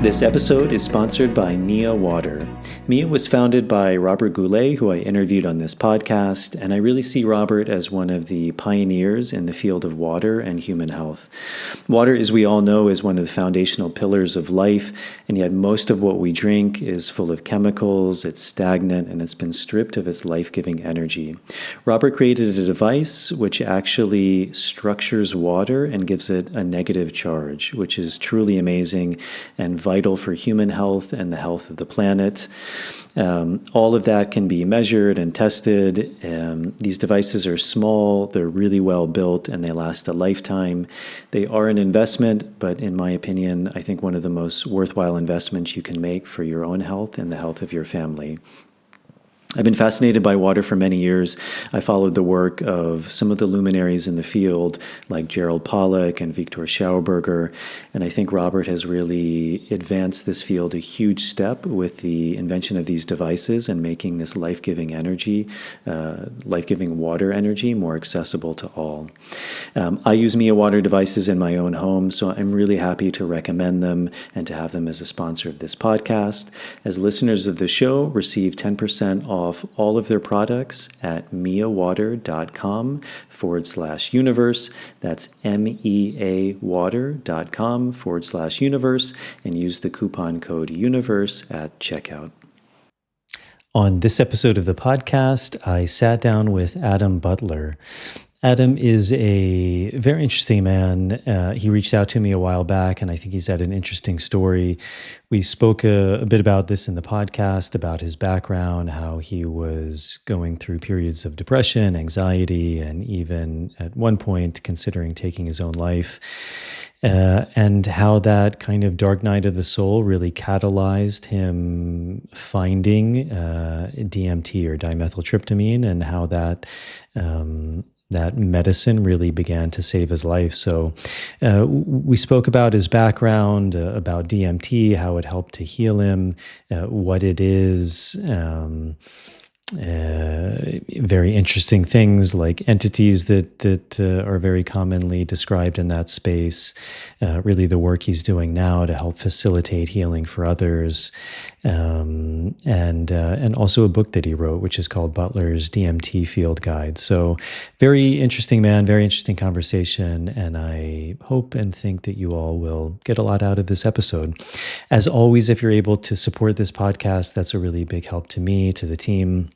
This episode is sponsored by Mia Water. Mia was founded by Robert Goulet, who I interviewed on this podcast, and I really see Robert as one of the pioneers in the field of water and human health. Water, as we all know, is one of the foundational pillars of life, and yet most of what we drink is full of chemicals, it's stagnant, and it's been stripped of its life-giving energy. Robert created a device which actually structures water and gives it a negative charge, which is truly amazing and vital for human health and the health of the planet. All of that can be measured and tested. These devices are small, they're really well built, and they last a lifetime. They are an investment, but in my opinion, I think one of the most worthwhile investments you can make for your own health and the health of your family. I've been fascinated by water for many years. I followed the work of some of the luminaries in the field, like Gerald Pollack and Viktor Schauberger, and I think Robert has really advanced this field a huge step with the invention of these devices and making this life-giving energy, life-giving water energy, more accessible to all. I use Mia Water devices in my own home, so I'm really happy to recommend them and to have them as a sponsor of this podcast. As listeners of the show, receive 10% off all of their products at miawater.com/universe. That's meawater.com/universe, and use the coupon code universe at checkout. On this episode of the podcast, I sat down with Adam Butler. Adam is a very interesting man. He reached out to me a while back, and I think he's had an interesting story. We spoke a bit about this in the podcast, about his background, how he was going through periods of depression, anxiety, and even at one point considering taking his own life. And how that kind of dark night of the soul really catalyzed him finding DMT or dimethyltryptamine, and how that medicine really began to save his life. So we spoke about his background, about DMT, how it helped to heal him, what it is, very interesting things like entities that are very commonly described in that space, really the work he's doing now to help facilitate healing for others, and also a book that he wrote, which is called Butler's DMT Field Guide. So very interesting man, very interesting conversation, and I hope and think that you all will get a lot out of this episode. As always, if you're able to support this podcast, that's a really big help to me, to the team.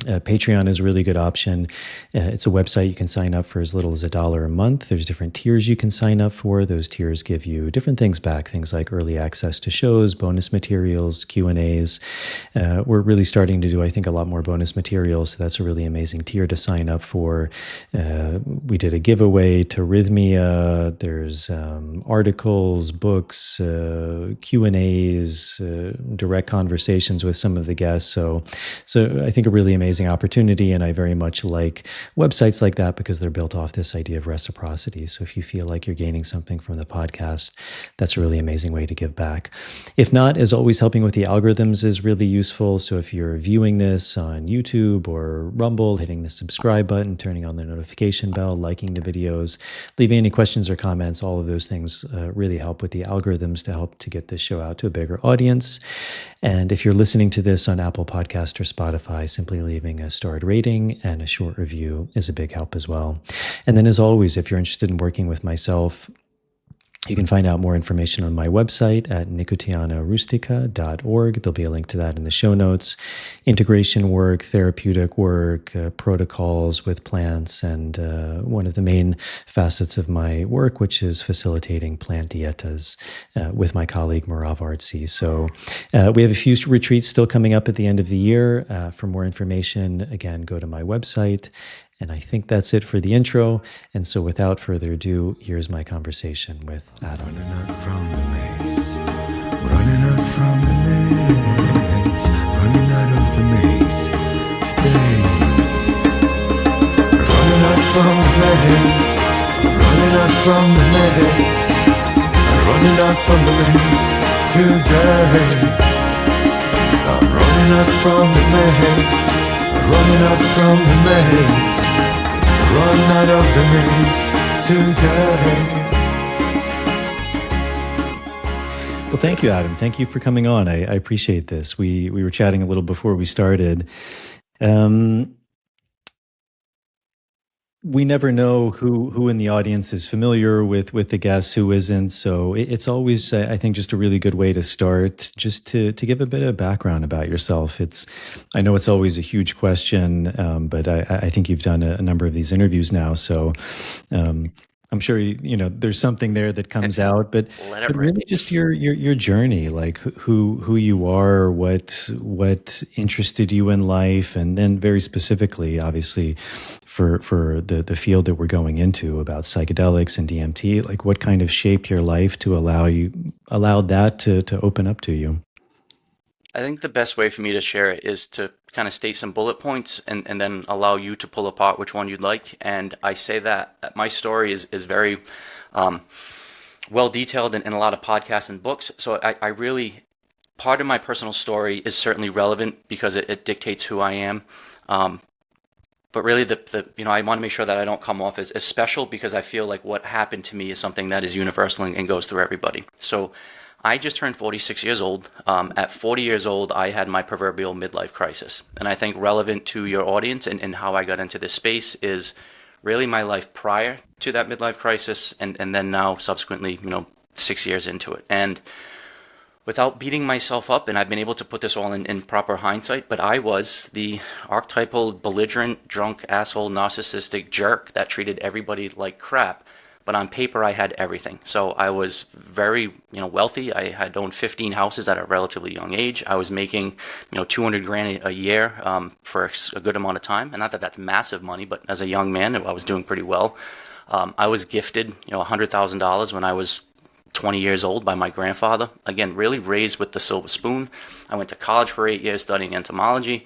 Patreon is a really good option. It's a website you can sign up for as little as $1 a month. There's different tiers you can sign up for. Those tiers give you different things back, things like early access to shows, bonus materials, Q&As. We're really starting to do, I think, a lot more bonus materials, so that's a really amazing tier to sign up for. We did a giveaway to Rhythmia. There's articles, books, Q&As, direct conversations with some of the guests. So I think a really amazing opportunity, and I very much like websites like that because they're built off this idea of reciprocity. So if you feel like you're gaining something from the podcast, that's a really amazing way to give back. If not, as always, helping with the algorithms is really useful. So if you're viewing this on YouTube or Rumble, hitting the subscribe button, turning on the notification bell, liking the videos, leaving any questions or comments, all of those things really help with the algorithms to help to get this show out to a bigger audience. And if you're listening to this on Apple Podcast or Spotify, simply leaving a starred rating and a short review is a big help as well. And then, as always, if you're interested in working with myself, you can find out more information on my website at nicotianarustica.org. There'll be a link to that in the show notes. Integration work, therapeutic work, protocols with plants, and one of the main facets of my work, which is facilitating plant dietas with my colleague Marav Artsy. So we have a few retreats still coming up at the end of the year. For more information, again, go to my website. And I think that's it for the intro. And so without further ado, here's my conversation with Adam. Running out from the maze, running out from the maze, running out of the maze today. Running out from the maze, running out from the maze, running out from the maze today. I'm running out from the maze, running out from the maze, run out of the maze today. Well, thank you, Adam. Thank you for coming on. I appreciate this. We were chatting a little before we started. Um, we never know who in the audience is familiar with the guests, who isn't. So it's always, I think, just a really good way to start, just to give a bit of background about yourself. I know it's always a huge question, but I think you've done a number of these interviews now, so I'm sure there's something there that comes out, but Let it but rip. really just your journey, like who you are, what interested you in life, and then very specifically, obviously, for the field that we're going into about psychedelics and DMT, like what kind of shaped your life to allowed that to open up to you. I think the best way for me to share it is to kind of state some bullet points and then allow you to pull apart which one you'd like. And I say that my story is very well detailed in a lot of podcasts and books. So I really, part of my personal story is certainly relevant because it dictates who I am. But really, I want to make sure that I don't come off as special, because I feel like what happened to me is something that is universal and goes through everybody. So I just turned 46 years old. At 40 years old, I had my proverbial midlife crisis. And I think relevant to your audience and how I got into this space is really my life prior to that midlife crisis, and then now subsequently, 6 years into it. And without beating myself up, and I've been able to put this all in proper hindsight, but I was the archetypal belligerent, drunk, asshole, narcissistic jerk that treated everybody like crap. But on paper, I had everything. So I was very, wealthy. I had owned 15 houses at a relatively young age. I was making, 200 grand a year for a good amount of time. And not that that's massive money, but as a young man, I was doing pretty well. I was gifted, $100,000 when I was 20 years old by my grandfather. Again, really raised with the silver spoon. I went to college for 8 years studying entomology.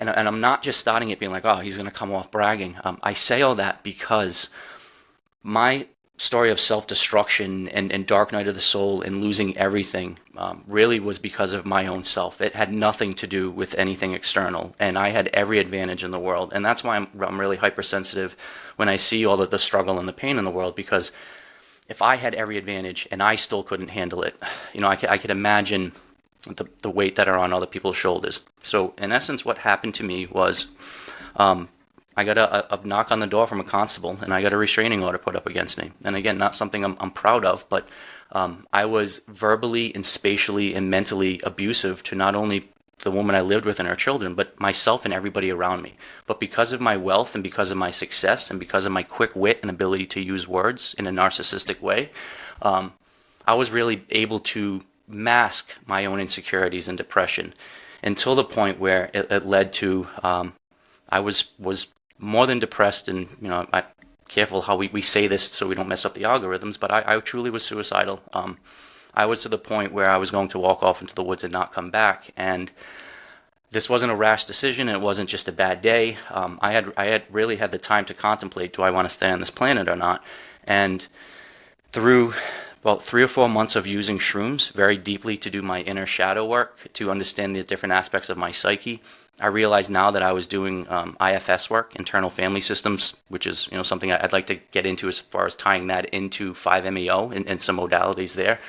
And I'm not just starting it being like, oh, he's going to come off bragging. I say all that because my story of self-destruction and dark night of the soul and losing everything really was because of my own self. It had nothing to do with anything external, and I had every advantage in the world. And that's why I'm really hypersensitive when I see all of the struggle and the pain in the world, because if I had every advantage and I still couldn't handle it, I could imagine the weight that are on other people's shoulders. So in essence, what happened to me was I got a knock on the door from a constable, and I got a restraining order put up against me. And again, not something I'm proud of, but I was verbally and spatially and mentally abusive to not only the woman I lived with and her children, but myself and everybody around me. But because of my wealth and because of my success and because of my quick wit and ability to use words in a narcissistic way, I was really able to mask my own insecurities and depression until the point where it led to I was more than depressed, and I careful how we say this so we don't mess up the algorithms, but I truly was suicidal. I was to the point where I was going to walk off into the woods and not come back. And this wasn't a rash decision. It wasn't just a bad day. I had really had the time to contemplate, do I want to stay on this planet or not? And through about 3 or 4 months of using shrooms very deeply to do my inner shadow work, to understand the different aspects of my psyche, I realized now that I was doing IFS work, internal family systems, which is something I'd like to get into as far as tying that into 5-MeO and some modalities there.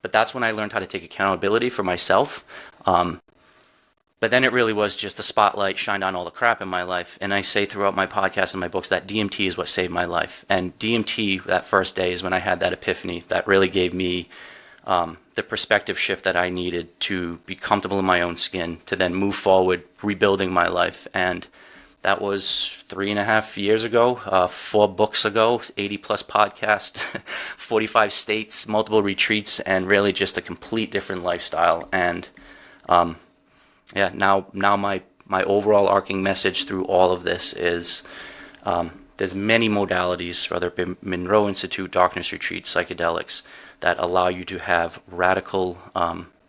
But that's when I learned how to take accountability for myself. But then it really was just the spotlight shined on all the crap in my life. And I say throughout my podcast and my books that DMT is what saved my life. And DMT, that first day, is when I had that epiphany that really gave me the perspective shift that I needed to be comfortable in my own skin, to then move forward, rebuilding my life. And that was 3.5 years ago, 4 books ago, 80 plus podcasts, 45 states, multiple retreats, and really just a complete different lifestyle. And now my overall arcing message through all of this is there's many modalities, whether it be Monroe Institute, Darkness Retreats, psychedelics, that allow you to have radical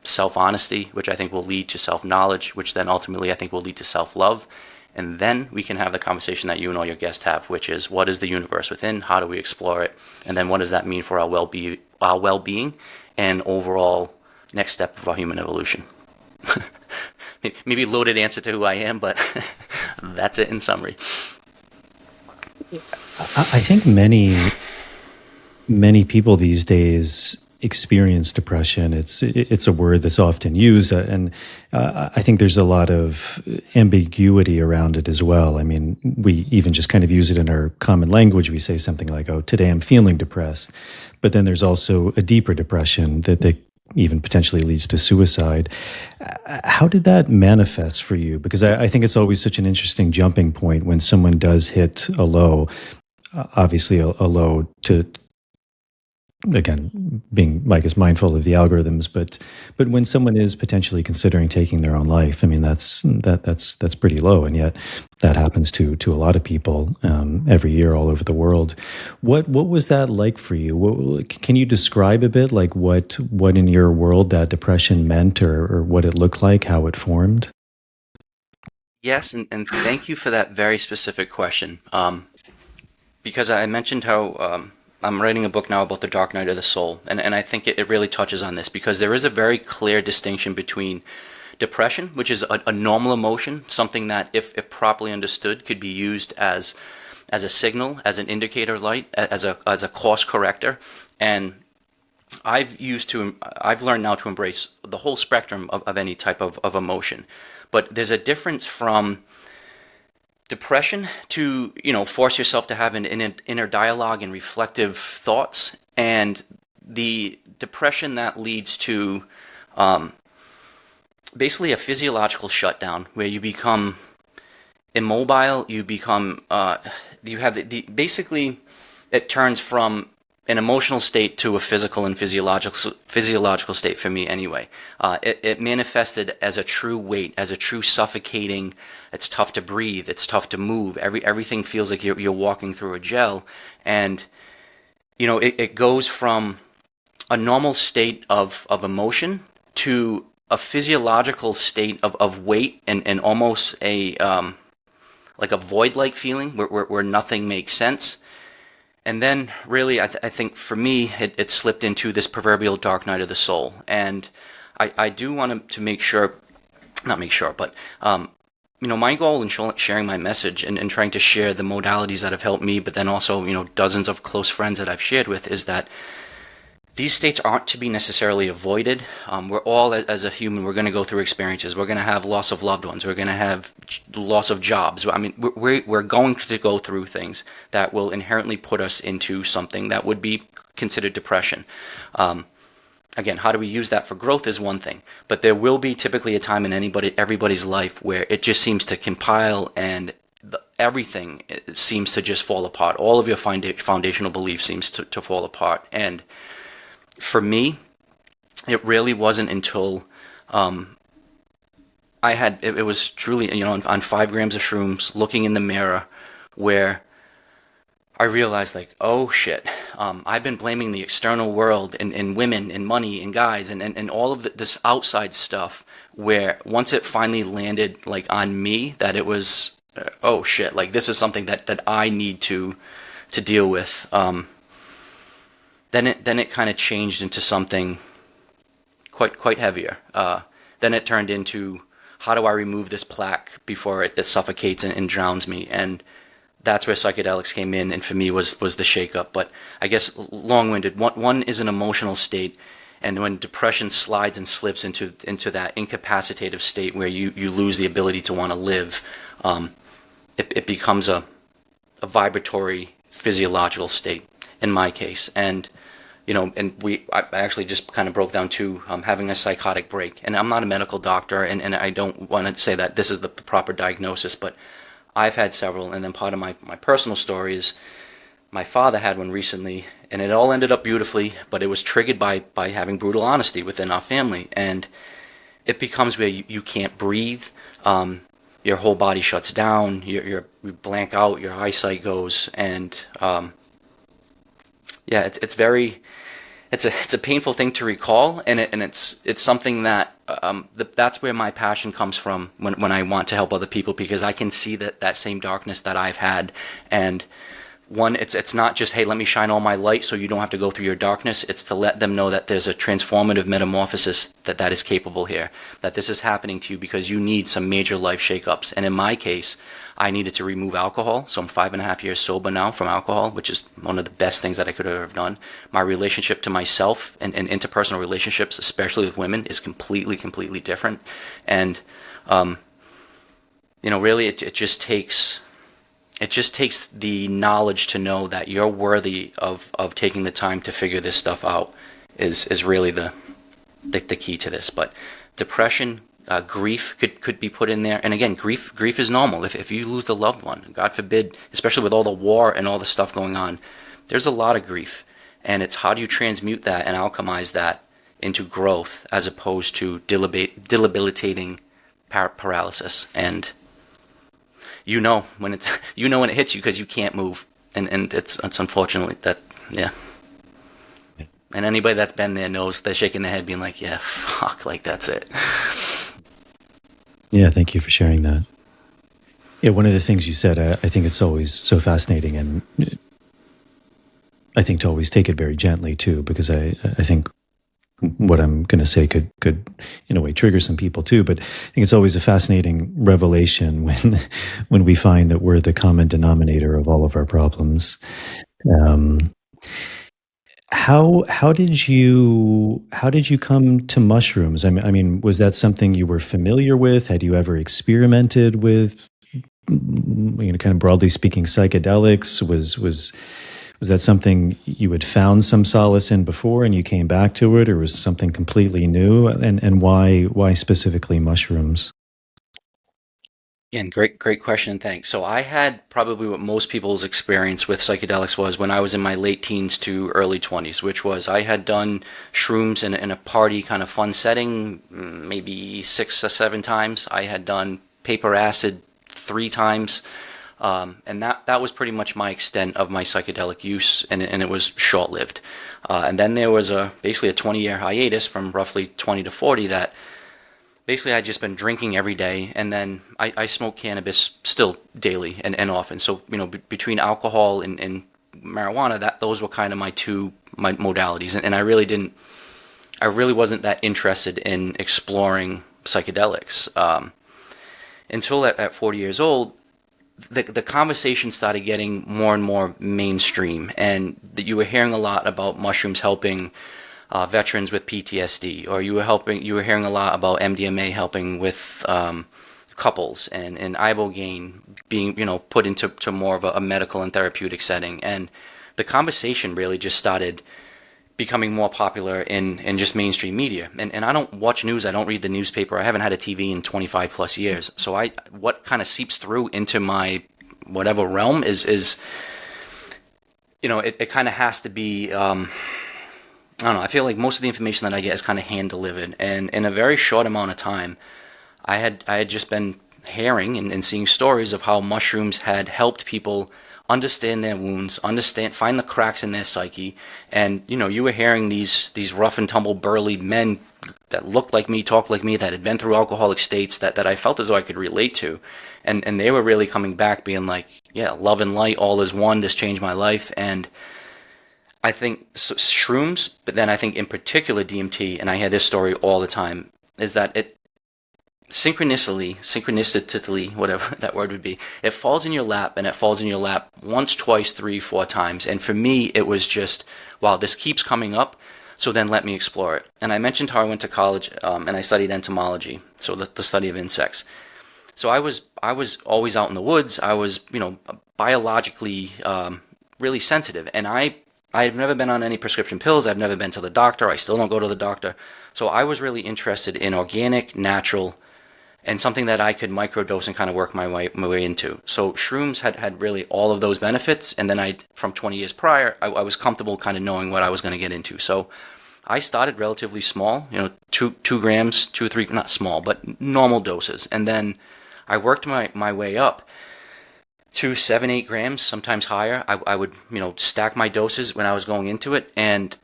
self-honesty, which I think will lead to self-knowledge, which then ultimately I think will lead to self-love. And then we can have the conversation that you and all your guests have, which is, what is the universe within? How do we explore it? And then what does that mean for our well-being and overall next step of our human evolution? Maybe loaded answer to who I am, but that's it in summary. I think many people these days experience depression. It's a word that's often used, and I think there's a lot of ambiguity around it as well. I mean, we even just kind of use it in our common language. We say something like, "Oh, today I'm feeling depressed," but then there's also a deeper depression that even potentially leads to suicide. How did that manifest for you? Because I think it's always such an interesting jumping point when someone does hit a low. Obviously, a low to, again, being, I guess, mindful of the algorithms, but when someone is potentially considering taking their own life, I mean, that's pretty low, and yet that happens to a lot of people every year all over the world. What was that like for you? Can you describe a bit, like what in your world that depression meant, or what it looked like, how it formed? Yes, and thank you for that very specific question. Because I mentioned how I'm writing a book now about the dark night of the soul, and I think it really touches on this because there is a very clear distinction between depression, which is a normal emotion, something that, if properly understood, could be used as a signal, as an indicator light, as a course corrector, and I've learned now to embrace the whole spectrum of any type of emotion, but there's a difference from depression to, force yourself to have an inner dialogue and reflective thoughts, and the depression that leads to basically a physiological shutdown where you become immobile, you become you have basically it turns from an emotional state to a physical and physiological state for me anyway. It manifested as a true weight, as a true suffocating. It's tough to breathe. It's tough to move. Everything feels like you're walking through a gel, and it goes from a normal state of emotion to a physiological state of weight and almost a like a void-like feeling where nothing makes sense. And then, really, I think for me, it slipped into this proverbial dark night of the soul. And I do want to make sure, not make sure, but, my goal in sharing my message and trying to share the modalities that have helped me, but then also, dozens of close friends that I've shared with, is that these states aren't to be necessarily avoided. We're all, as a human, we're going to go through experiences. We're going to have loss of loved ones. We're going to have loss of jobs. I mean, we're going to go through things that will inherently put us into something that would be considered depression. Again, how do we use that for growth is one thing, but there will be typically a time in everybody's life where it just seems to compile and everything seems to just fall apart. All of your foundational beliefs seems to fall apart. And for me, it really wasn't until it was truly, on 5 grams of shrooms, looking in the mirror, where I realized, like, oh shit, I've been blaming the external world and women and money and guys and all of this outside stuff, where once it finally landed, like, on me, that it was, oh shit, like, this is something that I need to deal with. Then it kind of changed into something quite heavier. Then it turned into, how do I remove this plaque before it suffocates and drowns me? And that's where psychedelics came in, and for me was the shakeup. But I guess long-winded. One is an emotional state, and when depression slides and slips into that incapacitative state where you lose the ability to want to live, it becomes a vibratory physiological state in my case. And I actually just kind of broke down to having a psychotic break. And I'm not a medical doctor, and I don't want to say that this is the proper diagnosis, but I've had several. And then part of my personal story is my father had one recently, and it all ended up beautifully, but it was triggered by having brutal honesty within our family. And it becomes where you can't breathe, your whole body shuts down, you blank out, your eyesight goes, and yeah, it's a painful thing to recall, and it's something that that's where my passion comes from when I want to help other people, because I can see that same darkness that I've had, and one, it's not just, hey, let me shine all my light so you don't have to go through your darkness. It's to let them know that there's a transformative metamorphosis that is capable here, that this is happening to you because you need some major life shakeups. And in my case, I needed to remove alcohol. So I'm 5.5 years sober now from alcohol, which is one of the best things that I could have ever done. My relationship to myself and interpersonal relationships, especially with women, is completely different. And, really it just takes the knowledge to know that you're worthy of taking the time to figure this stuff out is really the key to this. But depression, grief could be put in there. And again, grief is normal. If you lose a loved one, God forbid, especially with all the war and all the stuff going on, there's a lot of grief. And it's how do you transmute that and alchemize that into growth as opposed to debilitating paralysis. And when it hits you because you can't move, and it's unfortunately that, yeah. And anybody that's been there knows they're shaking their head, being like, "Yeah, fuck, like that's it." Yeah, thank you for sharing that. Yeah, one of the things you said, I think it's always so fascinating, and I think to always take it very gently too, because I think what I'm going to say could in a way trigger some people too. But I think it's always a fascinating revelation when we find that we're the common denominator of all of our problems. How did you come to mushrooms? I mean, was that something you were familiar with? Had you ever experimented with, kind of broadly speaking, psychedelics? Was that something you had found some solace in before and you came back to it, or was something completely new? And why specifically mushrooms? Again, great question. Thanks. So I had probably what most people's experience with psychedelics was when I was in my late teens to early 20s, which was I had done shrooms in a party kind of fun setting, maybe 6 or 7 times. I had done paper acid 3 times. And that was pretty much my extent of my psychedelic use, and it was short-lived. And then there was basically a 20-year hiatus from roughly 20 to 40 that basically I'd just been drinking every day, and then I smoked cannabis still daily and often. So, between alcohol and marijuana, those were kind of my modalities. And I really wasn't that interested in exploring psychedelics until at 40 years old. The conversation started getting more and more mainstream, and that you were hearing a lot about mushrooms helping veterans with PTSD, or you were hearing a lot about MDMA helping with couples, and ibogaine being put into more of a medical and therapeutic setting. And the conversation really just started becoming more popular in just mainstream media. And I don't watch news, I don't read the newspaper, I haven't had a TV in 25 plus years. So what kind of seeps through into my whatever realm is it kind of has to be, I don't know, I feel like most of the information that I get is kind of hand delivered. And in a very short amount of time, I had just been hearing and seeing stories of how mushrooms had helped people understand their wounds, find the cracks in their psyche. And you were hearing these rough and tumble burly men that looked like me, talked like me, that had been through alcoholic states that I felt as though I could relate to. And they were really coming back being like, yeah, love and light, all is one, this changed my life. And I think shrooms, but then I think in particular DMT, and I hear this story all the time, is that it synchronistically, whatever that word would be, it falls in your lap, and it falls in your lap once, twice, 3, 4 times. And for me, it was just, wow, this keeps coming up, so then let me explore it. And I mentioned how I went to college and I studied entomology, so the study of insects. So I was always out in the woods. I was, biologically really sensitive, and I've never been on any prescription pills. I've never been to the doctor. I still don't go to the doctor. So I was really interested in organic, natural, and something that I could microdose and kind of work my way into. So shrooms had really all of those benefits. And then from 20 years prior, I was comfortable kind of knowing what I was going to get into. So I started relatively small, 2 grams, 2 or 3, not small, but normal doses. And then I worked my way up to 7, 8 grams, sometimes higher. I would, stack my doses when I was going into it. And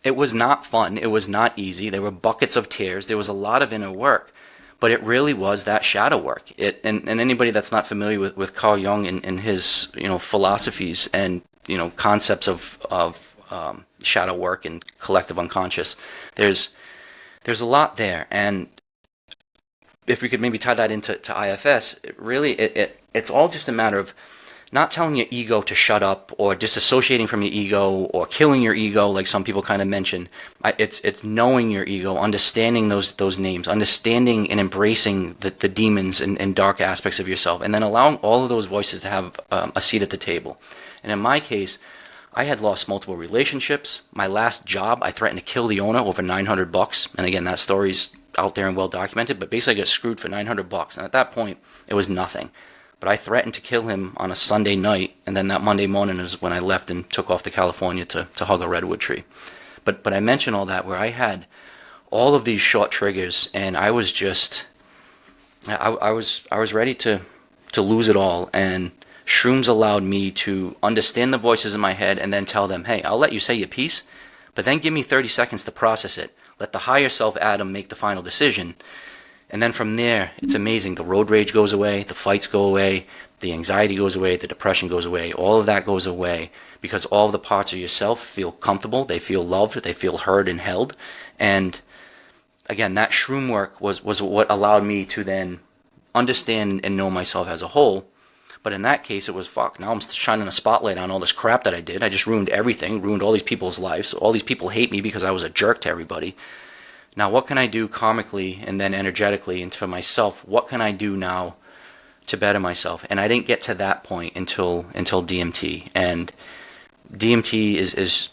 it was not fun. It was not easy. There were buckets of tears. There was a lot of inner work. But it really was that shadow work. And anybody that's not familiar with Carl Jung and his philosophies and concepts of shadow work and collective unconscious, there's a lot there. And if we could maybe tie that into IFS, it's all just a matter of not telling your ego to shut up, or disassociating from your ego, or killing your ego, like some people kind of mention. It's knowing your ego, understanding those names, understanding and embracing the demons and dark aspects of yourself, and then allowing all of those voices to have a seat at the table. And in my case, I had lost multiple relationships. My last job, I threatened to kill the owner over $900. And again, that story's out there and well documented, but basically I got screwed for $900. And at that point, it was nothing. But I threatened to kill him on a Sunday night, and then that Monday morning is when I left and took off to California to hug a redwood tree. But I mention all that where I had all of these short triggers, and I was just, I was ready to lose it all. And shrooms allowed me to understand the voices in my head and then tell them, hey, I'll let you say your piece, but then give me 30 seconds to process it. Let the higher self Adam make the final decision. And then from there, it's amazing. The road rage goes away, the fights go away, the anxiety goes away, the depression goes away. All of that goes away because all of the parts of yourself feel comfortable, they feel loved, they feel heard and held. And again, that shroom work was what allowed me to then understand and know myself as a whole. But in that case, it was, fuck, now I'm shining a spotlight on all this crap that I did. I just ruined everything, ruined all these people's lives. All these people hate me because I was a jerk to everybody. Now, what can I do karmically and then energetically and for myself? What can I do now to better myself? And I didn't get to that point until DMT. And DMT is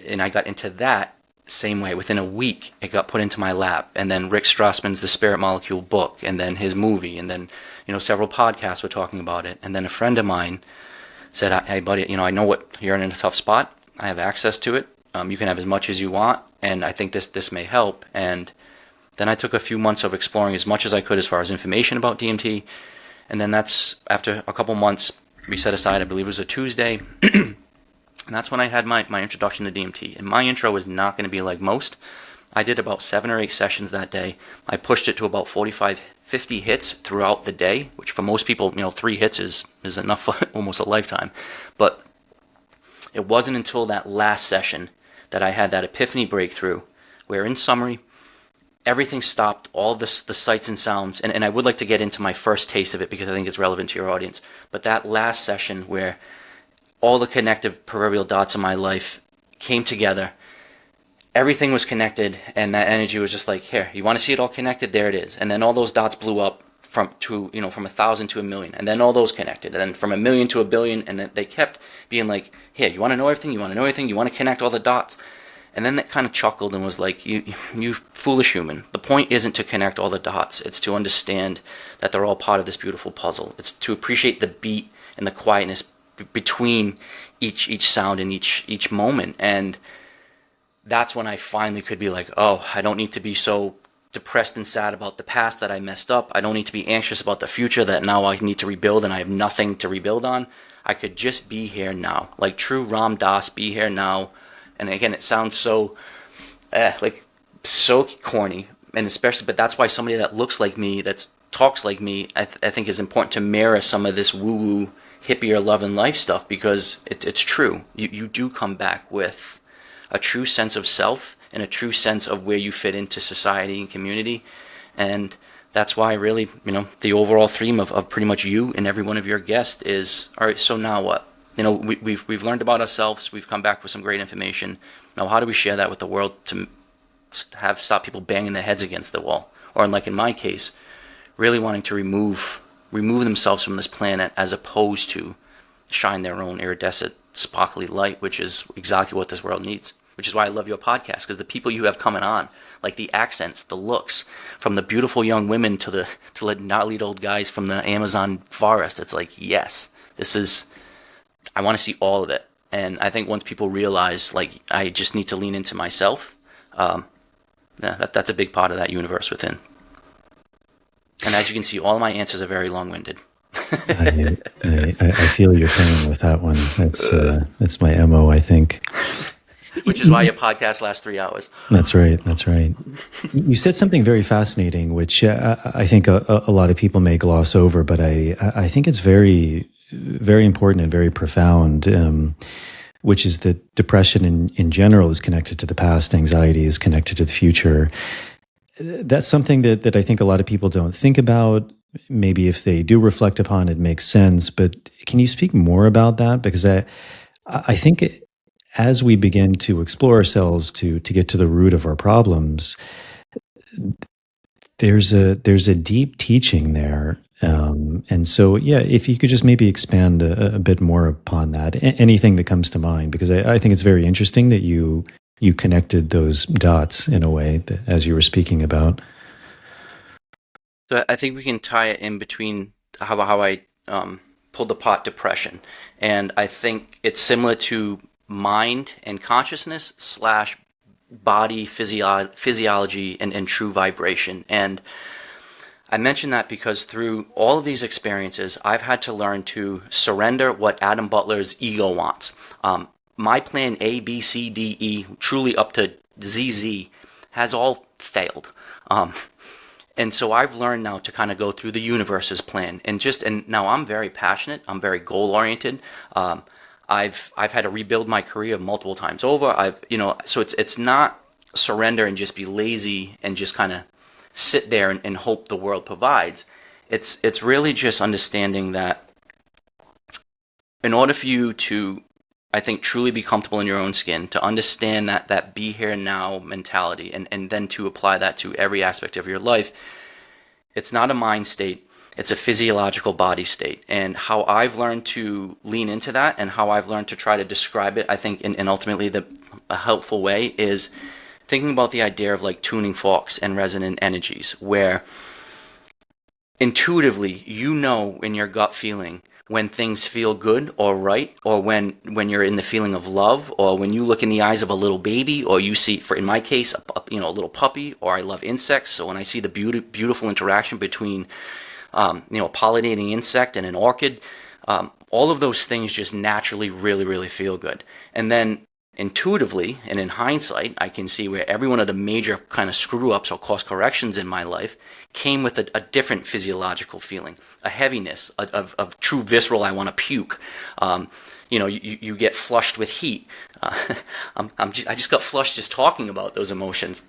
and I got into that same way. Within a week, it got put into my lap. And then Rick Strassman's The Spirit Molecule book, and then his movie, and then several podcasts were talking about it. And then a friend of mine said, hey, buddy, I know what you're in a tough spot. I have access to it. You can have as much as you want, and I think this may help. And then I took a few months of exploring as much as I could as far as information about DMT. And then that's, after a couple months, we set aside, I believe it was a Tuesday, and that's when I had my introduction to DMT. And my intro was not going to be like most. I did about 7 or 8 sessions that day. I pushed it to about 45, 50 hits throughout the day, which for most people, 3 hits is enough for almost a lifetime. But it wasn't until that last session that I had that epiphany breakthrough, where in summary, everything stopped, all the sights and sounds, and I would like to get into my first taste of it because I think it's relevant to your audience. But that last session where all the connective proverbial dots in my life came together, everything was connected, and that energy was just like, here, you want to see it all connected? There it is. And then all those dots blew up from 1,000 to 1,000,000, and then all those connected, and then from 1,000,000 to 1,000,000,000, and then they kept being like, here, you want to know everything? You want to know everything? You want to connect all the dots? And then it kind of chuckled and was like, you foolish human. The point isn't to connect all the dots. It's to understand that they're all part of this beautiful puzzle. It's to appreciate the beat and the quietness between each sound and each moment. And that's when I finally could be like, oh, I don't need to be so depressed and sad about the past that I messed up. I don't need to be anxious about the future that now I need to rebuild and I have nothing to rebuild on. I could just be here now. Like true Ram Dass, be here now. And again, it sounds so, so corny. And especially, but that's why somebody that looks like me, that talks like me, I think is important to mirror some of this woo-woo, hippier love and life stuff, because it's true. You do come back with a true sense of self and a true sense of where you fit into society and community. And that's why really, the overall theme of pretty much you and every one of your guests is, all right, so now what? We've learned about ourselves. We've come back with some great information. Now, how do we share that with the world to stop people banging their heads against the wall? Or like in my case, really wanting to remove themselves from this planet as opposed to shine their own iridescent, sparkly light, which is exactly what this world needs. Which is why I love your podcast, because the people you have coming on, like the accents, the looks, from the beautiful young women to the gnarly old guys from the Amazon forest, it's like, yes, I want to see all of it. And I think once people realize, like, I just need to lean into myself, that's a big part of that universe within. And as you can see, all my answers are very long-winded. I feel your pain with that one. That's my MO, I think. which is why your podcast lasts 3 hours. That's right. That's right. You said something very fascinating, which I think a lot of people may gloss over, but I think it's very, very important and very profound, which is that depression in general is connected to the past, anxiety is connected to the future. That's something that I think a lot of people don't think about. Maybe if they do reflect upon it, makes sense. But can you speak more about that? Because I think as we begin to explore ourselves to get to the root of our problems, there's a deep teaching there. And so, yeah, if you could just maybe expand a bit more upon that, anything that comes to mind, because I think it's very interesting that you connected those dots in a way that, as you were speaking about. So I think we can tie it in between how I pulled apart depression, and I think it's similar to mind and consciousness slash body physiology and true vibration. And I mention that because through all of these experiences, I've had to learn to surrender what Adam Butler's ego wants. My plan A, B, C, D, E, truly up to ZZ, has all failed. And so I've learned now to kind of go through the universe's plan, and now I'm very passionate. I'm very goal oriented. I've had to rebuild my career multiple times over. So it's not surrender and just be lazy and just kind of sit there and hope the world provides. It's really just understanding that in order for you to, I think, truly be comfortable in your own skin, to understand that be here now mentality, and then to apply that to every aspect of your life, it's not a mind state, it's a physiological body state. And how I've learned to lean into that and how I've learned to try to describe it, I think, in ultimately a helpful way is thinking about the idea of like tuning forks and resonant energies, where intuitively, you know, in your gut feeling, when things feel good or right, or when you're in the feeling of love, or when you look in the eyes of a little baby, or you see, in my case, a little puppy, or I love insects, so when I see the beautiful interaction between, a pollinating insect and an orchid, all of those things just naturally really, really feel good. And then intuitively and in hindsight, I can see where every one of the major kind of screw-ups or course corrections in my life came with a different physiological feeling, a heaviness, of true visceral, I want to puke. You get flushed with heat. I just got flushed just talking about those emotions.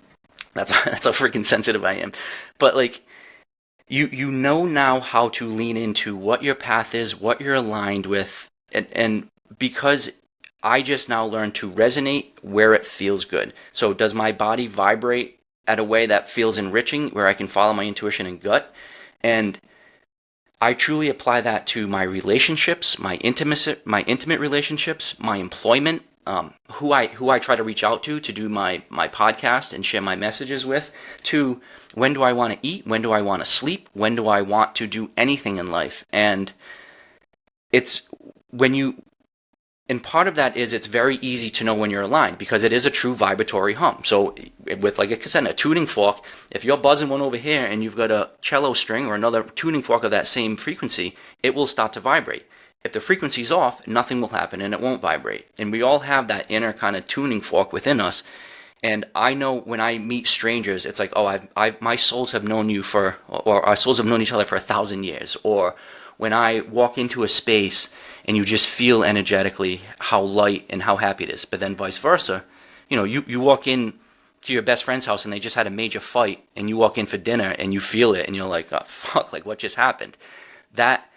That's how freaking sensitive I am. But like, you know now how to lean into what your path is, what you're aligned with, and because I just now learned to resonate where it feels good. So does my body vibrate at a way that feels enriching, where I can follow my intuition and gut? And I truly apply that to my relationships, my intimate relationships, my employment, who I try to reach out to do my podcast and share my messages with, to when do I want to eat, when do I want to sleep, when do I want to do anything in life. And it's and part of that is it's very easy to know when you're aligned, because it is a true vibratory hum. So with, like I said, a tuning fork, if you're buzzing one over here and you've got a cello string or another tuning fork of that same frequency, it will start to vibrate. If the frequency's off, nothing will happen and it won't vibrate. And we all have that inner kind of tuning fork within us. And I know when I meet strangers, it's like, oh, my souls have known you or our souls have known each other for 1,000 years. Or when I walk into a space and you just feel energetically how light and how happy it is. But then vice versa, you walk in to your best friend's house and they just had a major fight, and you walk in for dinner and you feel it and you're like, oh, fuck, like what just happened? That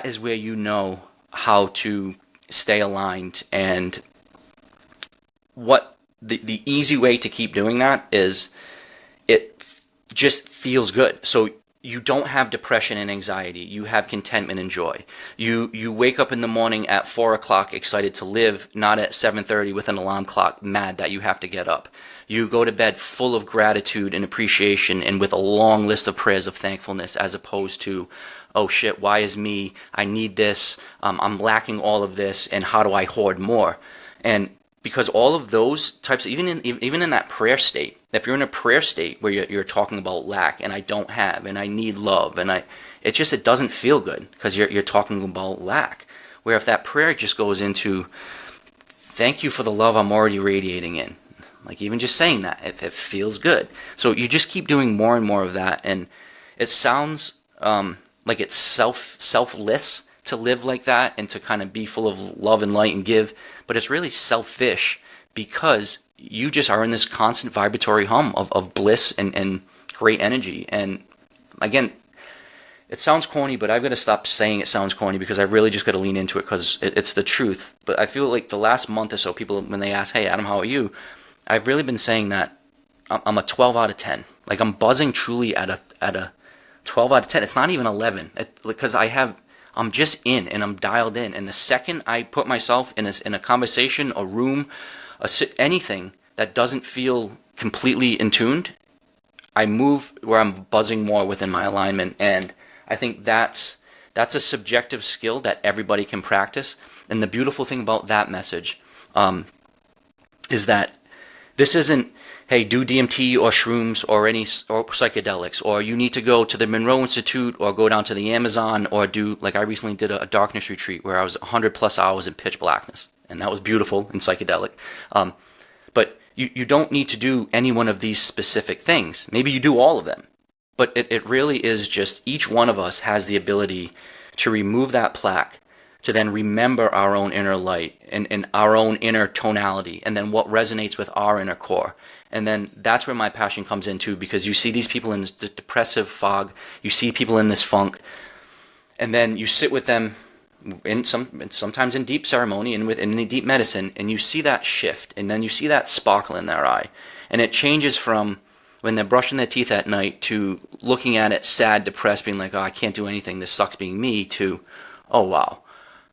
is where you know how to stay aligned. And what the easy way to keep doing that is it just feels good. So you don't have depression and anxiety. You have contentment and joy. You wake up in the morning at 4 o'clock excited to live, not at 7:30 with an alarm clock mad that you have to get up. You go to bed full of gratitude and appreciation and with a long list of prayers of thankfulness, as opposed to, oh shit, why is me? I need this. I'm lacking all of this, and how do I hoard more? And because all of those types, even in that prayer state, if you're in a prayer state where you're talking about lack and I don't have and I need love and it doesn't feel good because you're talking about lack. Where if that prayer just goes into thank you for the love I'm already radiating in. Like even just saying that, it feels good. So you just keep doing more and more of that, and it sounds like it's selfless to live like that and to kind of be full of love and light and give, but it's really selfish because you just are in this constant vibratory hum of bliss and great energy. And again, it sounds corny, but I've got to stop saying it sounds corny because I've really just got to lean into it because it's the truth. But I feel like the last month or so, people, when they ask, hey, Adam, how are you? I've really been saying that I'm a 12 out of 10. Like I'm buzzing truly at a 12 out of 10. It's not even 11 because I'm just in and I'm dialed in. And the second I put myself in a conversation, a room, anything that doesn't feel completely in tuned, I move where I'm buzzing more within my alignment. And I think that's a subjective skill that everybody can practice. And the beautiful thing about that message is that this isn't, hey, do DMT or shrooms or psychedelics, or you need to go to the Monroe Institute or go down to the Amazon or do, like I recently did a darkness retreat where I was 100 plus hours in pitch blackness. And that was beautiful and psychedelic. But you don't need to do any one of these specific things. Maybe you do all of them. But it really is just each one of us has the ability to remove that plaque, to then remember our own inner light and our own inner tonality, and then what resonates with our inner core. And then that's where my passion comes into, because you see these people in this depressive fog, you see people in this funk, and then you sit with them sometimes in deep ceremony and in deep medicine, and you see that shift, and then you see that sparkle in their eye. And it changes from when they're brushing their teeth at night to looking at it sad, depressed, being like, oh, I can't do anything, this sucks being me, to, oh, wow,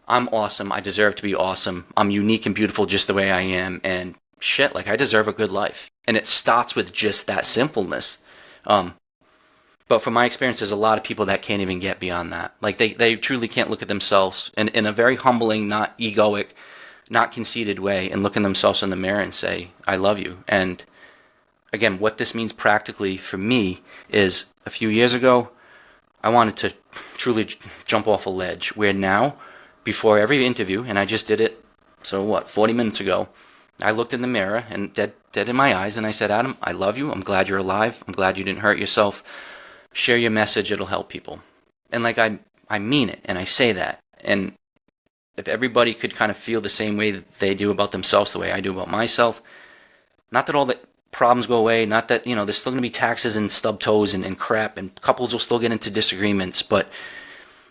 I'm awesome, I deserve to be awesome, I'm unique and beautiful just the way I am, and shit, like I deserve a good life. And it starts with just that simpleness. But from my experience, there's a lot of people that can't even get beyond that. Like they truly can't look at themselves in a very humbling, not egoic, not conceited way, and look at themselves in the mirror and say, I love you. And again, what this means practically for me is a few years ago, I wanted to truly jump off a ledge, where now, before every interview, and I just did it, 40 minutes ago, I looked in the mirror and dead in my eyes, and I said, Adam, I love you. I'm glad you're alive. I'm glad you didn't hurt yourself. Share your message. It'll help people. And like I mean it, and I say that. And if everybody could kind of feel the same way that they do about themselves, the way I do about myself, not that all the problems go away, not that, there's still going to be taxes and stub toes and crap, and couples will still get into disagreements, but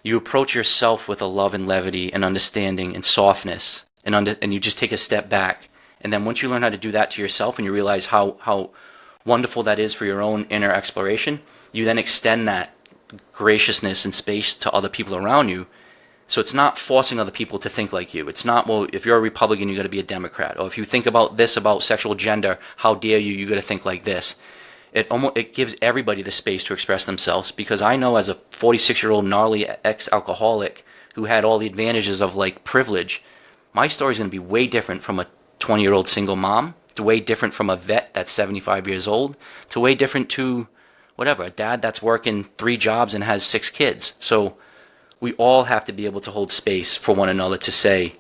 you approach yourself with a love and levity and understanding and softness, and you just take a step back. And then once you learn how to do that to yourself and you realize how wonderful that is for your own inner exploration, you then extend that graciousness and space to other people around you. So it's not forcing other people to think like you. It's not, well, if you're a Republican, you got to be a Democrat. Or if you think about this, about sexual gender, how dare you, you got to think like this. It gives everybody the space to express themselves, because I know as a 46-year-old gnarly ex-alcoholic who had all the advantages of like privilege, my story is going to be way different from a 20-year-old single mom, to way different from a vet that's 75 years old, to way different to whatever, a dad that's working 3 jobs and has 6 kids. So we all have to be able to hold space for one another to say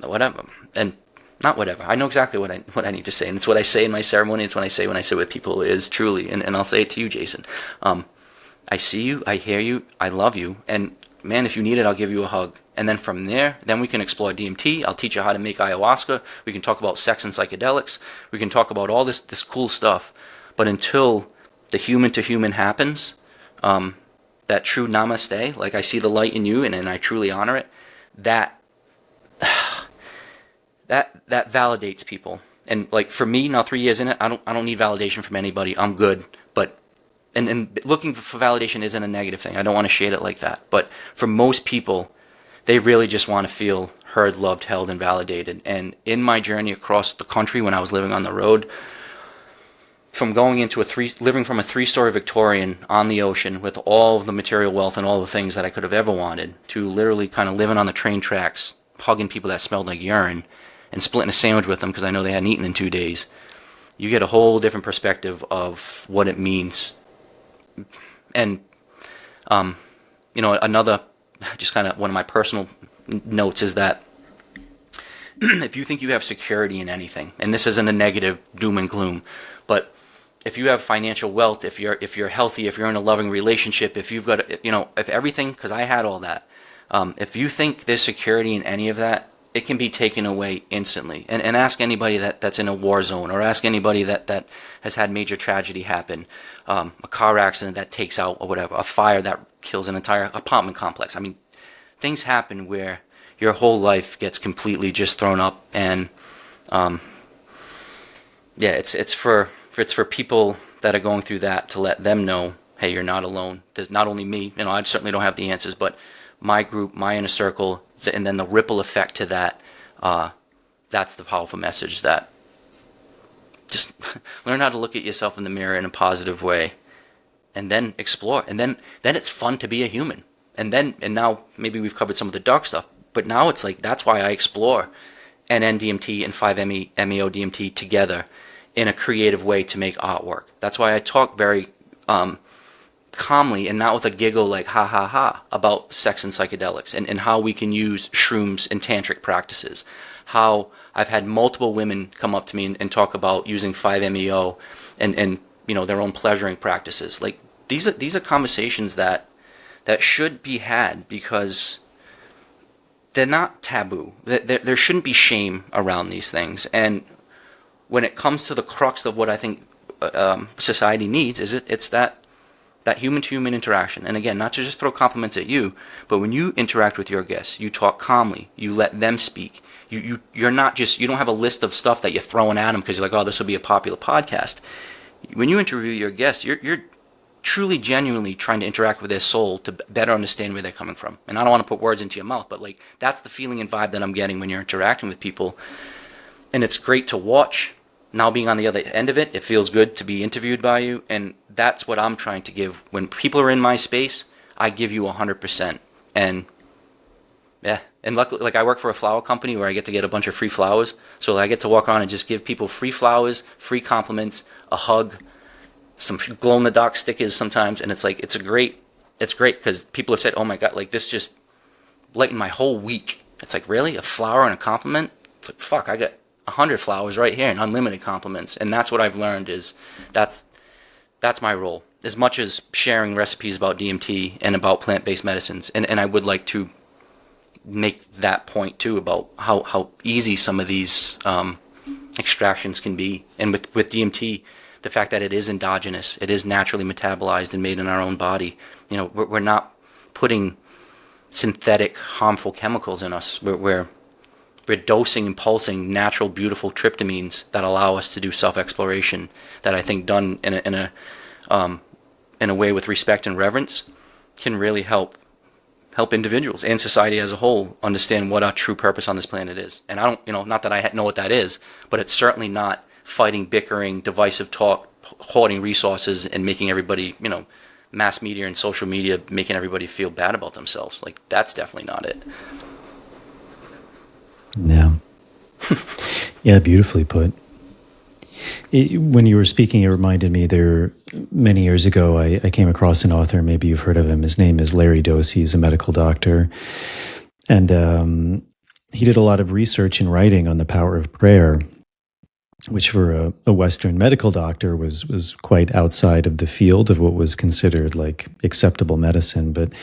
whatever, and not whatever. I know exactly what I need to say, and it's what I say in my ceremony. It's what I say when I sit with people, is truly, and I'll say it to you, Jason. I see you, I hear you, I love you, and man, if you need it, I'll give you a hug. And then from there, then we can explore DMT. I'll teach you how to make ayahuasca. We can talk about sex and psychedelics. We can talk about all this cool stuff. But until the human to human happens, that true namaste, like I see the light in you, and I truly honor it, that validates people. And like for me, now 3 years in it, I don't need validation from anybody. I'm good. But and looking for validation isn't a negative thing. I don't want to shade it like that. But for most people, they really just want to feel heard, loved, held, and validated. And in my journey across the country, when I was living on the road, from going into living from a 3-story Victorian on the ocean with all of the material wealth and all the things that I could have ever wanted, to literally kind of living on the train tracks, hugging people that smelled like urine, and splitting a sandwich with them because I know they hadn't eaten in 2 days, you get a whole different perspective of what it means. And, another, just kind of one of my personal notes is that if you think you have security in anything, and this isn't a negative doom and gloom, but if you have financial wealth, if you're healthy, if you're in a loving relationship, if you've got, if everything, because I had all that, if you think there's security in any of that, it can be taken away instantly. And ask anybody that's in a war zone, or ask anybody that has had major tragedy happen, a car accident that takes out or whatever, a fire that kills an entire apartment complex. I mean, things happen where your whole life gets completely just thrown up, and it's for people that are going through that, to let them know, hey, you're not alone. There's not only me, I certainly don't have the answers, but my group, my inner circle, and then the ripple effect to that, that's the powerful message, that just learn how to look at yourself in the mirror in a positive way, and then explore. And then it's fun to be a human. And now maybe we've covered some of the dark stuff, but now it's like, that's why I explore NN-DMT and 5-MeO-DMT together in a creative way to make artwork. That's why I talk very calmly and not with a giggle like ha ha ha about sex and psychedelics, and how we can use shrooms and tantric practices. How I've had multiple women come up to me and talk about using 5-MeO and their own pleasuring practices. Like, these are conversations that should be had, because they're not taboo. There shouldn't be shame around these things. And when it comes to the crux of what I think society needs, it's that human-to-human interaction. And again, not to just throw compliments at you, but when you interact with your guests, you talk calmly, you let them speak. You're not just, you don't have a list of stuff that you're throwing at them because you're like, oh, this will be a popular podcast. When you interview your guests, you're truly, genuinely trying to interact with their soul to better understand where they're coming from. And I don't want to put words into your mouth, but like, that's the feeling and vibe that I'm getting when you're interacting with people. And it's great to watch. Now, being on the other end of it, it feels good to be interviewed by you. And that's what I'm trying to give. When people are in my space, I give you 100%. And yeah, and luckily, like, I work for a flower company where I get to get a bunch of free flowers. So I get to walk around and just give people free flowers, free compliments, a hug, some glow-in-the-dark stickers sometimes. And it's like, it's great because people have said, oh my God, like, this just lightened my whole week. It's like, really? A flower and a compliment? It's like, fuck, I got 100 flowers right here and unlimited compliments. And that's what I've learned, is that's my role, as much as sharing recipes about DMT and about plant-based medicines. And I would like to make that point too, about how easy some of these extractions can be. And with DMT, the fact that it is endogenous, it is naturally metabolized and made in our own body. We're not putting synthetic harmful chemicals in us. We're dosing and pulsing natural, beautiful tryptamines that allow us to do self-exploration, that I think, done in a way with respect and reverence, can really help individuals and society as a whole understand what our true purpose on this planet is. And I don't, not that I know what that is, but it's certainly not fighting, bickering, divisive talk, hoarding resources, and making everybody, mass media and social media, making everybody feel bad about themselves. Like, that's definitely not it. Yeah. Yeah, beautifully put. When you were speaking, it reminded me, many years ago, I came across an author, maybe you've heard of him. His name is Larry Doty. He's a medical doctor. And he did a lot of research and writing on the power of prayer, which for a Western medical doctor was quite outside of the field of what was considered like acceptable medicine. But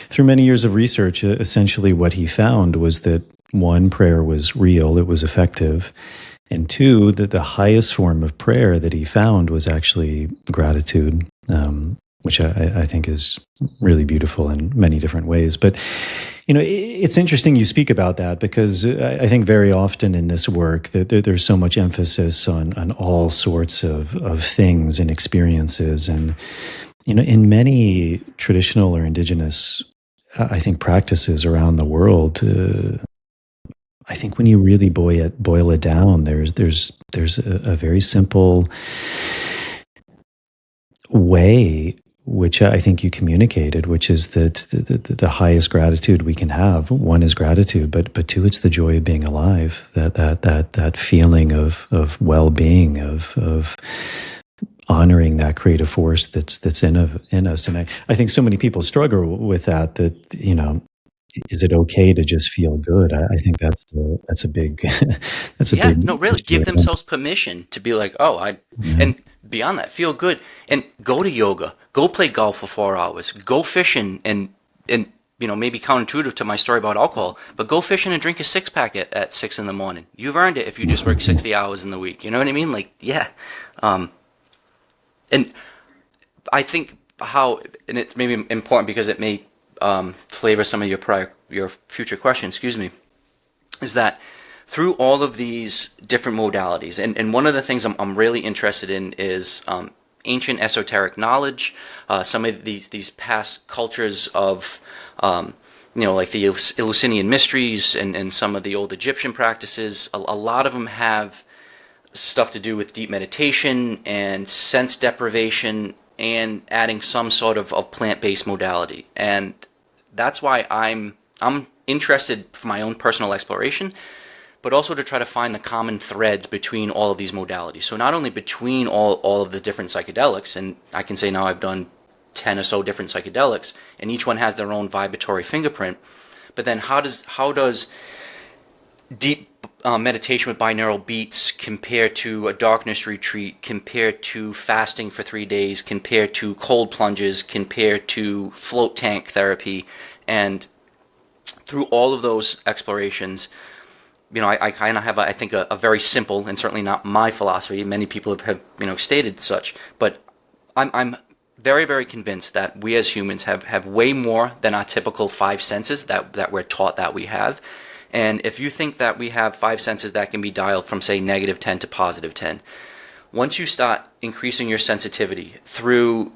through many years of research, essentially what he found was that, one, prayer was real, it was effective, and two, that the highest form of prayer that he found was actually gratitude, which I think is really beautiful in many different ways. But it's interesting you speak about that, because I think very often in this work that there's so much emphasis on all sorts of things and experiences. And, in many traditional or indigenous, I think, practices around the world, I think when you really boil it down, there's a very simple way, which I think you communicated, which is that the highest gratitude we can have, one, is gratitude, but two, it's the joy of being alive, that feeling of well-being, of honoring that creative force that's in us. And I think so many people struggle with that is it okay to just feel good? I think that's a big that's a Yeah, big no, really, issue. give themselves permission to be like, oh, Yeah. and beyond that, feel good, and go to yoga, go play golf for 4 hours, go fishing, and maybe counterintuitive to my story about alcohol, but go fishing and drink a six pack at 6 in the morning. You've earned it if you just work 60 hours in the week. You know what I mean? Like, yeah, and I think and it's maybe important because it may flavor some of your future question. Excuse me. Is that through all of these different modalities, and one of the things I'm really interested in is ancient esoteric knowledge, some of these past cultures of, like the Eleusinian mysteries and some of the old Egyptian practices. A lot of them have stuff to do with deep meditation and sense deprivation and adding some sort of plant-based modality. And that's why I'm interested for my own personal exploration, but also to try to find the common threads between all of these modalities. So not only between all of the different psychedelics, and I can say now I've done 10 or so different psychedelics, and each one has their own vibratory fingerprint, but then how does deep meditation with binaural beats compare to a darkness retreat, compare to fasting for 3 days, compare to cold plunges, compare to float tank therapy. And through all of those explorations, I kind of have, I think, a very simple, and certainly not my philosophy. Many people have stated such, but I'm very, very convinced that we as humans have way more than our typical five senses that we're taught that we have. And if you think that we have five senses that can be dialed from, say, -10 to +10, once you start increasing your sensitivity through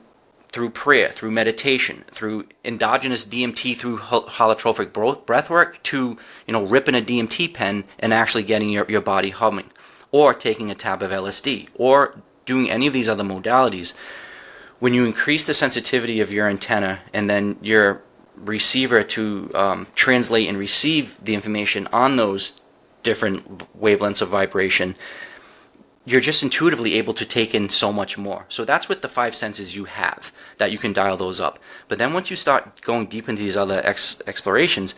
prayer, through meditation, through endogenous DMT, through holotropic breathwork, to ripping a DMT pen and actually getting your body humming, or taking a tab of LSD, or doing any of these other modalities, when you increase the sensitivity of your antenna and then your receiver to translate and receive the information on those different wavelengths of vibration, you're just intuitively able to take in so much more. So that's with the five senses you have, that you can dial those up. But then once you start going deep into these other explorations,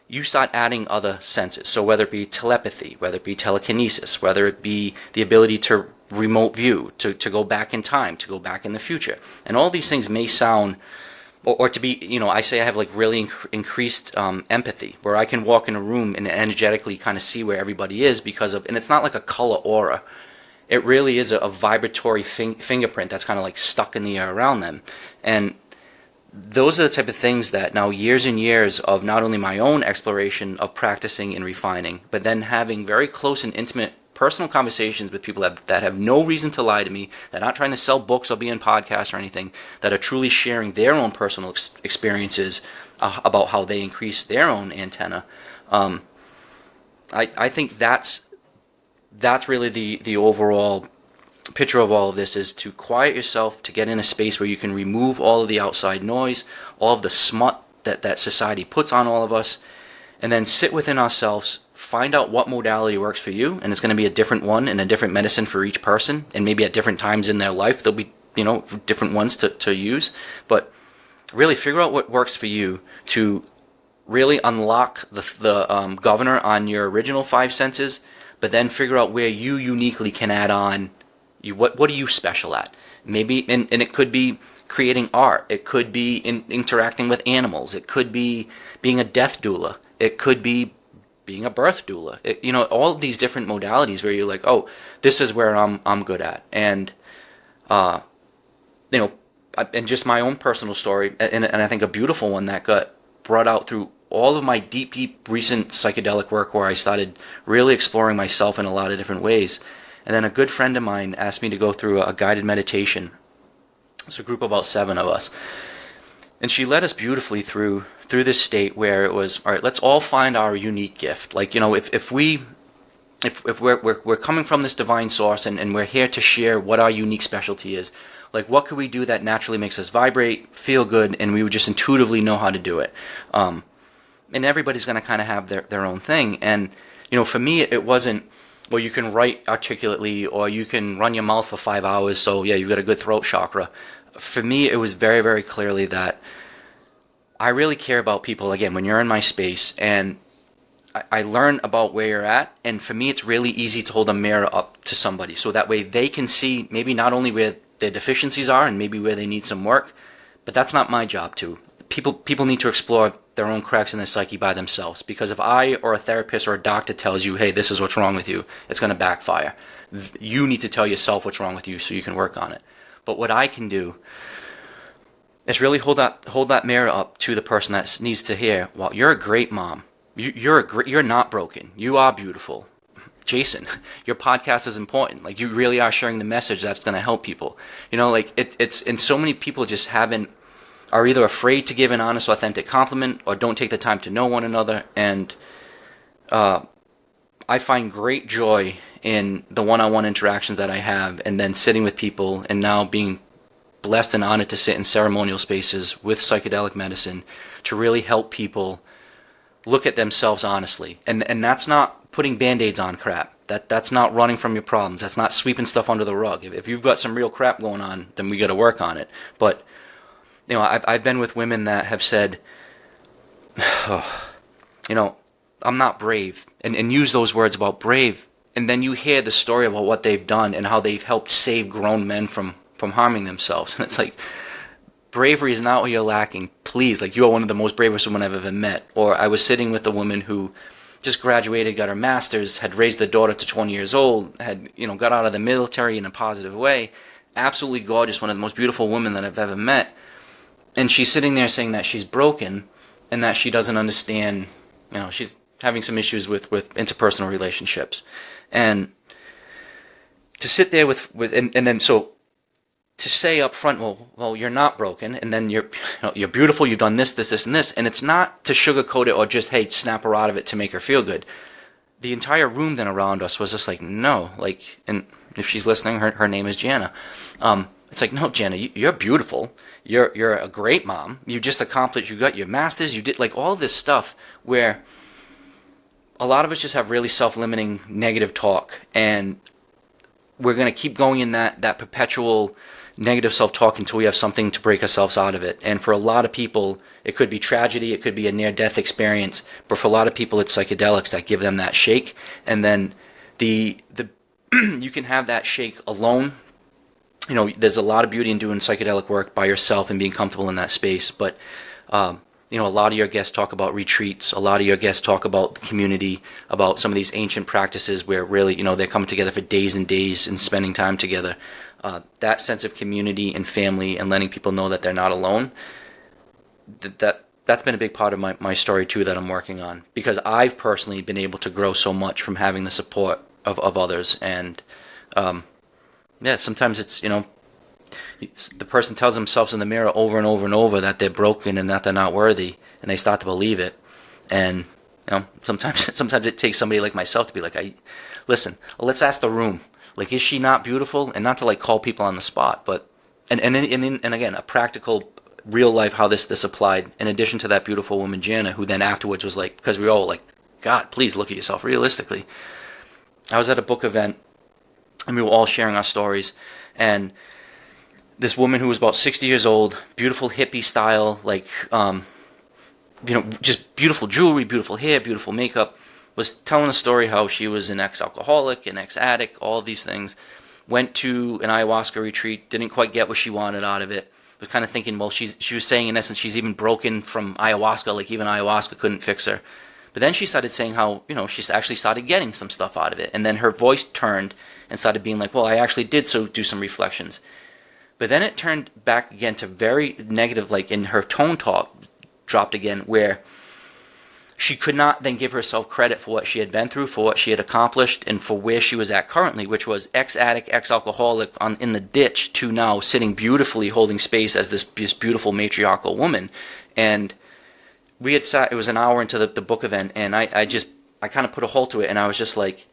you start adding other senses. So whether it be telepathy, whether it be telekinesis, whether it be the ability to remote view, to go back in time, to go back in the future. And all these things may sound, or to be, I say I have like really increased empathy, where I can walk in a room and energetically kind of see where everybody is because of, and it's not like a color aura. It really is a vibratory fingerprint that's kind of like stuck in the air around them. And those are the type of things that now years and years of not only my own exploration of practicing and refining, but then having very close and intimate personal conversations with people that have no reason to lie to me, that are not trying to sell books or be in podcasts or anything, that are truly sharing their own personal experiences about how they increase their own antenna. I think that's really the overall picture of all of this, is to quiet yourself, to get in a space where you can remove all of the outside noise, all of the smut that society puts on all of us, and then sit within ourselves, find out what modality works for you, and it's going to be a different one and a different medicine for each person, and maybe at different times in their life there'll be different ones to use, but really figure out what works for you to really unlock the governor on your original five senses, but then figure out where you uniquely can add on. What are you special at? Maybe, and it could be creating art. It could be interacting with animals. It could be being a death doula. It could be being a birth doula. All of these different modalities where you're like, oh, this is where I'm good at. And and just my own personal story, and I think a beautiful one that got brought out through all of my deep recent psychedelic work, where I started really exploring myself in a lot of different ways. And then a good friend of mine asked me to go through a guided meditation. It's a group of about 7 of us. And she led us beautifully through this state where it was, all right, let's all find our unique gift. Like, if we're coming from this divine source and we're here to share what our unique specialty is, like, what could we do that naturally makes us vibrate, feel good, and we would just intuitively know how to do it. And everybody's going to kind of have their own thing. And, for me, it wasn't, well, you can write articulately, or you can run your mouth for 5 hours, so yeah, you've got a good throat chakra. For me, it was very, very clearly that I really care about people, again, when you're in my space, and I learn about where you're at, and for me, it's really easy to hold a mirror up to somebody, so that way they can see maybe not only where their deficiencies are and maybe where they need some work, but that's not my job to. People need to explore their own cracks in their psyche by themselves, because if I or a therapist or a doctor tells you, hey, this is what's wrong with you, it's going to backfire. You need to tell yourself what's wrong with you so you can work on it. But what I can do is really hold that mirror up to the person that needs to hear, well, you're a great mom. You're not broken. You are beautiful. Jason, your podcast is important. Like, you really are sharing the message that's going to help people. You know, like it's and so many people just are either afraid to give an honest, authentic compliment or don't take the time to know one another. And I find great joy in the one-on-one interactions that I have, and then sitting with people, and now being blessed and honored to sit in ceremonial spaces with psychedelic medicine to really help people look at themselves honestly. And that's not putting band-aids on crap. That's not running from your problems. That's not sweeping stuff under the rug. If you've got some real crap going on, then we got to work on it. But you know, I've been with women that have said, oh, you know, I'm not brave, and use those words about brave, and then you hear the story about what they've done and how they've helped save grown men from harming themselves. And it's like, bravery is not what you're lacking. Please, like, you are one of the most bravest women I've ever met. Or I was sitting with a woman who just graduated, got her master's, had raised a daughter to 20 years old, had, you know, got out of the military in a positive way, absolutely gorgeous, one of the most beautiful women that I've ever met. And she's sitting there saying that she's broken and that she doesn't understand, you know, she's having some issues with interpersonal relationships. And to sit there with and then so to say up front, well, you're not broken, and then you're beautiful, you've done this, and this, and it's not to sugarcoat it or just, hey, snap her out of it to make her feel good. The entire room then around us was just like, no, like, and if she's listening, her name is Jana. It's like, no, Jana, you're beautiful. You're a great mom. You just accomplished, you got your master's, you did like all this stuff where a lot of us just have really self-limiting negative talk, and we're going to keep going in that perpetual negative self-talk until we have something to break ourselves out of it. And for a lot of people, it could be tragedy, it could be a near-death experience, but for a lot of people, it's psychedelics that give them that shake. And then the you can have that shake alone. You know, there's a lot of beauty in doing psychedelic work by yourself and being comfortable in that space. But, you know, a lot of your guests talk about retreats. A lot of your guests talk about the community, about some of these ancient practices where really, you know, they're coming together for days and days and spending time together. That sense of community and family and letting people know that they're not alone, that's been a big part of my story, too, that I'm working on. Because I've personally been able to grow so much from having the support of others. And, yeah, sometimes it's, you know, the person tells themselves in the mirror over and over and over that they're broken and that they're not worthy, and they start to believe it. And, you know, sometimes it takes somebody like myself to be like, listen, let's ask the room, like, is she not beautiful? And not to like call people on the spot, but and again, a practical, real life how this applied. In addition to that beautiful woman Jana, who then afterwards was like, because we were all like, God, please look at yourself realistically. I was at a book event, and we were all sharing our stories, and this woman who was about 60 years old, beautiful hippie style, like, you know, just beautiful jewelry, beautiful hair, beautiful makeup, was telling a story how she was an ex-alcoholic, an ex-addict, all of these things, went to an ayahuasca retreat, didn't quite get what she wanted out of it, was kind of thinking, well, she was saying in essence she's even broken from ayahuasca, like even ayahuasca couldn't fix her. But then she started saying how, you know, she's actually started getting some stuff out of it. And then her voice turned and started being like, well, I actually did do some reflections. But then it turned back again to very negative, like in her tone talk dropped again, where she could not then give herself credit for what she had been through, for what she had accomplished, and for where she was at currently, which was ex-addict, ex-alcoholic in the ditch to now sitting beautifully holding space as this beautiful matriarchal woman. And we had sat, it was an hour into the book event, and I kind of put a halt to it, and I was just like,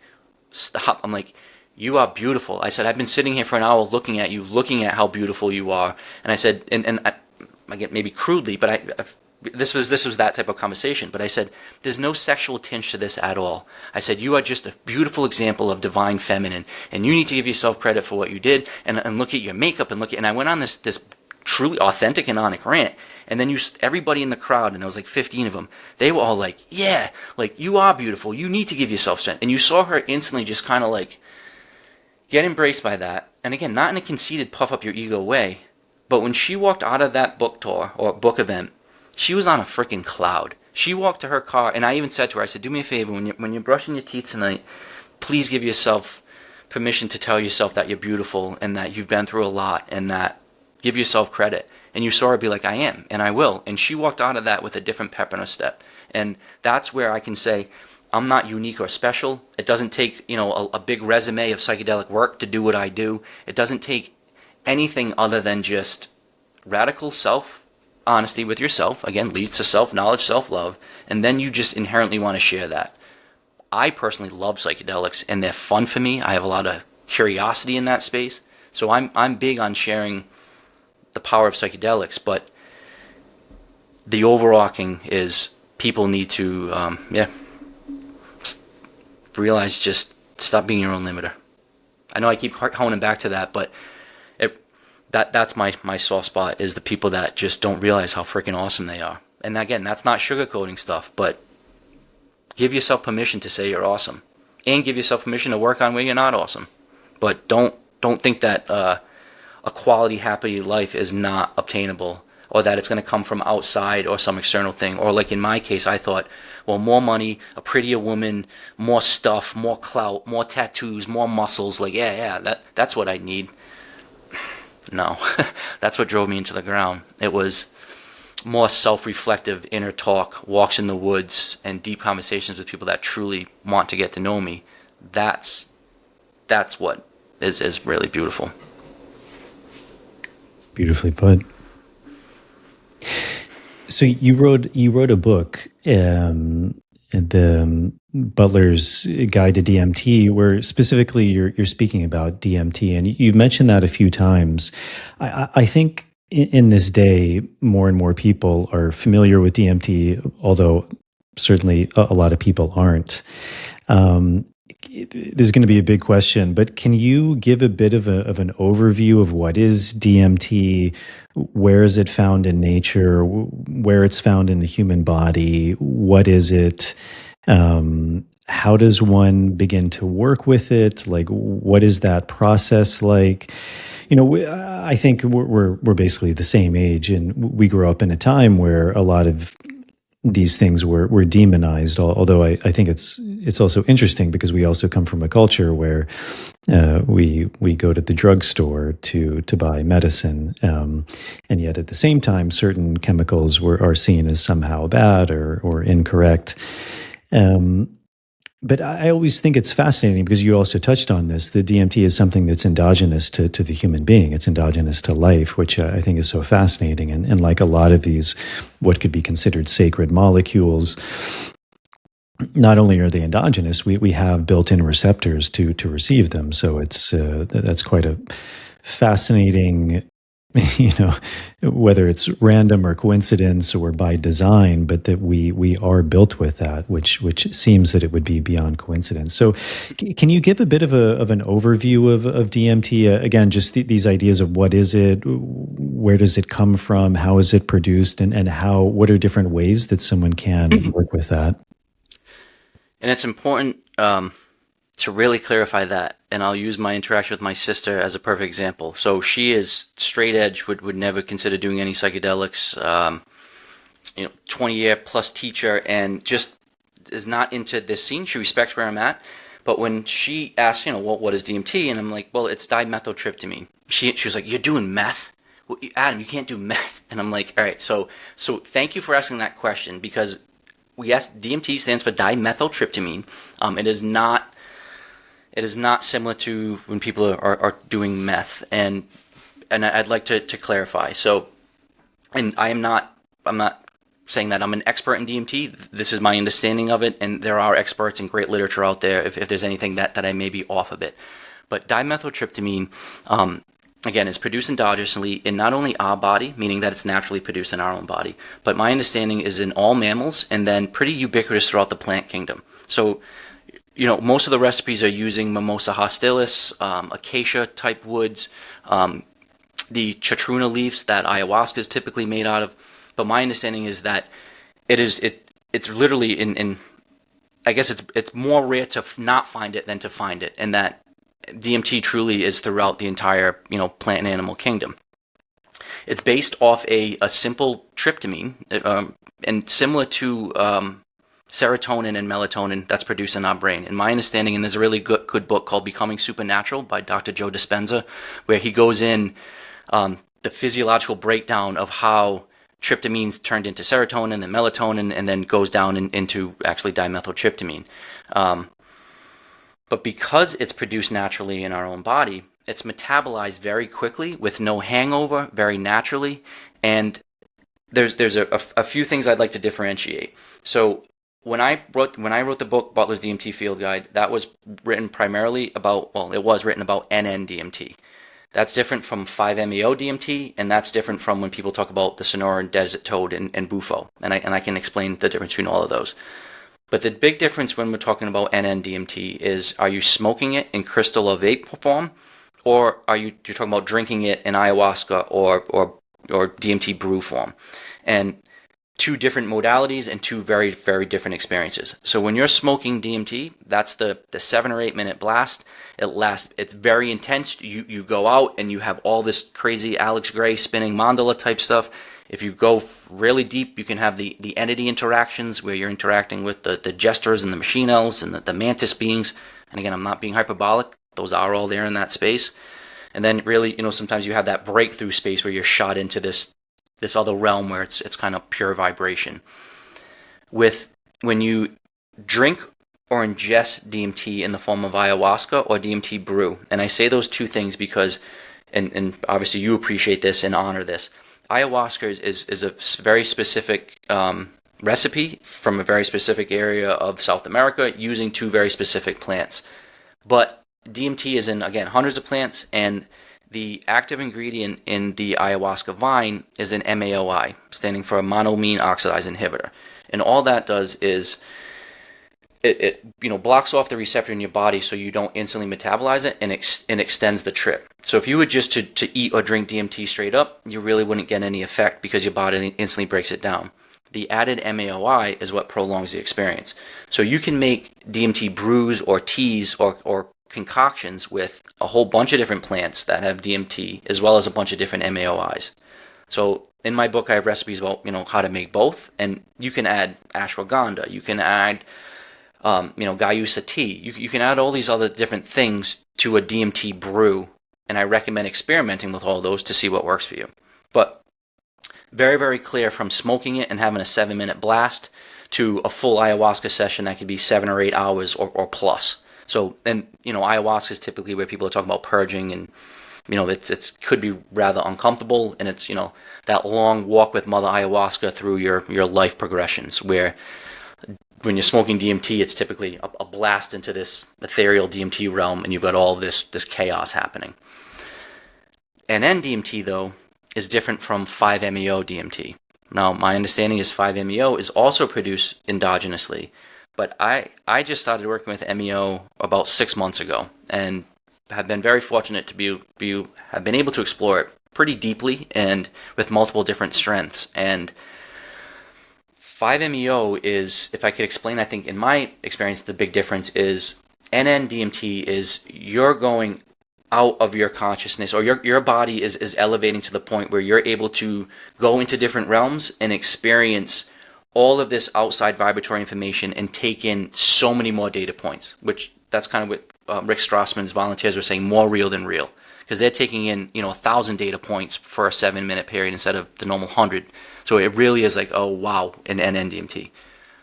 stop. I'm like, you are beautiful. I said, I've been sitting here for an hour looking at you, looking at how beautiful you are. And I said, and I get maybe crudely, but this was that type of conversation. But I said, there's no sexual tinge to this at all. I said, you are just a beautiful example of divine feminine, and you need to give yourself credit for what you did. And look at your makeup, and I went on this truly authentic and honest rant. And then everybody in the crowd, and there was like 15 of them, they were all like, yeah, like, you are beautiful. You need to give yourself strength. And you saw her instantly just kind of like get embraced by that. And again, not in a conceited puff up your ego way, but when she walked out of that book tour or book event, she was on a freaking cloud. She walked to her car, and I even said to her, I said, do me a favor, when you're brushing your teeth tonight, please give yourself permission to tell yourself that you're beautiful and that you've been through a lot, and that give yourself credit. And you saw her be like, I am, and I will. And she walked out of that with a different pep in her step. And that's where I can say, I'm not unique or special. It doesn't take, a big resume of psychedelic work to do what I do. It doesn't take anything other than just radical self-honesty with yourself. Again, leads to self-knowledge, self-love. And then you just inherently want to share that. I personally love psychedelics, and they're fun for me. I have a lot of curiosity in that space. So I'm big on sharing the power of psychedelics, but the overarching is people need to realize, just stop being your own limiter. I know I keep honing back to that, but that's my soft spot, is the people that just don't realize how freaking awesome they are. And again, that's not sugarcoating stuff, but give yourself permission to say you're awesome, and give yourself permission to work on where you're not awesome. But don't think that a quality, happy life is not obtainable, or that it's going to come from outside or some external thing. Or like in my case, I thought, well, more money, a prettier woman, more stuff, more clout, more tattoos, more muscles. Like, that's what I need. No, that's what drove me into the ground. It was more self-reflective inner talk, walks in the woods, and deep conversations with people that truly want to get to know me. That's what is really beautiful. Beautifully put. So you wrote a book, the Butler's Guide to DMT, where specifically you're speaking about DMT, and you've mentioned that a few times. I think in this day, more and more people are familiar with DMT, although certainly a lot of people aren't. There's going to be a big question, but can you give a bit of an overview of what is DMT? Where is it found in nature? Where it's found in the human body? What is it? How does one begin to work with it? Like, what is that process like? I think we're basically the same age, and we grew up in a time where a lot of these things were demonized. Although I think it's also interesting because we also come from a culture where we go to the drugstore to buy medicine, and yet at the same time, certain chemicals are seen as somehow bad or incorrect. But I always think it's fascinating because you also touched on this. The DMT is something that's endogenous to the human being. It's endogenous to life, which I think is so fascinating. And like a lot of these, what could be considered sacred molecules, not only are they endogenous, we have built-in receptors to receive them. So that's quite a fascinating, whether it's random or coincidence or by design, but that we are built with that, which seems that it would be beyond coincidence. So can you give a bit of an overview of DMT? Again, just these ideas of what is it, where does it come from, how is it produced, and what are different ways that someone can work with that? And it's important to really clarify that. And I'll use my interaction with my sister as a perfect example. So she is straight edge, would never consider doing any psychedelics, 20-year plus teacher, and just is not into this scene. She respects where I'm at. But when she asks, what is DMT? And I'm like, well, it's dimethyltryptamine. She was like, you're doing meth? Well, Adam, you can't do meth. And I'm like, all right, so thank you for asking that question, because yes, DMT stands for dimethyltryptamine. It is not similar to when people are doing meth, and I'd like to clarify. So, and I'm not saying that I'm an expert in DMT. This is my understanding of it, and there are experts and great literature out there if there's anything that I may be off a bit. But dimethyltryptamine, again, is produced endogenously in not only our body, meaning that it's naturally produced in our own body, but my understanding is in all mammals, and then pretty ubiquitous throughout the plant kingdom. So, most of the recipes are using Mimosa hostilis, acacia type woods, the chatruna leaves that ayahuasca is typically made out of. But my understanding is that it's literally in I guess it's more rare to not find it than to find it, and that DMT truly is throughout the entire plant and animal kingdom. It's based off a simple tryptamine, and similar to serotonin and melatonin that's produced in our brain. In my understanding, and there's a really good book called Becoming Supernatural by Dr. Joe Dispenza, where he goes in the physiological breakdown of how tryptamines turned into serotonin and melatonin, and then goes down into actually dimethyltryptamine. But because it's produced naturally in our own body, it's metabolized very quickly with no hangover, very naturally. And there's a few things I'd like to differentiate. So when I wrote the book Butler's DMT Field Guide, that was written primarily about, it was written about NN-DMT. That's different from 5-MeO DMT, and that's different from when people talk about the Sonoran Desert Toad and Bufo. And I can explain the difference between all of those. But the big difference when we're talking about NN-DMT is, are you smoking it in crystal or vape form, or you're talking about drinking it in ayahuasca or DMT brew form? And two different modalities and two very, very different experiences. So when you're smoking DMT, that's the 7 or 8 minute blast. It's very intense. You go out and you have all this crazy Alex Gray spinning mandala type stuff. If you go really deep, you can have the entity interactions where you're interacting with the jesters and the machine elves and the mantis beings. And again, I'm not being hyperbolic. Those are all there in that space. And then really, sometimes you have that breakthrough space where you're shot into this other realm where it's kind of pure vibration. When you drink or ingest DMT in the form of ayahuasca or DMT brew, and I say those two things because, and obviously you appreciate this and honor this, ayahuasca is a very specific recipe from a very specific area of South America using two very specific plants. But DMT is in, again, hundreds of plants, and the active ingredient in the ayahuasca vine is an MAOI, standing for a monoamine oxidase inhibitor. And all that does is it blocks off the receptor in your body so you don't instantly metabolize it, and extends the trip. So if you were just to eat or drink DMT straight up, you really wouldn't get any effect because your body instantly breaks it down. The added MAOI is what prolongs the experience. So you can make DMT brews or teas or concoctions with a whole bunch of different plants that have DMT, as well as a bunch of different MAOIs. So in my book, I have recipes about how to make both, and you can add ashwagandha, you can add Gayusa tea, you can add all these other different things to a DMT brew, and I recommend experimenting with all those to see what works for you. But very, very clear from smoking it and having a 7-minute blast to a full ayahuasca session that could be 7 or 8 hours or plus. So, and ayahuasca is typically where people are talking about purging, and it could be rather uncomfortable, and it's that long walk with Mother Ayahuasca through your life progressions, where when you're smoking DMT, it's typically a blast into this ethereal DMT realm, and you've got all this chaos happening. And NN-DMT, though, is different from 5-MeO DMT. Now, my understanding is 5-MeO is also produced endogenously, but I just started working with MEO about 6 months ago, and have been very fortunate to have been able to explore it pretty deeply and with multiple different strengths. And 5-MeO is, if I could explain, I think in my experience, the big difference is NN-DMT is you're going out of your consciousness, or your body is elevating to the point where you're able to go into different realms and experience all of this outside vibratory information and take in so many more data points, which that's kind of what Rick Strassman's volunteers were saying, more real than real, because they're taking in 1,000 data points for a 7-minute period instead of the normal 100. So it really is like, oh wow, in NN-DMT.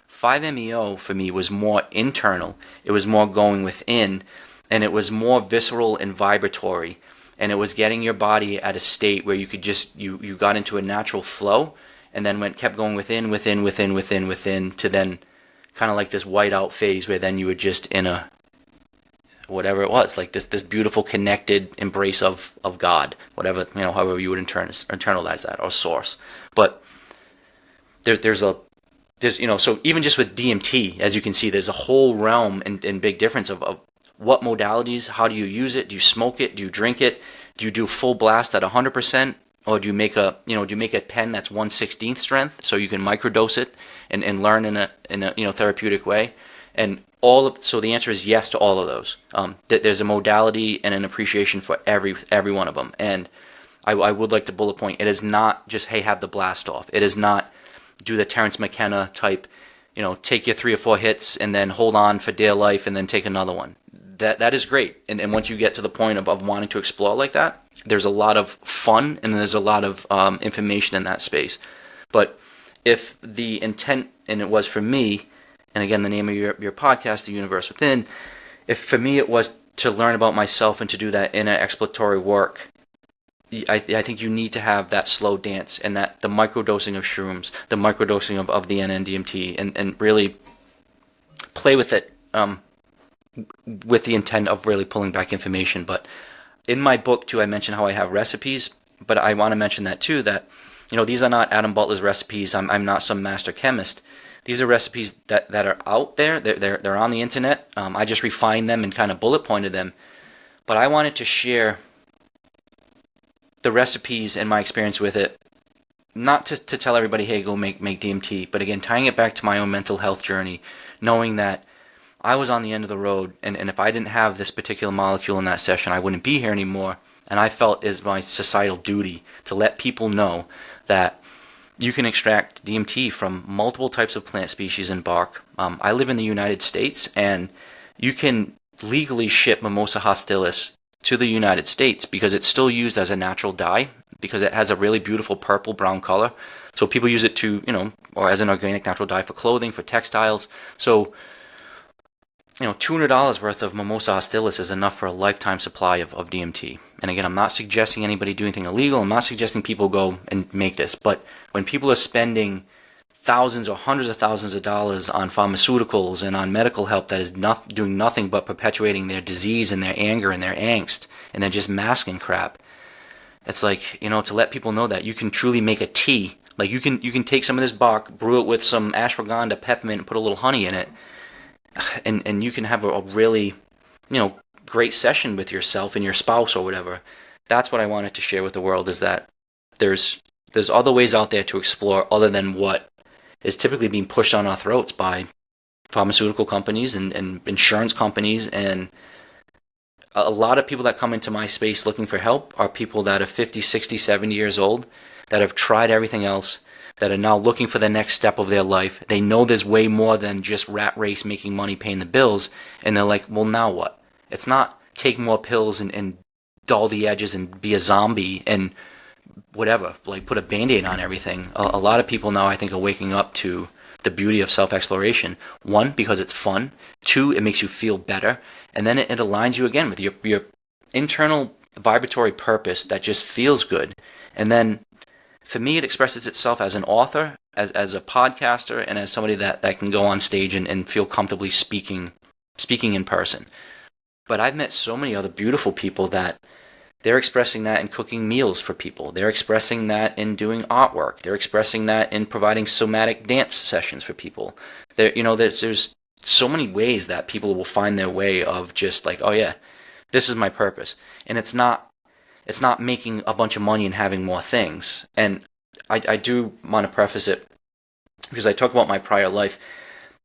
5-MeO for me was more internal. It was more going within, and it was more visceral and vibratory, and it was getting your body at a state where you could just you got into a natural flow, and then kept going within to then kind of like this whiteout phase where then you were just in a whatever it was, like this beautiful connected embrace of God, whatever, however you would internalize that, or source. But there's so even just with DMT, as you can see, there's a whole realm and big difference of what modalities, how do you use it, do you smoke it, do you drink it, Do you do full blast at 100%, or do you make a pen that's 1/16th strength so you can microdose it and learn in a therapeutic way? And so the answer is yes to all of those. There's a modality and an appreciation for every one of them. And I would like to bullet point, it is not just, hey, have the blast off. It is not do the Terrence McKenna type, take your 3 or 4 hits and then hold on for dear life and then take another one. That is great. And once you get to the point of wanting to explore like that, there's a lot of fun and there's a lot of information in that space. But if the intent, and it was for me, and again, the name of your podcast, The Universe Within, if for me it was to learn about myself and to do that inner exploratory work, I think you need to have that slow dance and that the microdosing of shrooms, the microdosing of the NN-DMT, and really play with it with the intent of really pulling back information. But in my book too, I mentioned how I have recipes, but I want to mention that too, that these are not Adam Butler's recipes. I'm not some master chemist. These are recipes that are out there. They're on the internet. I just refined them and kind of bullet pointed them. But I wanted to share the recipes and my experience with it, not to tell everybody, hey, go make DMT, but again, tying it back to my own mental health journey, knowing that I was on the end of the road, and if I didn't have this particular molecule in that session, I wouldn't be here anymore. And I felt it is my societal duty to let people know that you can extract DMT from multiple types of plant species and bark. I live in the United States, and you can legally ship Mimosa hostilis to the United States because it's still used as a natural dye, because it has a really beautiful purple brown color. So people use it to, or as an organic natural dye for clothing, for textiles. So $200 worth of Mimosa hostilis is enough for a lifetime supply of DMT. And again, I'm not suggesting anybody do anything illegal. I'm not suggesting people go and make this. But when people are spending thousands or hundreds of thousands of dollars on pharmaceuticals and on medical help that is doing nothing but perpetuating their disease and their anger and their angst, and they're just masking crap, it's like, to let people know that you can truly make a tea. Like you can take some of this bark, brew it with some ashwagandha, peppermint, and put a little honey in it, and you can have a really, great session with yourself and your spouse or whatever. That's what I wanted to share with the world, is that there's other ways out there to explore other than what is typically being pushed on our throats by pharmaceutical companies and insurance companies. And a lot of people that come into my space looking for help are people that are 50, 60, 70 years old, that have tried everything else, that are now looking for the next step of their life. They know there's way more than just rat race, making money, paying the bills. And they're like, well, now what? It's not take more pills and dull the edges and be a zombie and whatever, like put a Band-Aid on everything. A lot of people now, I think, are waking up to the beauty of self-exploration. 1, because it's fun. 2, it makes you feel better. And then it aligns you again with your internal vibratory purpose that just feels good. And then for me, it expresses itself as an author, as a podcaster, and as somebody that can go on stage and feel comfortably speaking in person. But I've met so many other beautiful people that they're expressing that in cooking meals for people. They're expressing that in doing artwork. They're expressing that in providing somatic dance sessions for people. There's so many ways that people will find their way of just like, oh yeah, this is my purpose. And it's not making a bunch of money and having more things. And I do want to preface it because I talk about my prior life.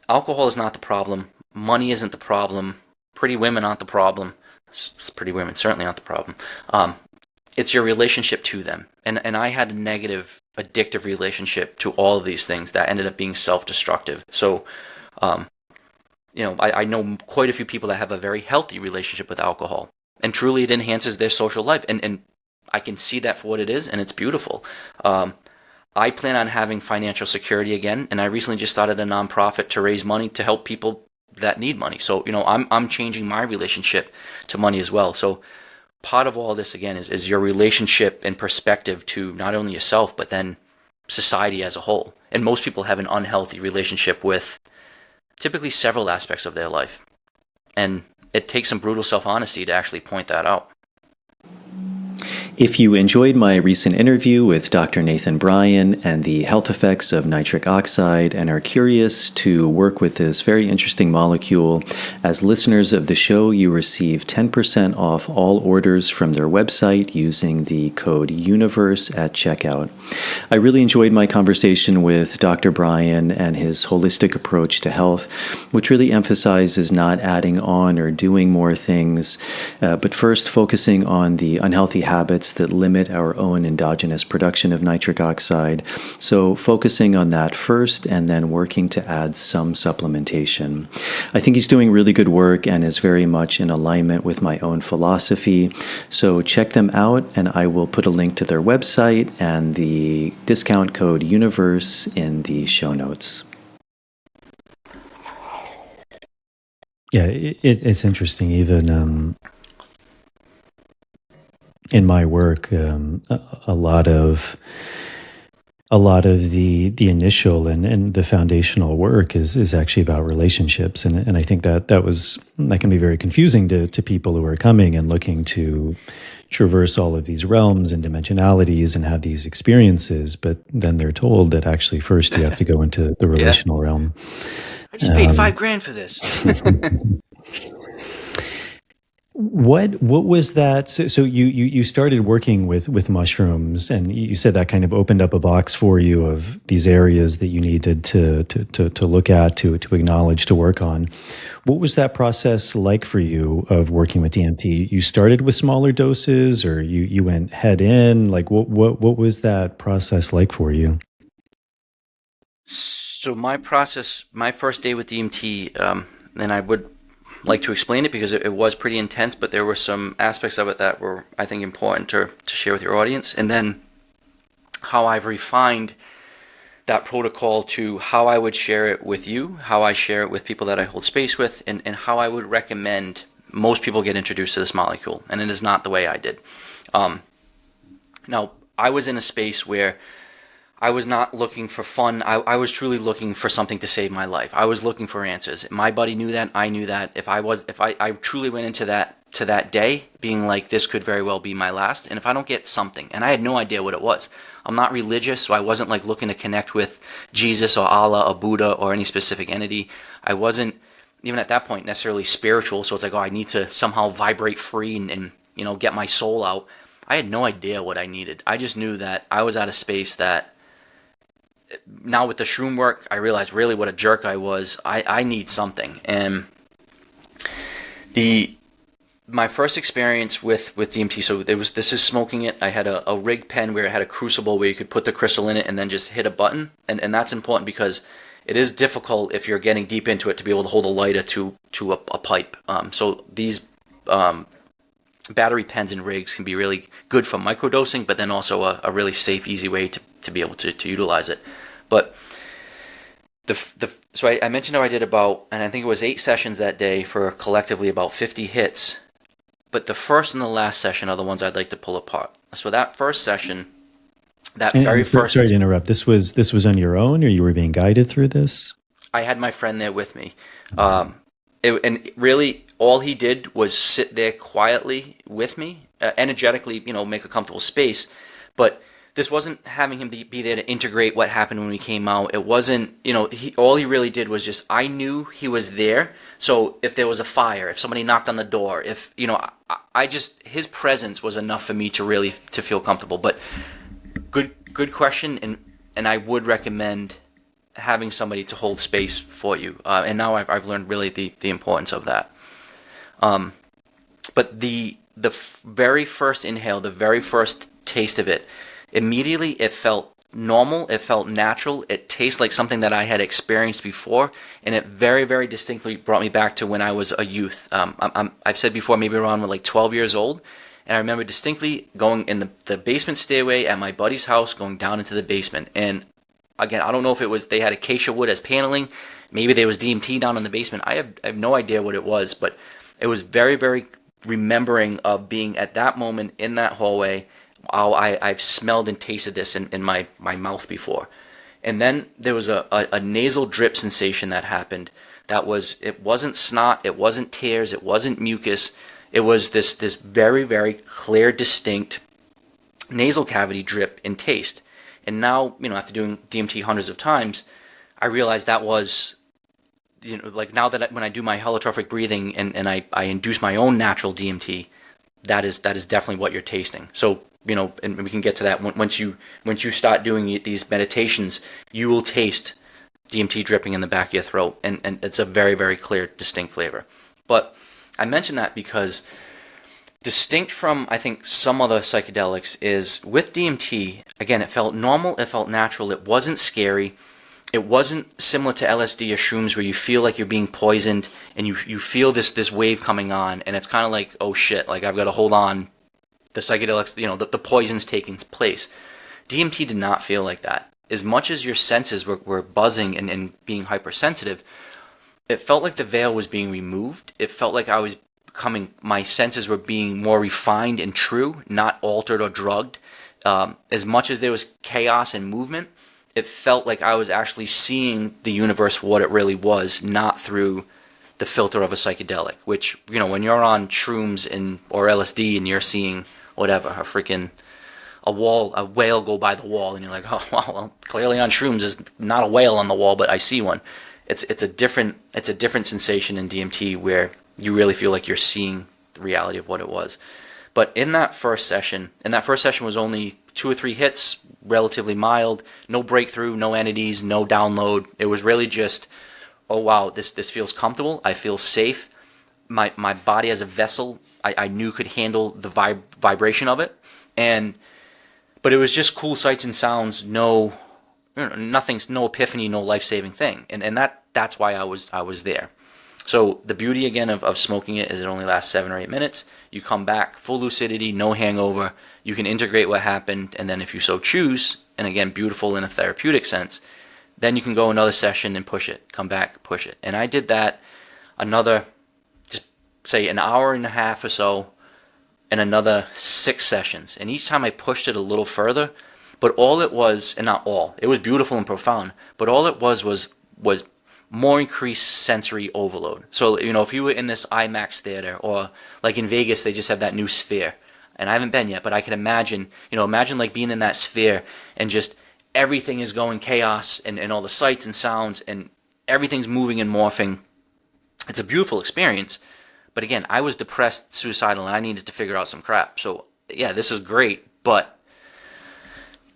Alcohol is not the problem. Money isn't the problem. Pretty women aren't the problem. Pretty women certainly aren't the problem. It's your relationship to them. And I had a negative, addictive relationship to all of these things that ended up being self-destructive. So, I know quite a few people that have a very healthy relationship with alcohol. And truly it enhances their social life. And I can see that for what it is, and it's beautiful. I plan on having financial security again, and I recently just started a nonprofit to raise money to help people that need money. So, I'm changing my relationship to money as well. So part of all this, again, is your relationship and perspective to not only yourself, but then society as a whole. And most people have an unhealthy relationship with typically several aspects of their life. And it takes some brutal self-honesty to actually point that out. If you enjoyed my recent interview with Dr. Nathan Bryan and the health effects of nitric oxide and are curious to work with this very interesting molecule, as listeners of the show, you receive 10% off all orders from their website using the code UNIVERSE at checkout. I really enjoyed my conversation with Dr. Bryan and his holistic approach to health, which really emphasizes not adding on or doing more things, but first focusing on the unhealthy habits that limit our own endogenous production of nitric oxide. So focusing on that first and then working to add some supplementation. I think he's doing really good work and is very much in alignment with my own philosophy. So check them out, and I will put a link to their website and the discount code UNIVERSE in the show notes. Yeah, it's interesting. Even in my work, a lot of the initial and the foundational work is actually about relationships, and I think that can be very confusing to people who are coming and looking to traverse all of these realms and dimensionalities and have these experiences, but then they're told that actually first you have to go into the relational realm. I just paid $5,000 for this. What was that? So you started working with mushrooms, and you said that kind of opened up a box for you of these areas that you needed to look at, to acknowledge, to work on. What was that process like for you of working with DMT? You started with smaller doses, or you went head in? Like what was that process like for you? So my first day with DMT, and I would like to explain it because it was pretty intense, but there were some aspects of it that were, I think, important to share with your audience. And then how I've refined that protocol to how I would share it with you, how I share it with people that I hold space with, and how I would recommend most people get introduced to this molecule. And it is not the way I did. Now, I was in a space where I was not looking for fun. I was truly looking for something to save my life. I was looking for answers. My buddy knew that. I knew that. If I truly went into that day being like, this could very well be my last, and if I don't get something, and I had no idea what it was. I'm not religious, so I wasn't like looking to connect with Jesus or Allah or Buddha or any specific entity. I wasn't even at that point necessarily spiritual, so it's like, oh, I need to somehow vibrate free and get my soul out. I had no idea what I needed. I just knew that I was at a space that, now with the shroom work, I realized really what a jerk I was. I need something. And my first experience with DMT, so this is smoking it. I had a rig pen where it had a crucible where you could put the crystal in it and then just hit a button. And that's important because it is difficult if you're getting deep into it to be able to hold a lighter to a pipe. So these battery pens and rigs can be really good for microdosing, but then also a really safe, easy way to be able to utilize it. But so I mentioned how I did about, and I think it was 8 sessions that day for collectively about 50 hits. But the first and the last session are the ones I'd like to pull apart. So that first session, Sorry to interrupt. This was on your own, or you were being guided through this? I had my friend there with me. And really, all he did was sit there quietly with me, energetically, make a comfortable space. But this wasn't having him be there to integrate what happened when we came out. It wasn't, all he really did was just, I knew he was there. So if there was a fire, if somebody knocked on the door, if, his presence was enough for me to feel comfortable. But good question. And I would recommend having somebody to hold space for you. And now I've learned really the importance of that. But the very first inhale, the very first taste of it, immediately it felt normal, it felt natural, it tastes like something that I had experienced before, and it very, very distinctly brought me back to when I was a youth. I've said before, maybe around like 12 years old, and I remember distinctly going in the basement stairway at my buddy's house, going down into the basement, and again, I don't know if it was they had acacia wood as paneling, maybe there was DMT down in the basement, I have no idea what it was, but it was very, very remembering of being at that moment in that hallway. I've smelled and tasted this in my mouth before. And then there was a nasal drip sensation that happened. It wasn't snot, it wasn't tears, it wasn't mucus. It was this very, very clear, distinct nasal cavity drip and taste. And now, after doing DMT hundreds of times, I realized that was, like now that when I do my holotropic breathing and I induce my own natural DMT, that is definitely what you're tasting. So, and we can get to that once you start doing these meditations, you will taste DMT dripping in the back of your throat, and it's a very, very clear, distinct flavor. But I mention that because distinct from, I think, some other psychedelics is with DMT, again, it felt normal, it felt natural, it wasn't scary, it wasn't similar to LSD or shrooms where you feel like you're being poisoned and you feel this wave coming on, and it's kind of like, oh shit, like I've got to hold on, the psychedelics, the poison's taking place. DMT did not feel like that. As much as your senses were buzzing and being hypersensitive, it felt like the veil was being removed. It felt like my senses were being more refined and true, not altered or drugged. As much as there was chaos and movement, it felt like I was actually seeing the universe for what it really was, not through the filter of a psychedelic, which, when you're on shrooms or LSD and you're seeing whatever, a whale go by the wall, and you're like, oh, well, clearly on shrooms there's not a whale on the wall, but I see one. It's a different sensation in DMT where you really feel like you're seeing the reality of what it was. But in that first session was only 2 or 3 hits, relatively mild, no breakthrough, no entities, no download. It was really just, oh wow, this feels comfortable. I feel safe. My body as a vessel, I knew could handle the vibration of it, but it was just cool sights and sounds, no epiphany, no life-saving thing, and that's why I was there. So the beauty again of smoking it is it only lasts 7 or 8 minutes. You come back full lucidity, no hangover. You can integrate what happened, and then if you so choose, and again beautiful in a therapeutic sense, then you can go another session and push it, come back, push it. And I did that another, just say an hour and a half or so, and another 6 sessions. And each time I pushed it a little further, but all it was, and not all, it was beautiful and profound, but all it was more increased sensory overload. So, if you were in this IMAX theater, or like in Vegas, they just have that new sphere. And I haven't been yet, but I can imagine, imagine like being in that sphere and just everything is going chaos and all the sights and sounds and everything's moving and morphing. It's a beautiful experience. But again, I was depressed, suicidal, and I needed to figure out some crap. So yeah, this is great, but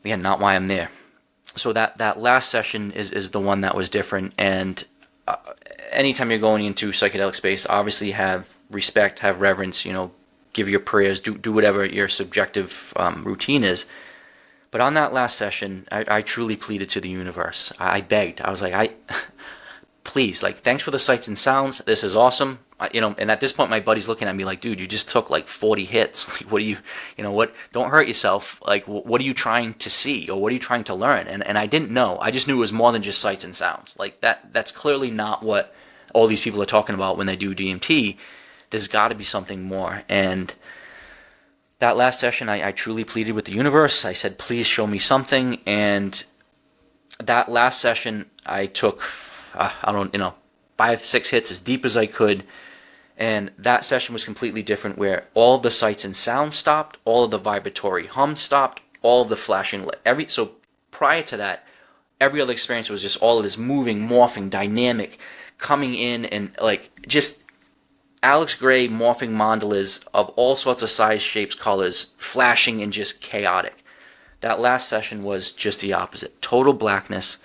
again, not why I'm there. So that last session is the one that was different. And anytime you're going into psychedelic space, obviously have respect, have reverence, give your prayers, do whatever your subjective routine is. But on that last session, I truly pleaded to the universe. I begged. I was like, please, like, thanks for the sights and sounds. This is awesome. And at this point, my buddy's looking at me like, dude, you just took like 40 hits. Like, what do what? Don't hurt yourself. Like, what are you trying to see, or what are you trying to learn? And I didn't know. I just knew it was more than just sights and sounds. Like that's clearly not what all these people are talking about when they do DMT. There's got to be something more. And that last session, I truly pleaded with the universe. I said, please show me something. And that last session, I took, 5, 6 hits as deep as I could. And that session was completely different, where all of the sights and sounds stopped, all of the vibratory hum stopped, all of the flashing light. So prior to that, every other experience was just all of this moving, morphing, dynamic, coming in, and like just Alex Gray morphing mandalas of all sorts of size, shapes, colors, flashing and just chaotic. That last session was just the opposite. Total blackness,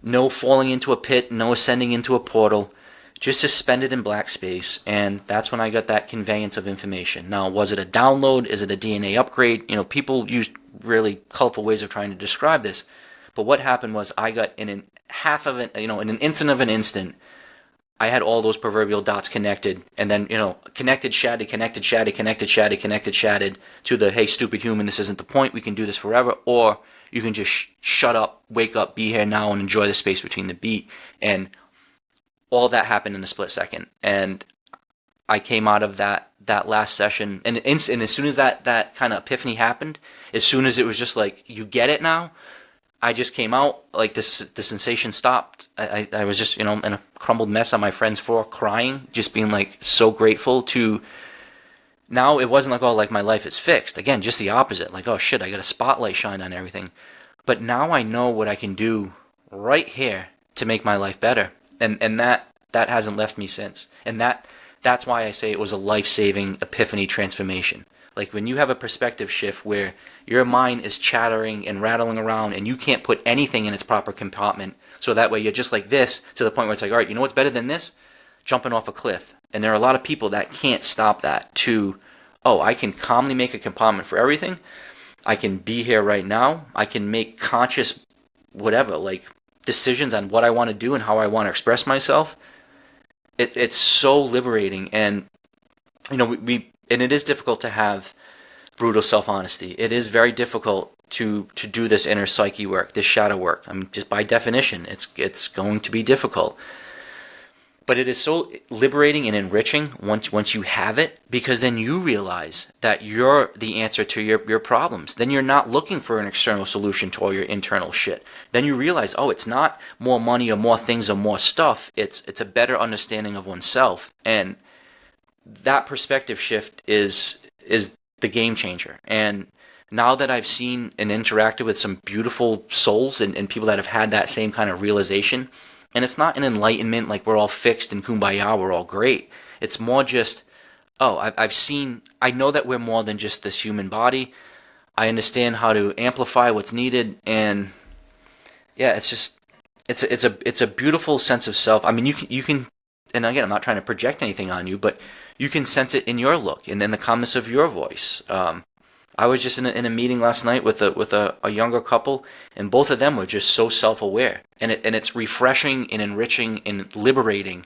no falling into a pit, no ascending into a portal, just suspended in black space. And that's when I got that conveyance of information. Now, was it a download? Is it a DNA upgrade? People use really colorful ways of trying to describe this. But what happened was I got in an instant of an instant, I had all those proverbial dots connected, and then, connected, shattered, connected, shattered, connected, shattered, connected, shattered, to the, hey, stupid human, this isn't the point, we can do this forever, or you can just shut up, wake up, be here now, and enjoy the space between the beat. And all that happened in a split second. And I came out of that last session, and as soon as that kind of epiphany happened, as soon as it was just like, you get it now, I just came out, like the sensation stopped. I was just, in a crumbled mess on my friend's floor, crying, just being like so grateful to now it wasn't like, oh, like my life is fixed. Again, just the opposite. Like, oh shit, I got a spotlight shine on everything. But now I know what I can do right here to make my life better. And that hasn't left me since. And that's why I say it was a life-saving epiphany transformation. Like when you have a perspective shift where your mind is chattering and rattling around and you can't put anything in its proper compartment, so that way you're just like this to the point where it's like, all right, you know what's better than this? Jumping off a cliff. And there are a lot of people that can't stop that to, oh, I can calmly make a compartment for everything. I can be here right now. I can make conscious whatever, like decisions on what I want to do and how I want to express myself. It's so liberating. And we and it is difficult to have brutal self-honesty. It is very difficult to do this inner psyche work, this shadow work. I mean, just by definition, it's going to be difficult. But it is so liberating and enriching once you have it, because then you realize that you're the answer to your problems. Then you're not looking for an external solution to all your internal shit. Then you realize, oh, it's not more money or more things or more stuff. It's a better understanding of oneself. And that perspective shift is the game changer. And now that I've seen and interacted with some beautiful souls and people that have had that same kind of realization, and it's not an enlightenment like we're all fixed and kumbaya, we're all great. It's more just, oh, I know that we're more than just this human body. I understand how to amplify what's needed, and yeah, it's a beautiful sense of self. I mean, you can, and again, I'm not trying to project anything on you, but you can sense it in your look and in the calmness of your voice. I was just in a meeting last night with a younger couple, and both of them were just so self-aware, and it's refreshing and enriching and liberating,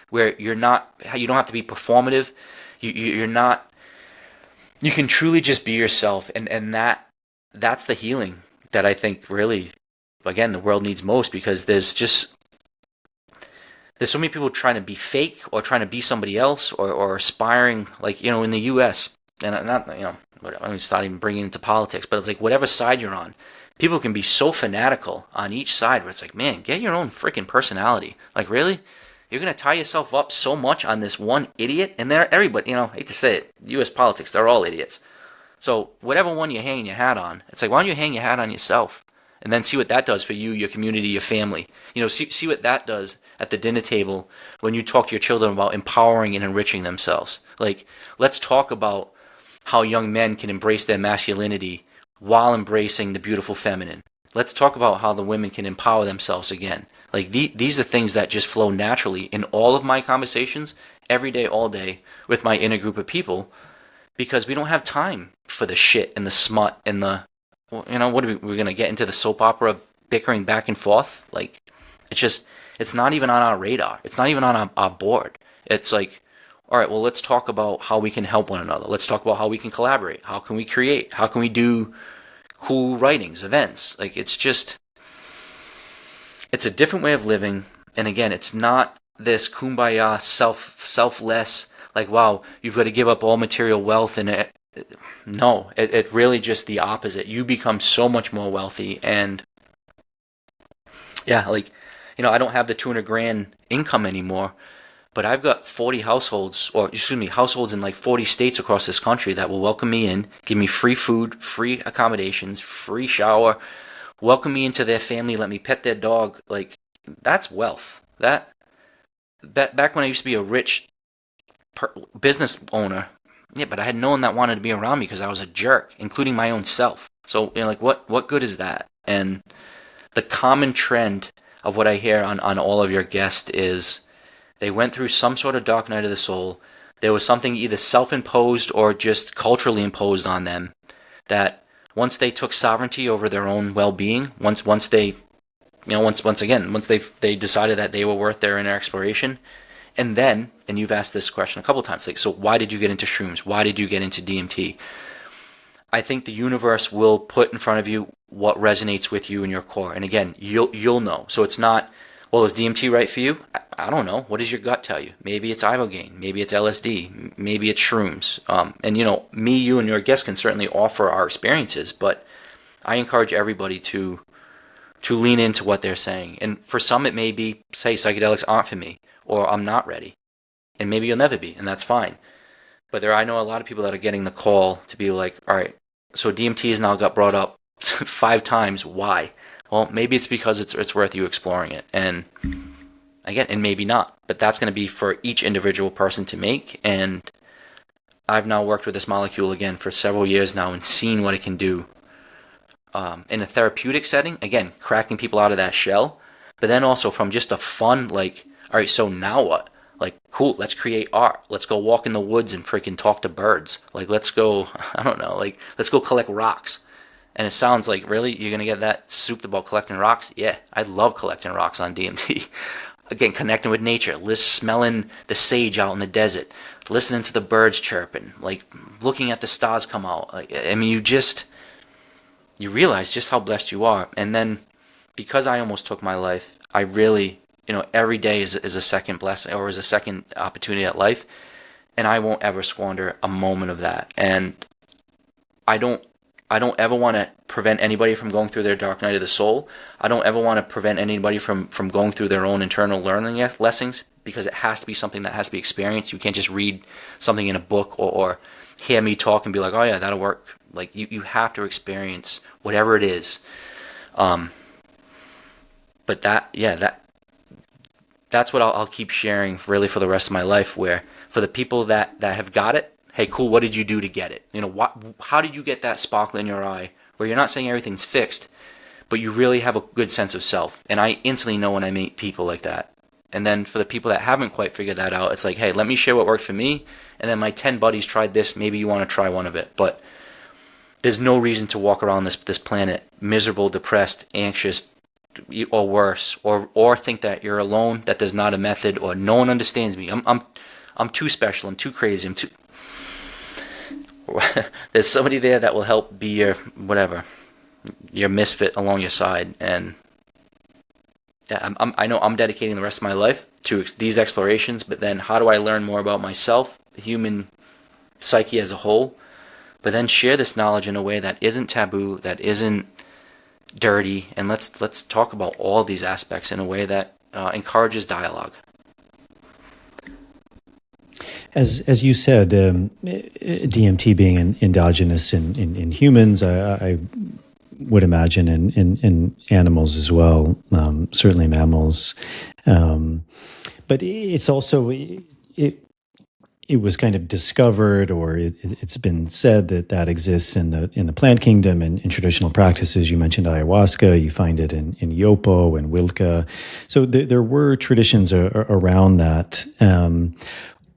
where you don't have to be performative. You're not. You can truly just be yourself, and that's the healing that I think really, again, the world needs most, because there's so many people trying to be fake or trying to be somebody else or aspiring, like, in the U.S. and not, I don't start even bringing it into politics, but it's like whatever side you're on, people can be so fanatical on each side where it's like, man, get your own freaking personality. Like, really? You're going to tie yourself up so much on this one idiot? And everybody, I hate to say it, U.S. politics, they're all idiots. So whatever one you're hanging your hat on, it's like, why don't you hang your hat on yourself? And then see what that does for you, your community, your family. See what that does at the dinner table when you talk to your children about empowering and enriching themselves. Like, let's talk about how young men can embrace their masculinity while embracing the beautiful feminine. Let's talk about how the women can empower themselves again. Like, these are things that just flow naturally in all of my conversations, every day, all day, with my inner group of people, because we don't have time for the shit and the smut and the, what are we're going to get into the soap opera bickering back and forth? Like, it's not even on our radar. It's not even on our board. It's like, all right, well, let's talk about how we can help one another. Let's talk about how we can collaborate. How can we create? How can we do cool writings, events? Like, it's a different way of living. And again, it's not this kumbaya, selfless, like, wow, you've got to give up all material wealth. And no, it really just the opposite. You become so much more wealthy. And yeah, like, I don't have the 200 grand income anymore, but I've got 40 households, households in like 40 states across this country that will welcome me in, give me free food, free accommodations, free shower, welcome me into their family, let me pet their dog. Like, that's wealth. Back when I used to be a rich business owner, yeah, but I had no one that wanted to be around me because I was a jerk, including my own self. So, like, what good is that? And the common trend of what I hear on all of your guests is they went through some sort of dark night of the soul. There was something either self-imposed or just culturally imposed on them, that once they took sovereignty over their own well-being, once they decided that they were worth their inner exploration, and you've asked this question a couple times, like, so why did you get into shrooms? Why did you get into DMT? I think the universe will put in front of you what resonates with you in your core. And again, you'll know. So it's not, well, is DMT right for you? I don't know. What does your gut tell you? Maybe it's ibogaine. Maybe it's LSD. Maybe it's shrooms. And me, you, and your guests can certainly offer our experiences, but I encourage everybody to lean into what they're saying. And for some, it may be, say, psychedelics aren't for me, or I'm not ready. And maybe you'll never be, and that's fine. But I know a lot of people that are getting the call to be like, all right, so DMT has now got brought up 5 times. Why? Well, maybe it's because it's worth you exploring it. And again, and maybe not. But that's going to be for each individual person to make. And I've now worked with this molecule again for several years now and seen what it can do in a therapeutic setting. Again, cracking people out of that shell. But then also from just a fun, like, all right, so now what? Like, cool, let's create art. Let's go walk in the woods and freaking talk to birds. Like, let's go, I don't know, like, let's go collect rocks. And it sounds like, really? You're going to get that souped about collecting rocks? Yeah, I love collecting rocks on DMT. Again, connecting with nature, smelling the sage out in the desert, listening to the birds chirping, like, looking at the stars come out. Like, I mean, you realize just how blessed you are. And then, because I almost took my life, I really, every day is a second blessing or is a second opportunity at life, and I won't ever squander a moment of that. And I don't ever want to prevent anybody from going through their dark night of the soul. I don't ever want to prevent anybody from going through their own internal learning lessons, because it has to be something that has to be experienced. You can't just read something in a book or hear me talk and be like, oh yeah, that'll work. Like, you have to experience whatever it is. But that's what I'll keep sharing really for the rest of my life, where for the people that have got it, hey, cool, what did you do to get it? How did you get that sparkle in your eye where you're not saying everything's fixed, but you really have a good sense of self? And I instantly know when I meet people like that. And then for the people that haven't quite figured that out, it's like, hey, let me share what worked for me. And then my 10 buddies tried this. Maybe you want to try one of it. But there's no reason to walk around this planet miserable, depressed, anxious, or worse, or think that you're alone, that there's not a method, or no one understands me. I'm too special. I'm too crazy. I'm too. There's somebody there that will help be your whatever, your misfit along your side. And yeah, I know I'm dedicating the rest of my life to these explorations. But then, how do I learn more about myself, the human psyche as a whole? But then share this knowledge in a way that isn't taboo, that isn't dirty, and let's talk about all these aspects in a way that encourages dialogue. As you said, DMT being endogenous in humans, I would imagine in animals as well, certainly mammals. But it's also it was kind of discovered, or it's been said that exists in the plant kingdom and in traditional practices. You mentioned ayahuasca. You find it in yopo and wilca. So there were traditions around that.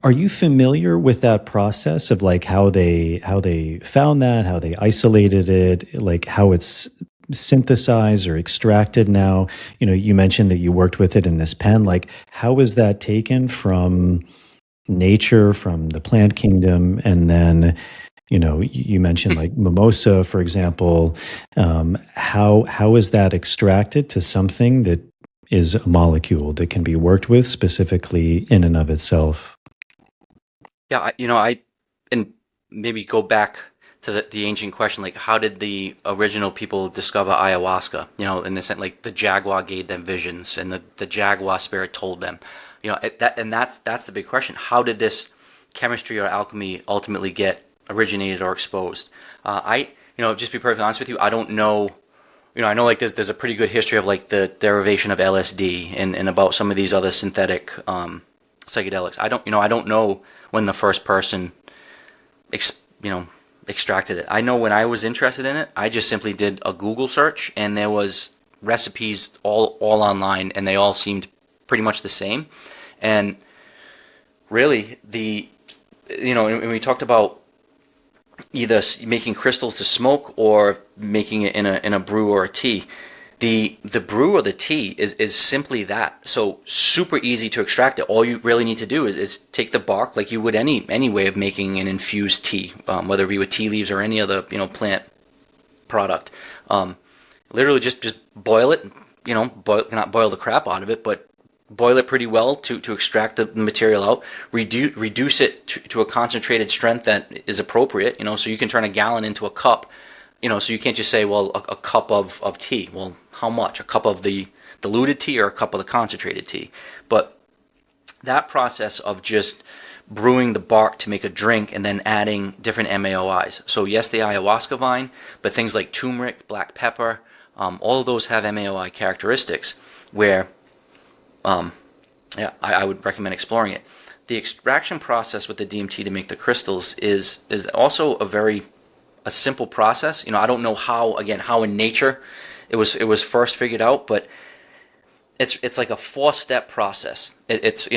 Are you familiar with that process of like how they found that, how they isolated it, like how it's synthesized or extracted now? You mentioned that you worked with it in this pen. Like, how is that taken from nature, from the plant kingdom, and then you mentioned like mimosa, for example. How is that extracted to something that is a molecule that can be worked with specifically in and of itself? Yeah, and maybe go back to the ancient question, like, how did the original people discover ayahuasca? In the sense, like, the jaguar gave them visions, and the jaguar spirit told them. That's the big question. How did this chemistry or alchemy ultimately get originated or exposed? Just be perfectly honest with you, I don't know. I know, like, there's a pretty good history of like the derivation of LSD and about some of these other synthetic psychedelics. I don't know when the first person extracted it. I know when I was interested in it, I just simply did a Google search, and there was recipes all online, and they all seemed pretty much the same. And really, when we talked about either making crystals to smoke or making it in a brew or a tea, the brew or the tea is simply that. So super easy to extract it. All you really need to do is take the bark, like you would any way of making an infused tea, whether it be with tea leaves or any other plant product. Literally just boil it. Not boil the crap out of it, but boil it pretty well to extract the material out. Reduce it to a concentrated strength that is appropriate. So you can turn a gallon into a cup. So you can't just say, well, a cup of tea. Well, how much? A cup of the diluted tea or a cup of the concentrated tea? But that process of just brewing the bark to make a drink and then adding different MAOIs. So yes, the ayahuasca vine, but things like turmeric, black pepper, all of those have MAOI characteristics where I would recommend exploring it. The extraction process with the DMT to make the crystals is also a simple process. I don't know how in nature it was first figured out, but it's like a 4-step process. It's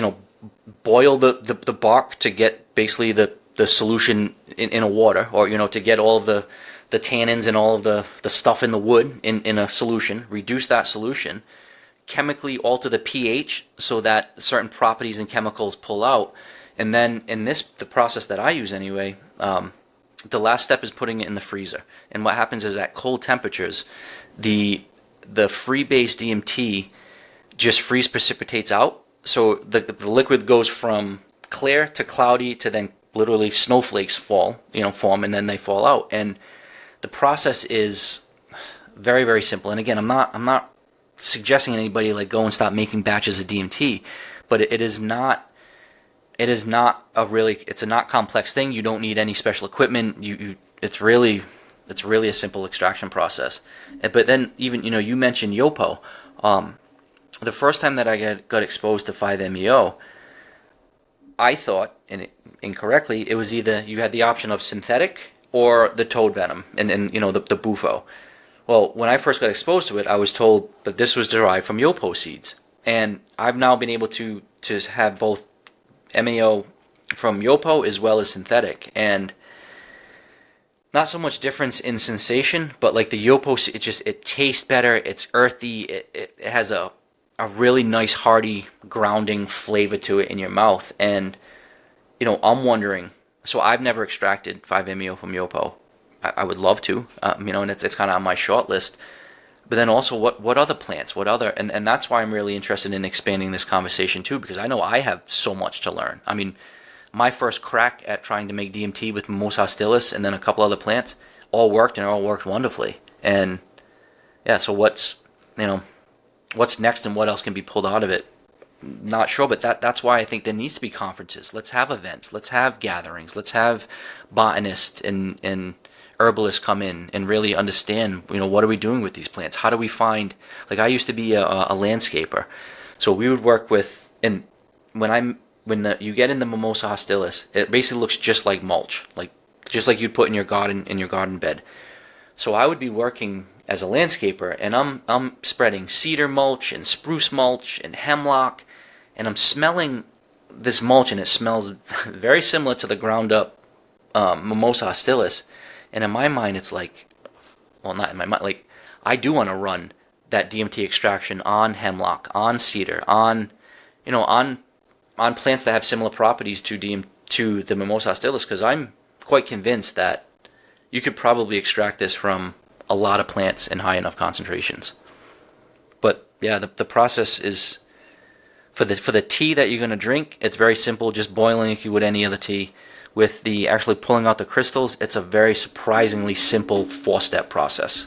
boil the bark to get basically the solution in a water, or to get all of the tannins and all of the stuff in the wood in a solution, reduce that solution, chemically alter the pH so that certain properties and chemicals pull out, and then the process that I use anyway, the last step is putting it in the freezer. And what happens is at cold temperatures, the free base DMT just freeze precipitates out. So the liquid goes from clear to cloudy to then literally snowflakes form, and then they fall out. And the process is very, very simple. And again, I'm not suggesting anybody like go and stop making batches of DMT, but it's a not complex thing. You don't need any special equipment. It's really a simple extraction process. But then even, you mentioned Yopo. The first time that I got exposed to 5-MeO, I thought, and incorrectly, it was either you had the option of synthetic or the toad venom and the bufo. Well, when I first got exposed to it, I was told that this was derived from Yopo seeds. And I've now been able to have both MeO from Yopo as well as synthetic. And not so much difference in sensation, but like the Yopo, it tastes better, it's earthy, it has a really nice, hearty, grounding flavor to it in your mouth. And, I'm wondering, so I've never extracted 5-MeO from Yopo. I would love to, and it's kind of on my short list. But then also, what other plants, and that's why I'm really interested in expanding this conversation too, because I know I have so much to learn. I mean, my first crack at trying to make DMT with Mimosa hostilis and then a couple other plants all worked wonderfully. And yeah, so what's next and what else can be pulled out of it? Not sure, but that's why I think there needs to be conferences. Let's have events. Let's have gatherings. Let's have botanists and herbalists come in and really understand, what are we doing with these plants? How do we find, like I used to be a landscaper. So we would work with, and when you get in the Mimosa hostilis, it basically looks just like mulch, just like you'd put in your garden bed. So I would be working as a landscaper, and I'm spreading cedar mulch and spruce mulch and hemlock, and I'm smelling this mulch, and it smells very similar to the ground up Mimosa hostilis. And in my mind, it's like, well, not in my mind, like I do want to run that DMT extraction on hemlock, on cedar, on plants that have similar properties to the Mimosa hostilis, because I'm quite convinced that you could probably extract this from a lot of plants in high enough concentrations. But yeah, the process is for the tea that you're going to drink. It's very simple, just boiling like you would any other tea. With the actually pulling out the crystals, it's a very surprisingly simple 4-step process.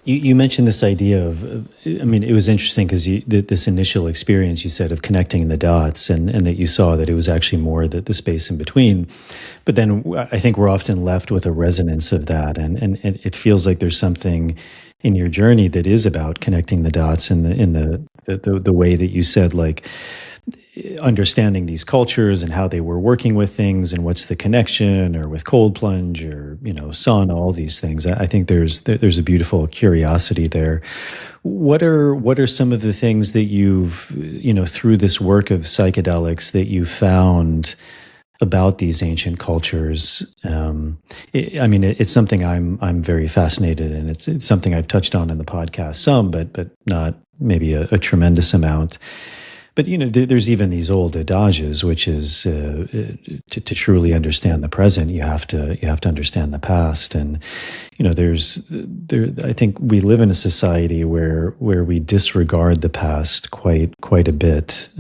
You mentioned this idea of, it was interesting because this initial experience you said of connecting the dots and that you saw that it was actually more the space in between. But then I think we're often left with a resonance of that. And it feels like there's something in your journey that is about connecting the dots in the way that you said, like, understanding these cultures and how they were working with things and what's the connection, or with cold plunge or sun, all these things. I think there's a beautiful curiosity there. What are some of the things that you've through this work of psychedelics that you found about these ancient cultures? It's something I'm very fascinated in. It's something I've touched on in the podcast some, but not maybe a tremendous amount. But there's even these old adages, which is to truly understand the present, you have to understand the past. And I think we live in a society where we disregard the past quite a bit.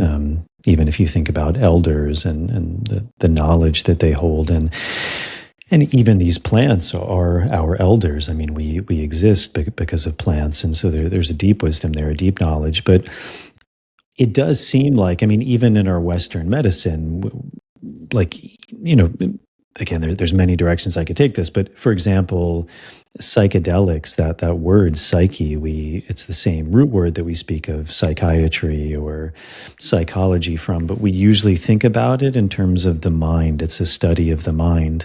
Even if you think about elders and the knowledge that they hold, and even these plants are our elders. I mean, we exist because of plants, and so there's a deep wisdom there, a deep knowledge, but it does seem like, I mean, even in our Western medicine, like, you know, again, there's many directions I could take this, but for example, psychedelics, that word psyche, it's the same root word that we speak of psychiatry or psychology from, but we usually think about it in terms of the mind. It's a study of the mind.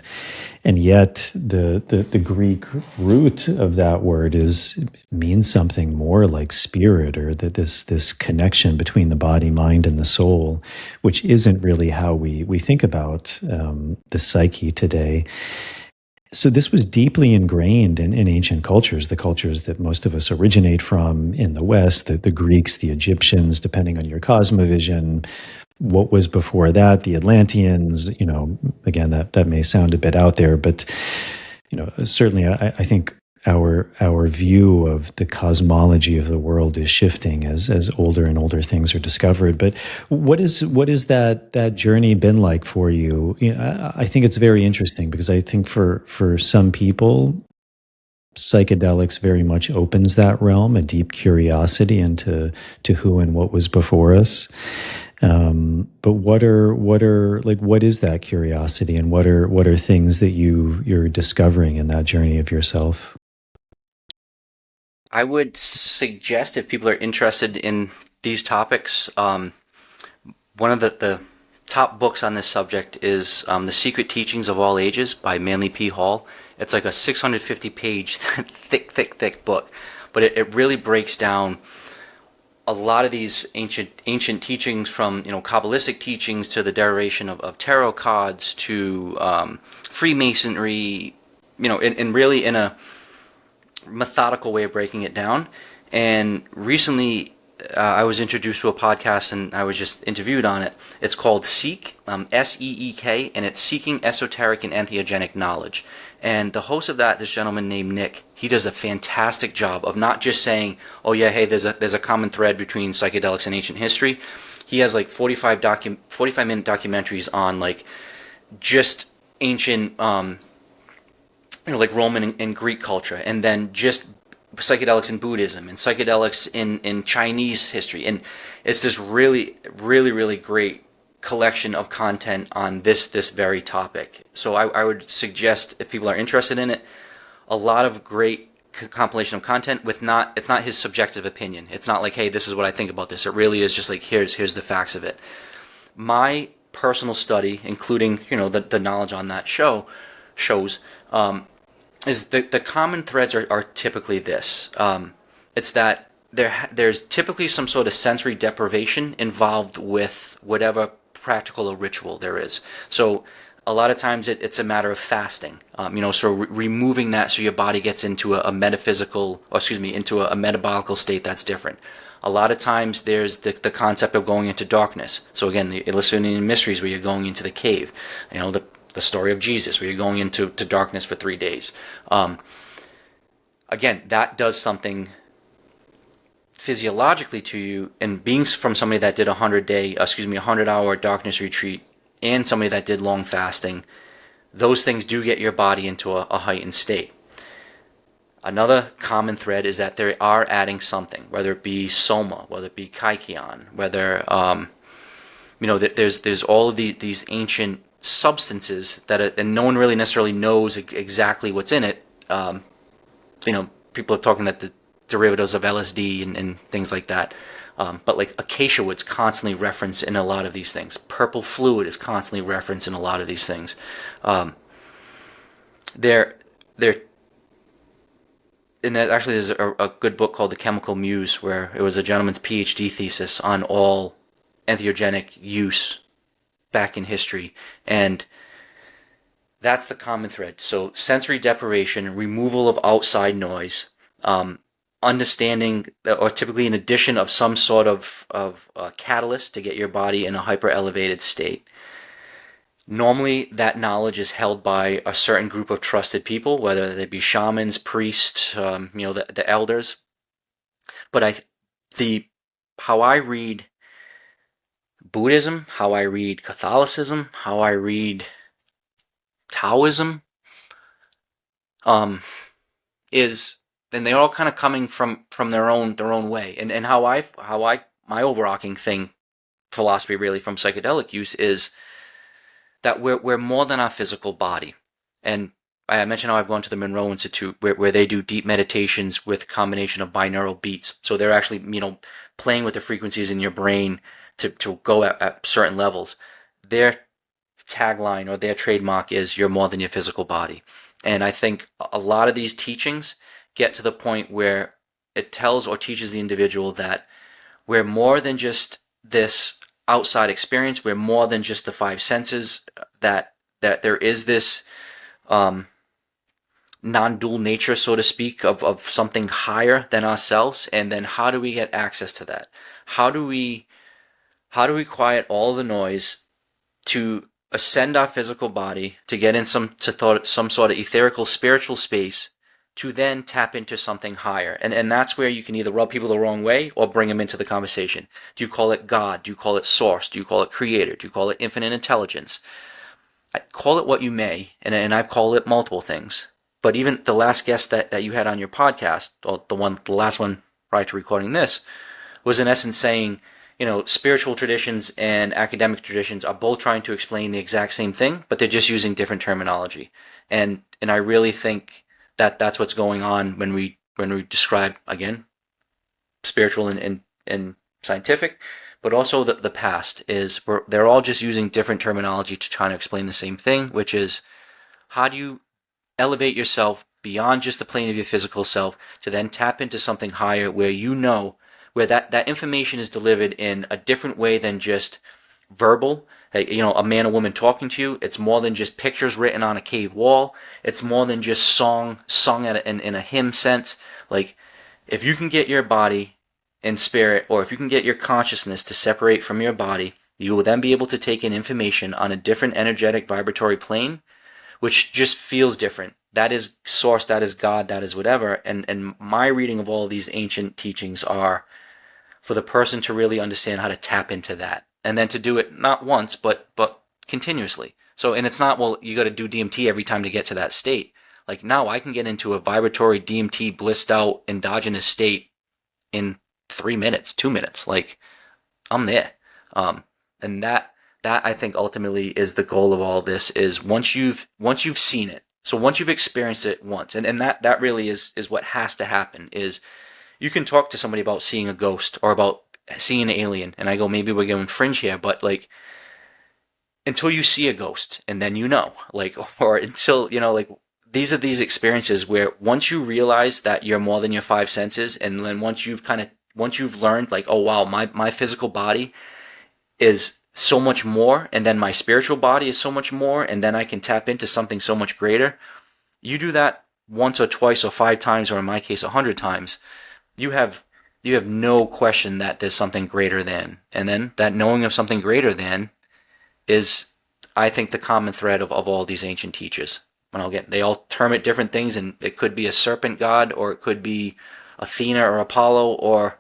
And yet the Greek root of that word means something more like spirit, or that this connection between the body, mind, and the soul, which isn't really how we think about the psyche today. So this was deeply ingrained in ancient cultures, the cultures that most of us originate from in the West, the Greeks, the Egyptians, depending on your cosmovision. What was before that, the Atlanteans, again, that may sound a bit out there, but, certainly I think our view of the cosmology of the world is shifting as older and older things are discovered. But what is that journey been like for you? I think it's very interesting, because I think for some people, psychedelics very much opens that realm, a deep curiosity into who and what was before us. But what is that curiosity, and what are things that you're discovering in that journey of yourself? I would suggest, if people are interested in these topics, one of the top books on this subject is The Secret Teachings of All Ages by Manly P. Hall. It's like a 650-page thick book, but it really breaks down a lot of these ancient teachings, from Kabbalistic teachings to the derivation of tarot cards to Freemasonry, and really in a methodical way of breaking it down. And recently, I was introduced to a podcast, and I was just interviewed on it. It's called Seek, Seek, and it's Seeking Esoteric and Entheogenic Knowledge. And the host of that, this gentleman named Nick, he does a fantastic job of not just saying, "Oh yeah, hey, there's a common thread between psychedelics and ancient history." He has like 45-minute documentaries on like just ancient, like Roman and Greek culture, and then just psychedelics in Buddhism, and psychedelics in Chinese history. And it's this really, really, really great collection of content on this very topic. So I would suggest, if people are interested in it, a lot of great compilation of content with it's not his subjective opinion. It's not like, hey, this is what I think about this. It really is just like, here's the facts of it. My personal study, including the knowledge on that shows is the common threads are typically this. It's that there's typically some sort of sensory deprivation involved with whatever practical or ritual there is. So a lot of times it's a matter of fasting, so removing that, so your body gets into a metaphysical, or into a metabolical state that's different. A lot of times there's the concept of going into darkness. So again, the Eleusinian mysteries, where you're going into the cave, the story of Jesus, where you're going into darkness for 3 days. Again, that does something physiologically to you, and being from somebody that did a 100-hour darkness retreat, and somebody that did long fasting, those things do get your body into a heightened state. Another common thread is that they are adding something, whether it be soma, whether it be kykeon, whether there's all of these ancient substances and no one really necessarily knows exactly what's in it. People are talking that the derivatives of LSD and things like that. But like acacia wood's constantly referenced in a lot of these things. Purple fluid is constantly referenced in a lot of these things. And actually, there's a good book called The Chemical Muse, where it was a gentleman's PhD thesis on all entheogenic use back in history, and that's the common thread. So sensory deprivation, removal of outside noise, understanding, or typically in addition of some sort of catalyst to get your body in a hyper elevated state. Normally, that knowledge is held by a certain group of trusted people, whether they be shamans, priests, the elders. But how I read Buddhism, how I read Catholicism, how I read Taoism, is, and they're all kind of coming from their own way. And how I my overarching thing, philosophy really from psychedelic use, is that we're more than our physical body. And I mentioned how I've gone to the Monroe Institute where they do deep meditations with a combination of binaural beats. So they're actually, playing with the frequencies in your brain to go at certain levels. Their tagline or their trademark is "you're more than your physical body." And I think a lot of these teachings get to the point where it tells or teaches the individual that we're more than just this outside experience. We're more than just the five senses, that there is this non-dual nature, so to speak, of something higher than ourselves. And then how do we get access to that? How do we quiet all the noise to ascend our physical body, to get in some sort of etherical spiritual space, to then tap into something higher? And that's where you can either rub people the wrong way or bring them into the conversation. Do you call it God? Do you call it source? Do you call it creator? Do you call it infinite intelligence? Call it what you may, and I've called it multiple things. But even the last guest that you had on your podcast, or the last one prior to recording this, was in essence saying, spiritual traditions and academic traditions are both trying to explain the exact same thing, but they're just using different terminology. And I really think that that's what's going on when we describe, again, spiritual and scientific, but also the past is they're all just using different terminology to try to explain the same thing, which is how do you elevate yourself beyond just the plane of your physical self to then tap into something higher where that information is delivered in a different way than just verbal. A man or woman talking to you. It's more than just pictures written on a cave wall. It's more than just sung in a hymn sense. Like, if you can get your body and spirit, or if you can get your consciousness to separate from your body, you will then be able to take in information on a different energetic vibratory plane, which just feels different. That is source, that is God, that is whatever. And my reading of all of these ancient teachings are for the person to really understand how to tap into that, and then to do it not once, but continuously. So, and it's not, well, you got to do DMT every time to get to that state. Like, now I can get into a vibratory DMT blissed out endogenous state in 3 minutes, 2 minutes. Like, I'm there. And that I think ultimately is the goal of all this, is once you've seen it. So once you've experienced it once, and that really is what has to happen, is you can talk to somebody about seeing a ghost or about seeing an alien, and I go, maybe we're going fringe here, but like, until you see a ghost, and then or until, these are these experiences where once you realize that you're more than your five senses, and then once you've learned, like, oh wow, my physical body is so much more, and then my spiritual body is so much more, and then I can tap into something so much greater. You do that once or twice or 5 times, or in my case 100 times, you have no question that there's something greater than. And then that knowing of something greater than is, I think, the common thread of all these ancient teachers. And they all term it different things, and it could be a serpent god, or it could be Athena or Apollo, or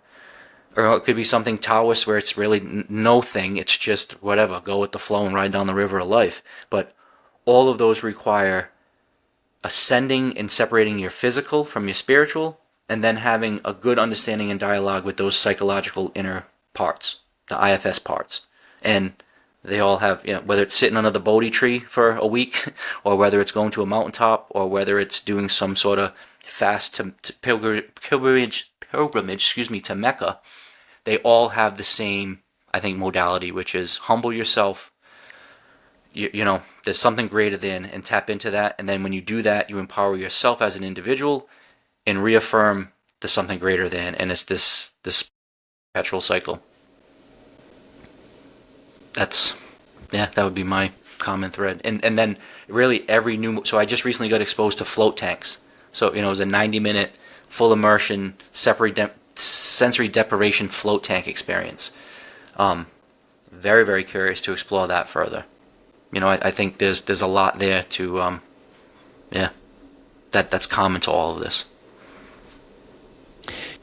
it could be something Taoist where it's really no thing. It's just whatever, go with the flow and ride down the river of life. But all of those require ascending and separating your physical from your spiritual, and then having a good understanding and dialogue with those psychological inner parts, the IFS parts. And they all have, whether it's sitting under the Bodhi tree for a week, or whether it's going to a mountaintop, or whether it's doing some sort of fast to pilgrimage, to Mecca, they all have the same, I think, modality, which is humble yourself. There's something greater than, and tap into that. And then when you do that, you empower yourself as an individual and reaffirm the something greater than. And it's this perpetual cycle. That would be my common thread. And then really so I just recently got exposed to float tanks. So, it was a 90-minute full immersion, sensory deprivation float tank experience. Very, very curious to explore that further. I think there's a lot there to, that's common to all of this.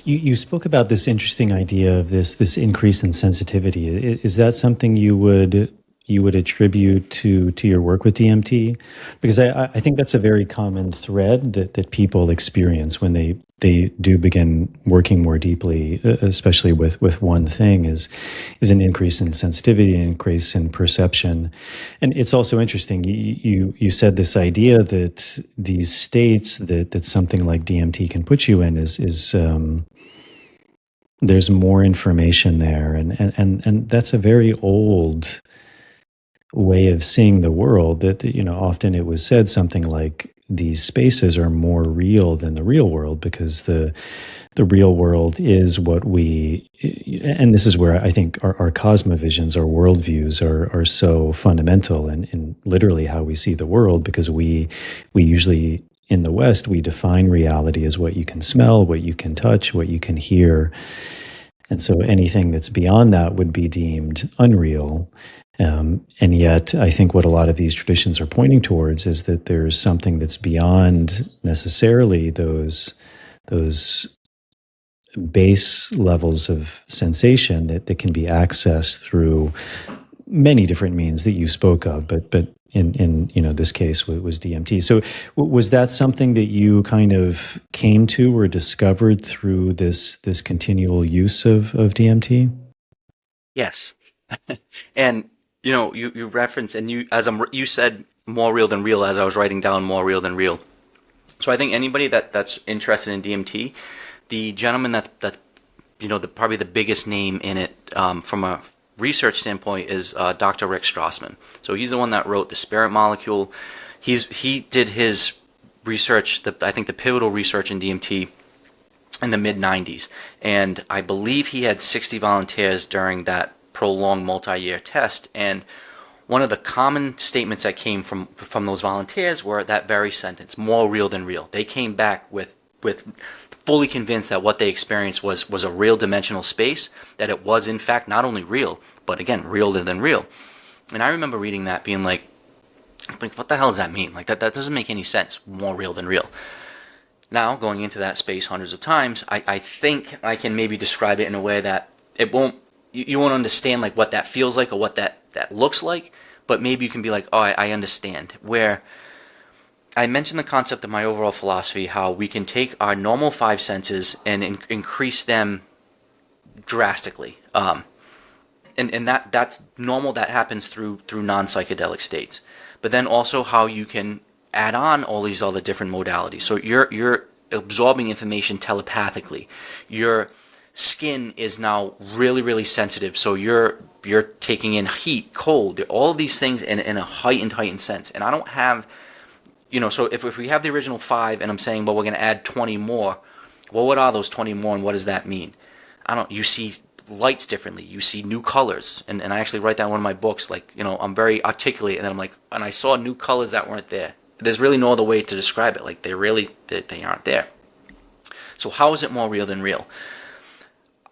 You spoke about this interesting idea of this increase in sensitivity. Is that something you would attribute to your work with DMT? Because I think that's a very common thread that people experience when they they do begin working more deeply, especially with one thing, is an increase in sensitivity, an increase in perception. And it's also interesting. You said this idea that these states that something like DMT can put you in is there's more information there, and that's a very old way of seeing the world. That often it was said something like these spaces are more real than the real world, because the real world is what we, and this is where I think our cosmovisions, our worldviews are so fundamental in literally how we see the world, because we usually in the West, we define reality as what you can smell, what you can touch, what you can hear. And so anything that's beyond that would be deemed unreal. And yet, I think what a lot of these traditions are pointing towards is that there's something that's beyond necessarily those base levels of sensation that can be accessed through many different means that you spoke of, but in this case was DMT. So was that something that you kind of came to or discovered through this continual use of DMT? Yes. And you reference, and you said more real than real as I was writing down more real than real. So I think anybody that's interested in DMT, the gentleman that probably the biggest name in it from a research standpoint is Dr. Rick Strassman. So he's the one that wrote The Spirit Molecule. He did his research, I think the pivotal research in DMT in the mid-90s, and I believe he had 60 volunteers during that prolonged multi-year test, and one of the common statements that came from those volunteers were that very sentence, more real than real. They came back with fully convinced that what they experienced was a real dimensional space, that it was in fact not only real, but again, realer than real. And I remember reading that being like, what the hell does that mean? Like that doesn't make any sense, more real than real. Now, going into that space hundreds of times, I think I can maybe describe it in a way that you won't understand like what that feels like or what that looks like, but maybe you can be like, oh, I understand. Where I mentioned the concept of my overall philosophy, how we can take our normal five senses and increase them drastically. And that's normal, that happens through non-psychedelic states. But then also how you can add on all these other different modalities. So you're absorbing information telepathically. Your skin is now really, really sensitive. So you're taking in heat, cold, all of these things in a heightened sense. And I don't have, so if we have the original 5 and I'm saying, well, we're going to add 20 more, well, what are those 20 more and what does that mean? You see lights differently. You see new colors. And I actually write down in one of my books, like, I'm very articulate, and then I'm like, and I saw new colors that weren't there. There's really no other way to describe it. Like they aren't there. So how is it more real than real?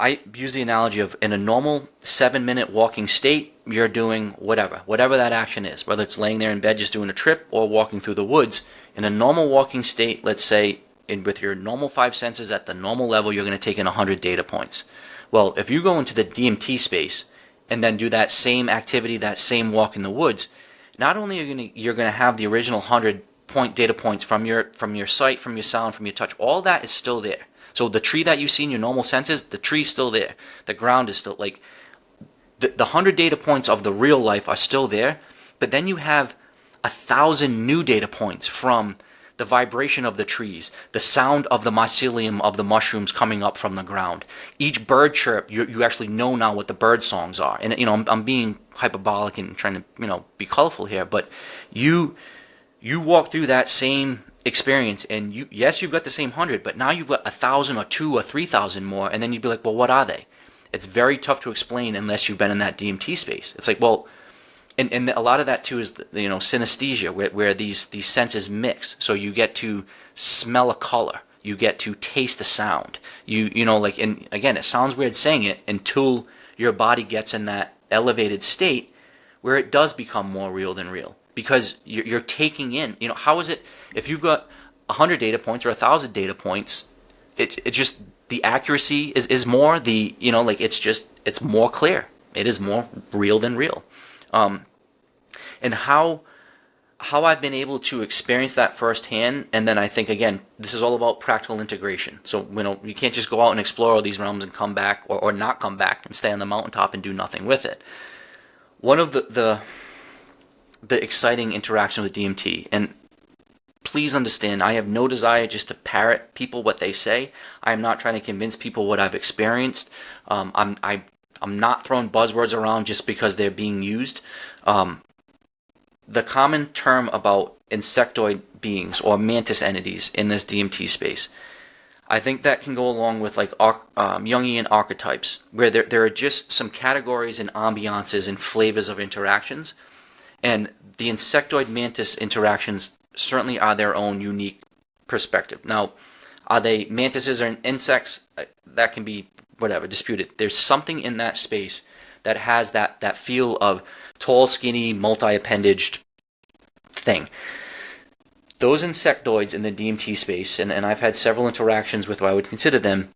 I use the analogy of in a normal 7-minute walking state, you're doing whatever that action is, whether it's laying there in bed just doing a trip or walking through the woods. In a normal walking state, let's say with your normal 5 senses at the normal level, you're going to take in 100 data points. Well, if you go into the DMT space and then do that same activity, that same walk in the woods, not only are you're going to have the original 100 data points from your sight, from your sound, from your touch, all that is still there. So the tree that you see in your normal senses, the tree's still there. The ground is still, like, the 100 data points of the real life are still there, but then you have 1,000 new data points from the vibration of the trees, the sound of the mycelium of the mushrooms coming up from the ground. Each bird chirp, you actually know now what the bird songs are. And, I'm being hyperbolic and trying to, be colorful here, but you walk through that same experience, and you've got the same 100, but now you've got 1,000 or 2,000 or 3,000 more, and then you'd be like, well, what are they? It's very tough to explain unless you've been in that DMT space. It's like, well, and a lot of that too is synesthesia, where these senses mix. So you get to smell a color, you get to taste a sound. And again, it sounds weird saying it until your body gets in that elevated state where it does become more real than real. Because you're taking in, how is it if you've got 100 data points or 1,000 data points, it just, the accuracy is more, it's more clear. It is more real than real. And how how I've been able to experience that firsthand, and then I think again, this is all about practical integration. So you can't just go out and explore all these realms and come back, or not come back and stay on the mountaintop and do nothing with it. One of the exciting interaction with DMT, and please understand, I have no desire just to parrot people what they say. I am not trying to convince people what I've experienced. I'm not throwing buzzwords around just because they're being used. The common term about insectoid beings or mantis entities in this DMT space, I think that can go along with like Jungian archetypes, where there are just some categories and ambiances and flavors of interactions. And the insectoid mantis interactions certainly are their own unique perspective. Now, are they mantises or insects? That can be whatever, disputed. There's something in that space that has that feel of tall, skinny, multi-appendaged thing. Those insectoids in the DMT space, and I've had several interactions with what I would consider them,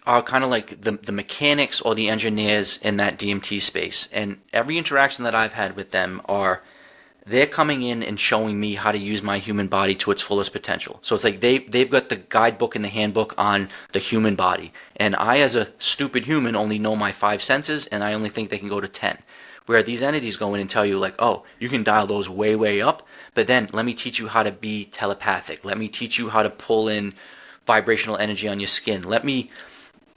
are kind of like the mechanics or the engineers in that DMT space. And every interaction that I've had with them they're coming in and showing me how to use my human body to its fullest potential. So it's like they've got the guidebook and the handbook on the human body. And I, as a stupid human, only know my 5 senses, and I only think they can go to 10. Where these entities go in and tell you like, oh, you can dial those way, way up, but then let me teach you how to be telepathic. Let me teach you how to pull in vibrational energy on your skin.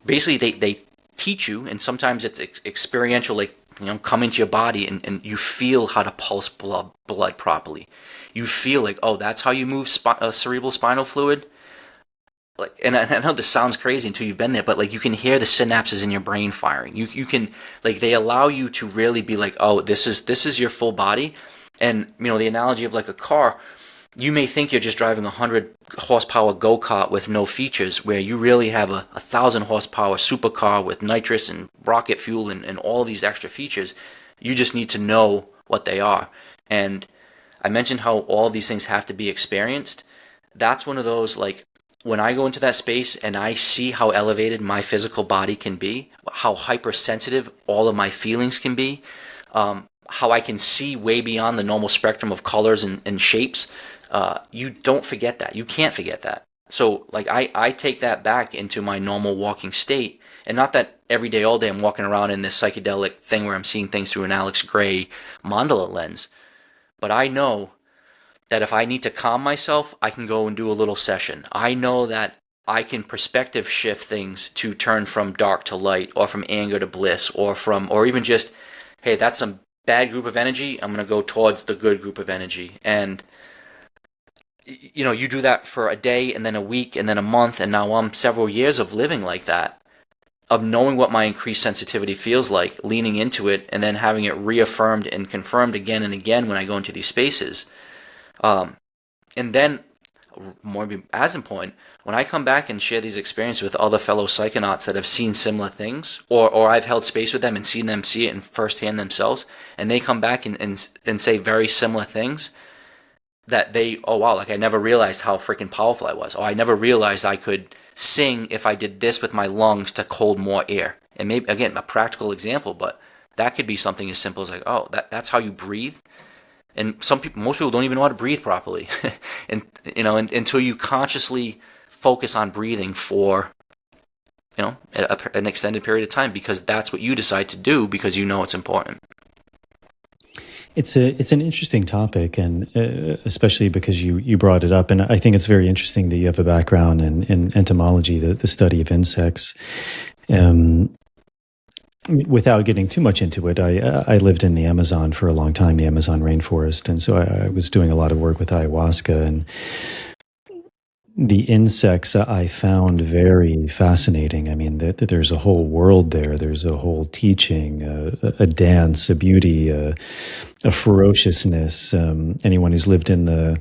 Basically, they teach you, and sometimes it's experiential, like, come into your body and you feel how to pulse blood properly. You feel like, oh, that's how you move cerebral spinal fluid. Like, and I know this sounds crazy until you've been there, but like you can hear the synapses in your brain firing. You can, like, they allow you to really be like, oh, this is your full body. And the analogy of like a car, you may think you're just driving a 100 horsepower go-kart with no features, where you really have a 1,000 horsepower supercar with nitrous and rocket fuel and all these extra features. You just need to know what they are. And I mentioned how all of these things have to be experienced. That's one of those, like, when I go into that space and I see how elevated my physical body can be, how hypersensitive all of my feelings can be, how I can see way beyond the normal spectrum of colors and shapes, you don't forget that. You can't forget that. So like I take that back into my normal walking state, and not that every day, all day I'm walking around in this psychedelic thing where I'm seeing things through an Alex Gray mandala lens, but I know that if I need to calm myself, I can go and do a little session. I know that I can perspective shift things to turn from dark to light, or from anger to bliss, or even just, hey, that's some bad group of energy, I'm going to go towards the good group of energy. And you do that for a day, and then a week, and then a month, and now I'm several years of living like that, of knowing what my increased sensitivity feels like, leaning into it, and then having it reaffirmed and confirmed again and again when I go into these spaces. And then, more as important, when I come back and share these experiences with other fellow psychonauts that have seen similar things, or I've held space with them and seen them see it in firsthand themselves, and they come back and say very similar things, that oh wow, like I never realized how freaking powerful I was. Oh, I never realized I could sing if I did this with my lungs to hold more air. And maybe, again, a practical example, but that could be something as simple as like, oh, that's how you breathe. And most people don't even know how to breathe properly, and until you consciously focus on breathing for, an extended period of time, because that's what you decide to do because it's important. It's an interesting topic, and especially because you brought it up, and I think it's very interesting that you have a background in entomology, the study of insects. Without getting too much into it, I lived in the Amazon for a long time, the Amazon rainforest, and so I was doing a lot of work with ayahuasca, and the insects I found very fascinating. I mean, there's a whole world there. There's a whole teaching, a dance, a beauty, a ferociousness. Anyone who's lived in the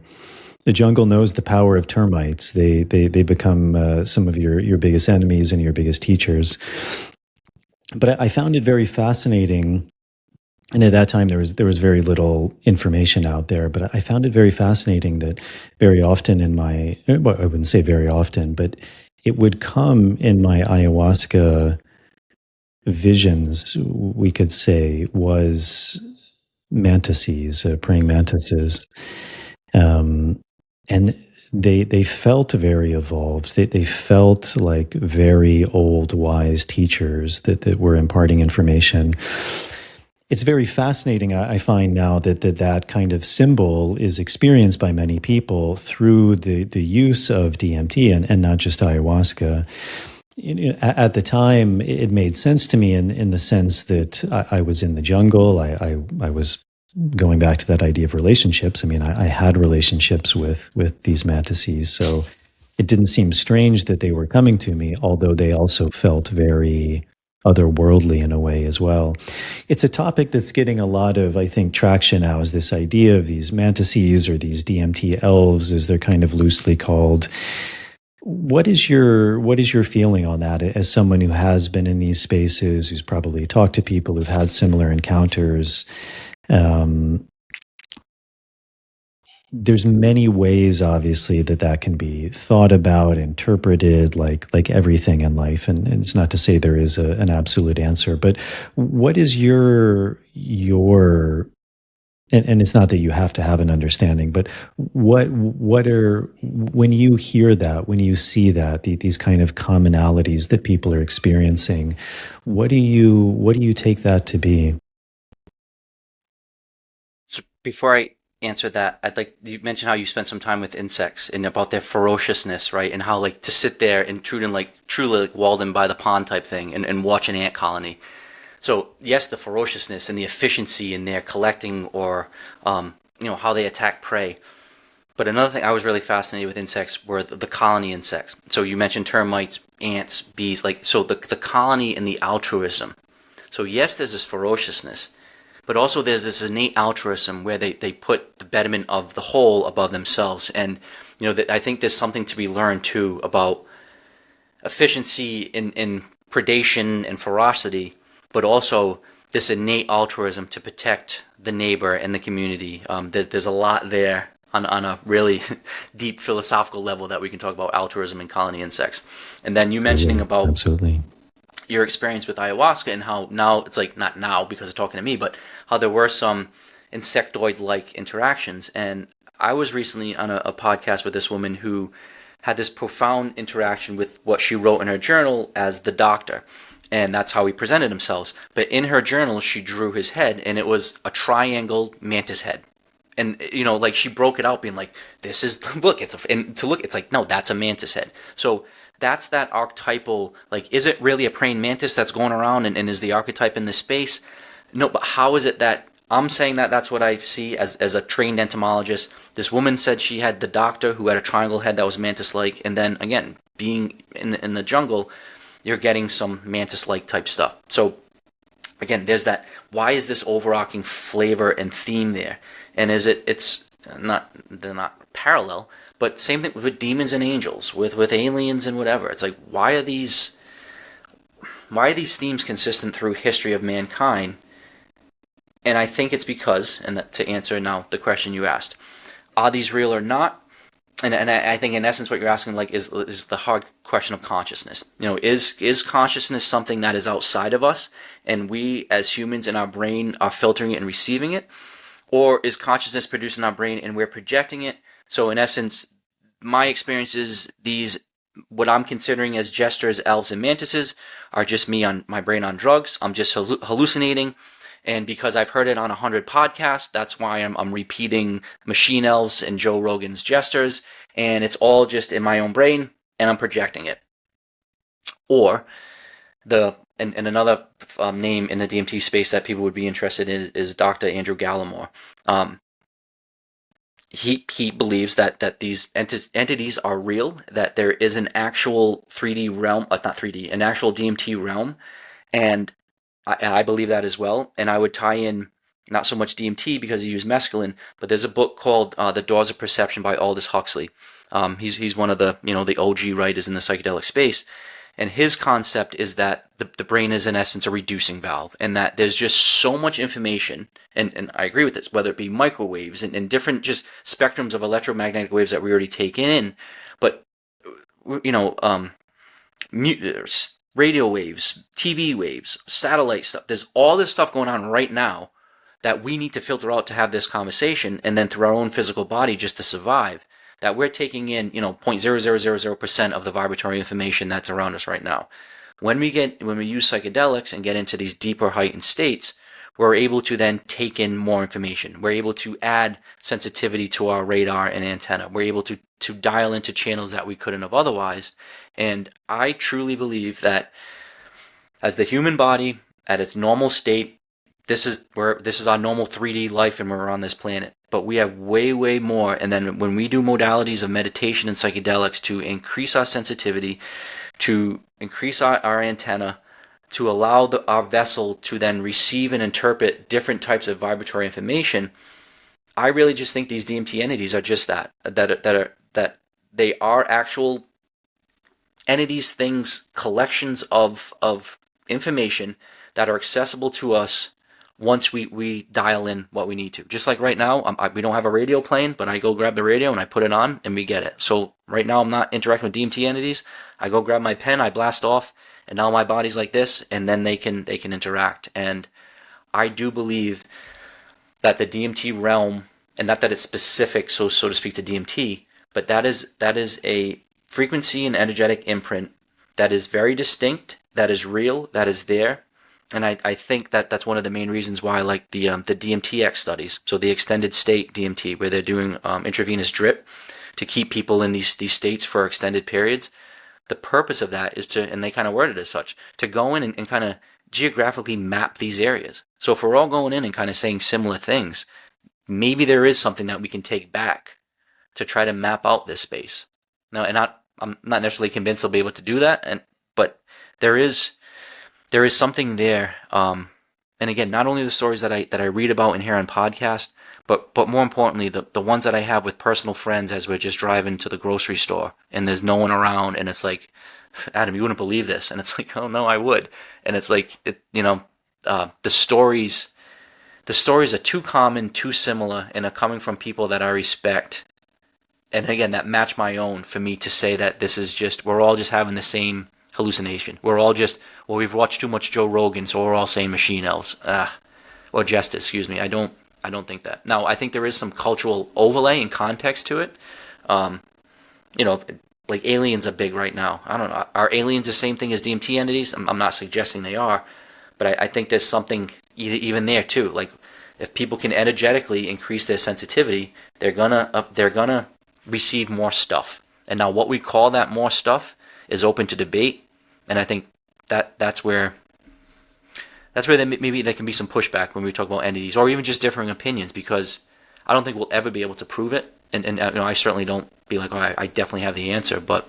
jungle knows the power of termites. They become some of your biggest enemies and your biggest teachers. But I found it very fascinating, and at that time there was very little information out there. But I found it very fascinating that very often I wouldn't say very often, but it would come in my ayahuasca visions, we could say, was mantises, praying mantises, um, and they felt very evolved. They felt like very old, wise teachers that were imparting information. It's very fascinating. I find now that kind of symbol is experienced by many people through the use of DMT and not just ayahuasca. At the time, it made sense to me in the sense that I was in the jungle. I was going back to that idea of relationships. I mean, I had relationships with these mantises, so it didn't seem strange that they were coming to me, although they also felt very otherworldly in a way as well. It's a topic that's getting a lot of, I think, traction now, is this idea of these mantises, or these DMT elves, as they're kind of loosely called. What is your feeling on that, as someone who has been in these spaces, who's probably talked to people who've had similar encounters? Um, there's many ways, obviously, that can be thought about, interpreted, like everything in life. And it's not to say there is an absolute answer, but what is your and it's not that you have to have an understanding, but what are, when you hear that, when you see that, these kind of commonalities that people are experiencing, what do you take that to be? So before I answer that, I'd like, you mentioned how you spent some time with insects and about their ferociousness, right? And how, like, to sit there and truly like Walden by the pond type thing, and watch an ant colony. So yes, the ferociousness and the efficiency in their collecting, or how they attack prey. But another thing I was really fascinated with insects were the colony insects. So you mentioned termites, ants, bees, like, so the colony and the altruism. So yes, there's this ferociousness, but also there's this innate altruism where they put the betterment of the whole above themselves. And I think there's something to be learned too about efficiency in predation and ferocity, but also this innate altruism to protect the neighbor and the community. There's a lot there on a really deep philosophical level that we can talk about altruism and colony insects. And then you mentioning Absolutely. about Absolutely. your experience with ayahuasca, and how now it's like, not now because of talking to me, but how there were some insectoid-like interactions. And I was recently on a podcast with this woman who had this profound interaction with what she wrote in her journal as the doctor. And that's how he presented himself. But in her journal, she drew his head, and it was a triangle mantis head. And like, she broke it out, being like, "This is look, and to look, it's like, no, that's a mantis head." So that's that archetypal. Like, is it really a praying mantis that's going around, and is the archetype in this space? No, but how is it that I'm saying that that's what I see as a trained entomologist? This woman said she had the doctor who had a triangle head that was mantis-like, and then again, being in the jungle, you're getting some mantis-like type stuff. So again, there's that. Why is this overarching flavor and theme there? And it's not, they're not parallel, but same thing with demons and angels, with aliens and whatever. It's like, why are these themes consistent through history of mankind? And I think it's because, and to answer now the question you asked, are these real or not? And I think in essence what you're asking, like, is the hard question of consciousness. Is consciousness something that is outside of us, and we as humans in our brain are filtering it and receiving it? Or is consciousness produced in our brain and we're projecting it? So in essence, my experience is these, what I'm considering as gestures, elves, and mantises, are just me on my brain on drugs. I'm just hallucinating. And because I've heard it on 100 podcasts, that's why I'm repeating Machine Elves and Joe Rogan's gestures, and it's all just in my own brain, and I'm projecting it. Or and another name in the DMT space that people would be interested in is Dr. Andrew Gallimore. He believes that these entities are real, that there is an actual 3D realm, not 3D, an actual DMT realm, and I believe that as well. And I would tie in not so much DMT because he used mescaline, but there's a book called The Doors of Perception by Aldous Huxley. He's one of the the OG writers in the psychedelic space, and his concept is that the brain is in essence a reducing valve, and that there's just so much information, and I agree with this, whether it be microwaves and different just spectrums of electromagnetic waves that we already take in, but radio waves, TV waves, satellite stuff. There's all this stuff going on right now that we need to filter out to have this conversation, and then through our own physical body just to survive, that we're taking in, 0.0000% of the vibratory information that's around us right now. When we use psychedelics and get into these deeper heightened states, we're able to then take in more information. We're able to add sensitivity to our radar and antenna. We're able to dial into channels that we couldn't have otherwise. And I truly believe that as the human body at its normal state, this is our normal 3D life, and we're on this planet. But we have way, way more. And then when we do modalities of meditation and psychedelics to increase our sensitivity, to increase our antenna, to allow our vessel to then receive and interpret different types of vibratory information, I really just think these DMT entities are just that they are actual entities, things, collections of information that are accessible to us once we dial in what we need to. Just like right now, we don't have a radio playing, but I go grab the radio and I put it on and we get it. So right now I'm not interacting with DMT entities. I go grab my pen, I blast off, and now my body's like this, and then they can interact. And I do believe that the DMT realm, and not that it's specific, so to speak, to DMT, but that is a frequency and energetic imprint that is very distinct, that is real, that is there. And I think that's one of the main reasons why I like the DMTX studies, so the extended state DMT, where they're doing intravenous drip to keep people in these states for extended periods. The purpose of that is to, and they kind of word it as such, to go in and kind of geographically map these areas. So if we're all going in and kind of saying similar things, maybe there is something that we can take back to try to map out this space. Now, and I'm not necessarily convinced they'll be able to do that, but there is something there. And again, not only the stories that I read about and hear on podcast, but more importantly, the ones that I have with personal friends as we're just driving to the grocery store and there's no one around, and it's like, Adam, you wouldn't believe this, and it's like, oh no, I would. And it's like, the stories are too common, too similar, and are coming from people that I respect, and again, that match my own, for me to say that this is just, we're all just having the same hallucination. We're all just, well, we've watched too much Joe Rogan, so we're all saying machine elves. Or justice, excuse me. I don't think that. Now, I think there is some cultural overlay and context to it. Like aliens are big right now. I don't know. Are aliens the same thing as DMT entities? I'm not suggesting they are, but I think there's something even there too. Like, if people can energetically increase their sensitivity, they're gonna receive more stuff. And now, what we call that more stuff is open to debate, and I think that's where maybe there can be some pushback when we talk about entities, or even just differing opinions, because I don't think we'll ever be able to prove it, and I certainly don't be like, oh, I definitely have the answer, but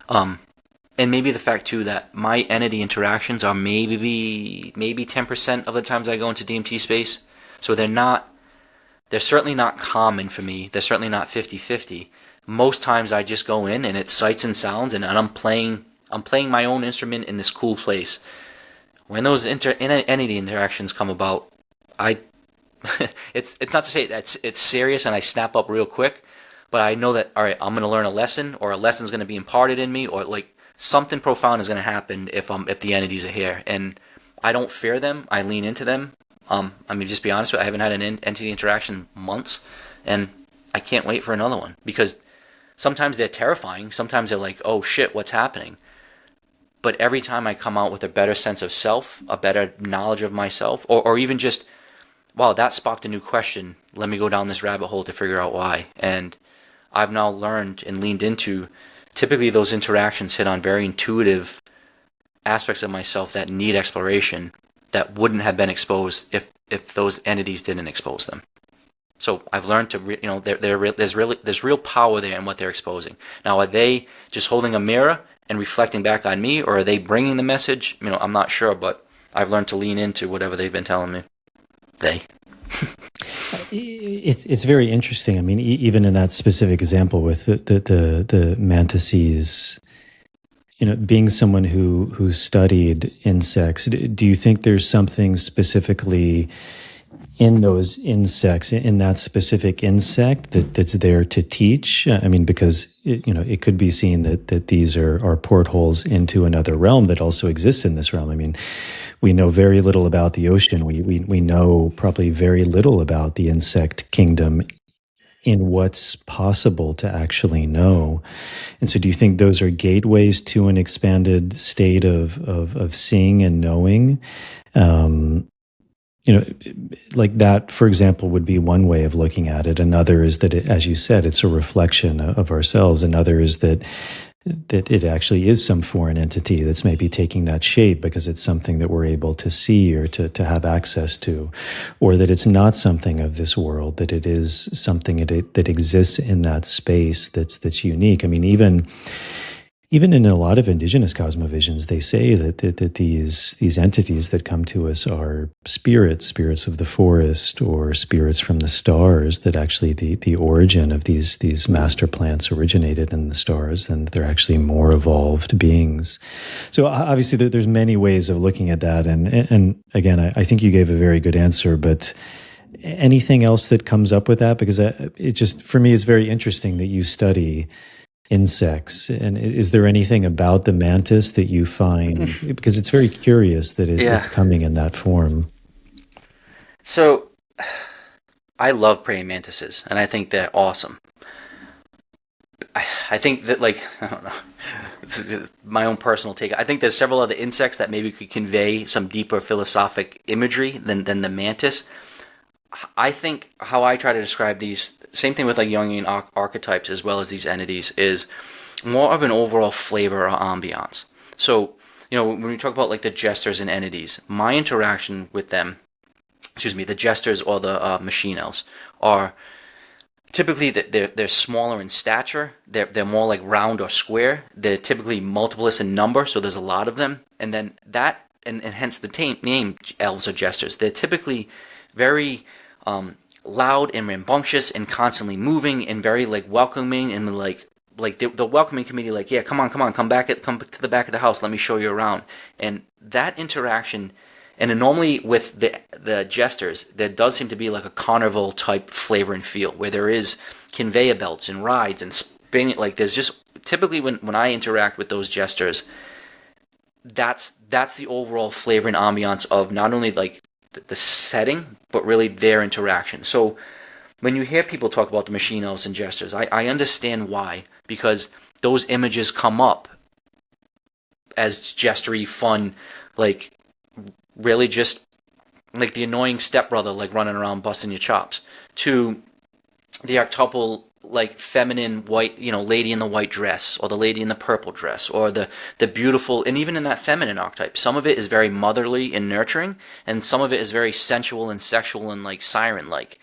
and maybe the fact too that my entity interactions are maybe 10% of the times I go into DMT space, so they're certainly not common for me. They're certainly not 50-50. Most times I just go in and it's sights and sounds, and I'm playing my own instrument in this cool place. When those entity interactions come about, it's not to say that it's serious and I snap up real quick, but I know that, all right, I'm going to learn a lesson, or a lesson's going to be imparted in me, or like something profound is going to happen if the entities are here, and I don't fear them. I lean into them. Just be honest with you, I haven't had an entity interaction in months, and I can't wait for another one, because sometimes they're terrifying. Sometimes they're like, oh shit, what's happening? But every time I come out with a better sense of self, a better knowledge of myself, or even just, wow, that sparked a new question. Let me go down this rabbit hole to figure out why. And I've now learned and leaned into, typically those interactions hit on very intuitive aspects of myself that need exploration, that wouldn't have been exposed if those entities didn't expose them. So I've learned to, there's real power there in what they're exposing. Now, are they just holding a mirror and reflecting back on me, or are they bringing the message? I'm not sure, but I've learned to lean into whatever they've been telling me. It's very interesting. I mean, even in that specific example with the mantises, being someone who studied insects, do you think there's something specifically in those insects, in that specific insect, that's there to teach? I mean, because it could be seen that these are portholes into another realm that also exists in this realm. I mean, we know very little about the ocean. We know probably very little about the insect kingdom in what's possible to actually know. And so do you think those are gateways to an expanded state of seeing and knowing? Um, like that, for example, would be one way of looking at it. Another is that, as you said, it's a reflection of ourselves. Another is that it actually is some foreign entity that's maybe taking that shape because it's something that we're able to see or to have access to, or that it's not something of this world, that it is something that exists in that space that's unique. I mean, even in a lot of indigenous cosmovisions, they say that these entities that come to us are spirits of the forest or spirits from the stars, that actually the origin of these master plants originated in the stars, and they're actually more evolved beings. So obviously there's many ways of looking at that. And again, I think you gave a very good answer, but anything else that comes up with that? Because it just, for me, it's very interesting that you study insects. And is there anything about the mantis that you find, because it's very curious that Yeah. it's coming in that form? So I love praying mantises, and I think they're awesome. I think that, like, I don't know, this is my own personal take. I think there's several other insects that maybe could convey some deeper philosophic imagery than the mantis. I think how I try to describe these, same thing with like Jungian archetypes as well as these entities, is more of an overall flavor or ambiance. So, when we talk about like the jesters and entities, my interaction with them, the jesters or the machine elves, are typically they're smaller in stature. They're more like round or square. They're typically multiples in number, so there's a lot of them. And then that, and hence the name elves or jesters. They're typically very loud and rambunctious and constantly moving and very like welcoming and like the welcoming committee, like, yeah, come on, come to the back of the house, let me show you around. And that interaction, and then normally with the jesters, there does seem to be like a carnival type flavor and feel, where there is conveyor belts and rides and spinning. Like, there's just typically when I interact with those jesters, that's the overall flavor and ambiance of not only like the setting, but really their interaction. So when you hear people talk about the machine elves and jesters, I understand why, because those images come up as gestury, fun, like really just like the annoying stepbrother, like running around busting your chops, to the archetypal like feminine white, lady in the white dress, or the lady in the purple dress, or the beautiful. And even in that feminine archetype, some of it is very motherly and nurturing, and some of it is very sensual and sexual and like siren like.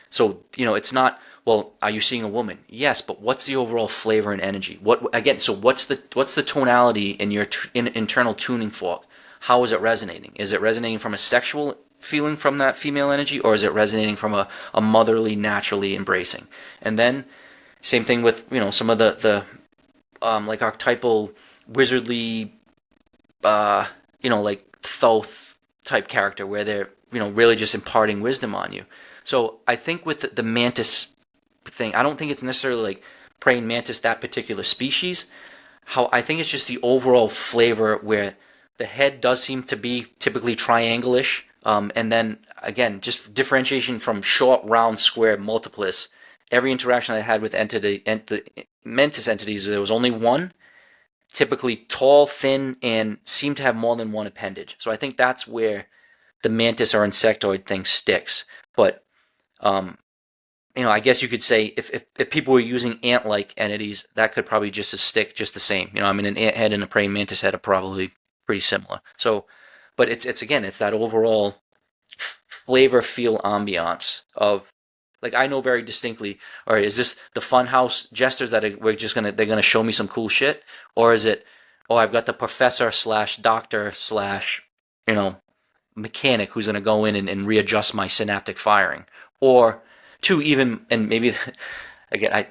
So it's not, well, are you seeing a woman? Yes, but what's the overall flavor and energy? So what's the tonality in your internal tuning fork? How is it resonating? Is it resonating from a sexual feeling from that female energy, or is it resonating from a motherly, naturally embracing? And then same thing with some of the like archetypal wizardly like Thoth type character, where they're really just imparting wisdom on you. So I think with the mantis thing, I don't think it's necessarily like praying mantis, that particular species. How I think it's just the overall flavor, where the head does seem to be typically triangle-ish. And then, again, just differentiation from short, round, square, multiplis. Every interaction I had with mantis entities, there was only one, typically tall, thin, and seemed to have more than one appendage. So I think that's where the mantis or insectoid thing sticks. But, I guess you could say if people were using ant-like entities, that could probably just stick just the same. An ant head and a praying mantis head are probably pretty similar. So, but it's that overall flavor, feel, ambiance of, like, I know very distinctly, all right, is this the funhouse jesters that they're gonna show me some cool shit, or is it, oh, I've got the professor / doctor / mechanic who's gonna go in and readjust my synaptic firing, or two, even, and maybe again,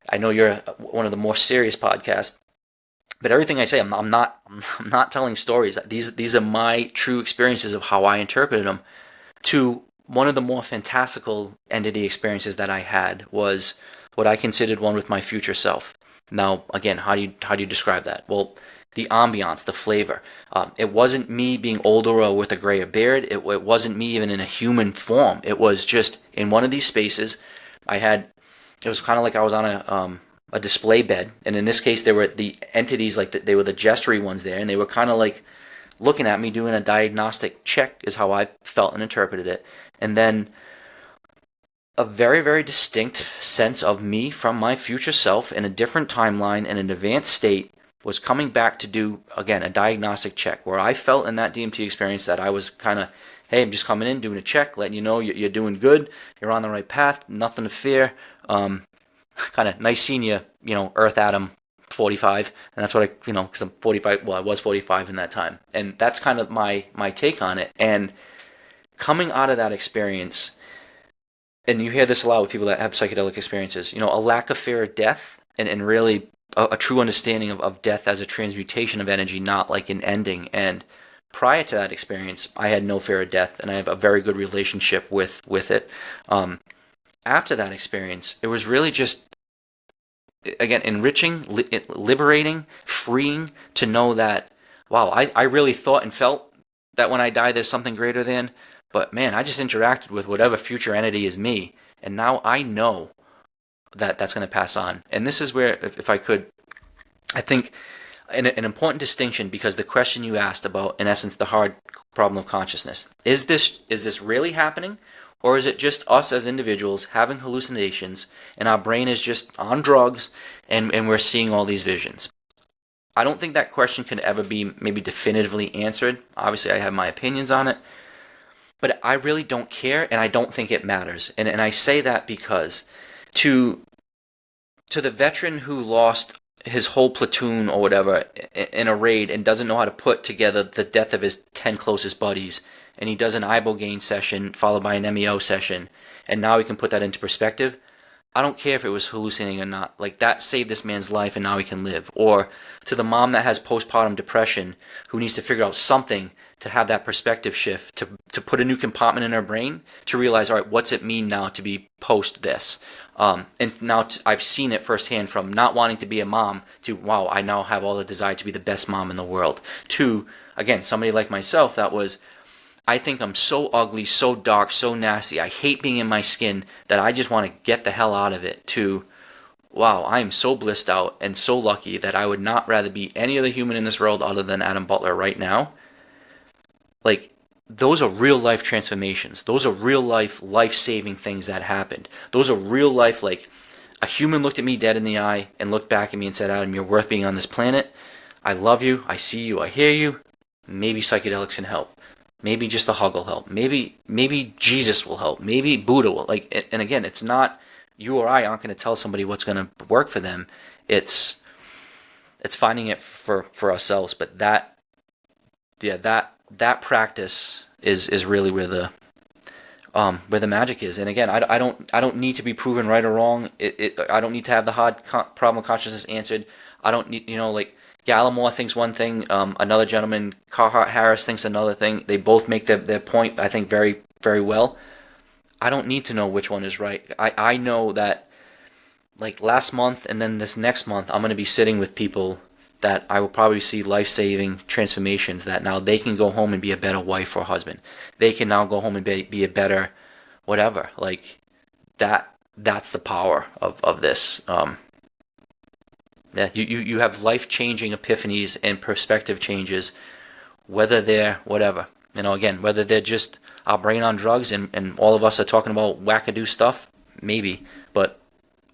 I know you're one of the more serious podcasts, but everything I say, I'm not telling stories. These are my true experiences of how I interpreted them. To one of the more fantastical entity experiences that I had was what I considered one with my future self. Now, again, how do you describe that? Well, the ambiance, the flavor. It wasn't me being older or with a grayer beard. It wasn't me even in a human form. It was just in one of these spaces. It was kind of like I was on a display bed, and in this case, there were the entities they were the gestury ones there, and they were kind of like looking at me, doing a diagnostic check, is how I felt and interpreted it, and then a very, very distinct sense of me from my future self in a different timeline in an advanced state was coming back to do, again, a diagnostic check where I felt in that DMT experience that I was kind of, hey, I'm just coming in, doing a check, letting you know you're doing good, you're on the right path, nothing to fear. Kind of nice seeing you, Earth Adam 45. And that's what because I'm 45, well, I was 45 in that time. And that's kind of my take on it. And coming out of that experience, and you hear this a lot with people that have psychedelic experiences, a lack of fear of death and really a true understanding of death as a transmutation of energy, not like an ending. And prior to that experience, I had no fear of death, and I have a very good relationship with it. After that experience, it was really just, again, enriching, liberating, freeing to know that, wow, I really thought and felt that when I die, there's something greater than, but man, I just interacted with whatever future entity is me, and now I know that that's going to pass on. And this is where, if I could, I think an important distinction, because the question you asked about, in essence, the hard problem of consciousness, is this really happening, or is it just us as individuals having hallucinations and our brain is just on drugs and we're seeing all these visions? I don't think that question can ever be maybe definitively answered. Obviously, I have my opinions on it, but I really don't care, and I don't think it matters. And I say that because to the veteran who lost his whole platoon or whatever in a raid and doesn't know how to put together the death of his 10 closest buddies, and he does an ibogaine session followed by an MEO session, and now he can put that into perspective, I don't care if it was hallucinating or not. Like, that saved this man's life and now he can live. Or to the mom that has postpartum depression who needs to figure out something to have that perspective shift, to put a new compartment in her brain, to realize, all right, what's it mean now to be post this? And now I've seen it firsthand, from not wanting to be a mom to, wow, I now have all the desire to be the best mom in the world. To, again, somebody like myself that was, I think I'm so ugly, so dark, so nasty, I hate being in my skin that I just want to get the hell out of it, to, wow, I am so blissed out and so lucky that I would not rather be any other human in this world other than Adam Butler right now. Like, those are real life transformations. Those are real life-saving things that happened. Those are real life, like, a human looked at me dead in the eye and looked back at me and said, Adam, you're worth being on this planet. I love you. I see you. I hear you. Maybe psychedelics can help. Maybe just a hug will help. Maybe Jesus will help. Maybe Buddha will. Like, and again, it's not, you or I aren't going to tell somebody what's going to work for them. It's finding it for ourselves. But that practice is really where the magic is. And again, I don't need to be proven right or wrong. I don't need to have the hard problem of consciousness answered. I don't need, like, Gallimore thinks one thing, another gentleman, Carhart Harris, thinks another thing. They both make their point, I think, very, very well. I don't need to know which one is right. I know that, like, last month and then this next month, I'm going to be sitting with people that I will probably see life-saving transformations, that now they can go home and be a better wife or husband. They can now go home and be a better whatever. Like, that's the power of this. Yeah, you have life-changing epiphanies and perspective changes, whether they're whatever. Again, whether they're just our brain on drugs and all of us are talking about wackadoo stuff, maybe, but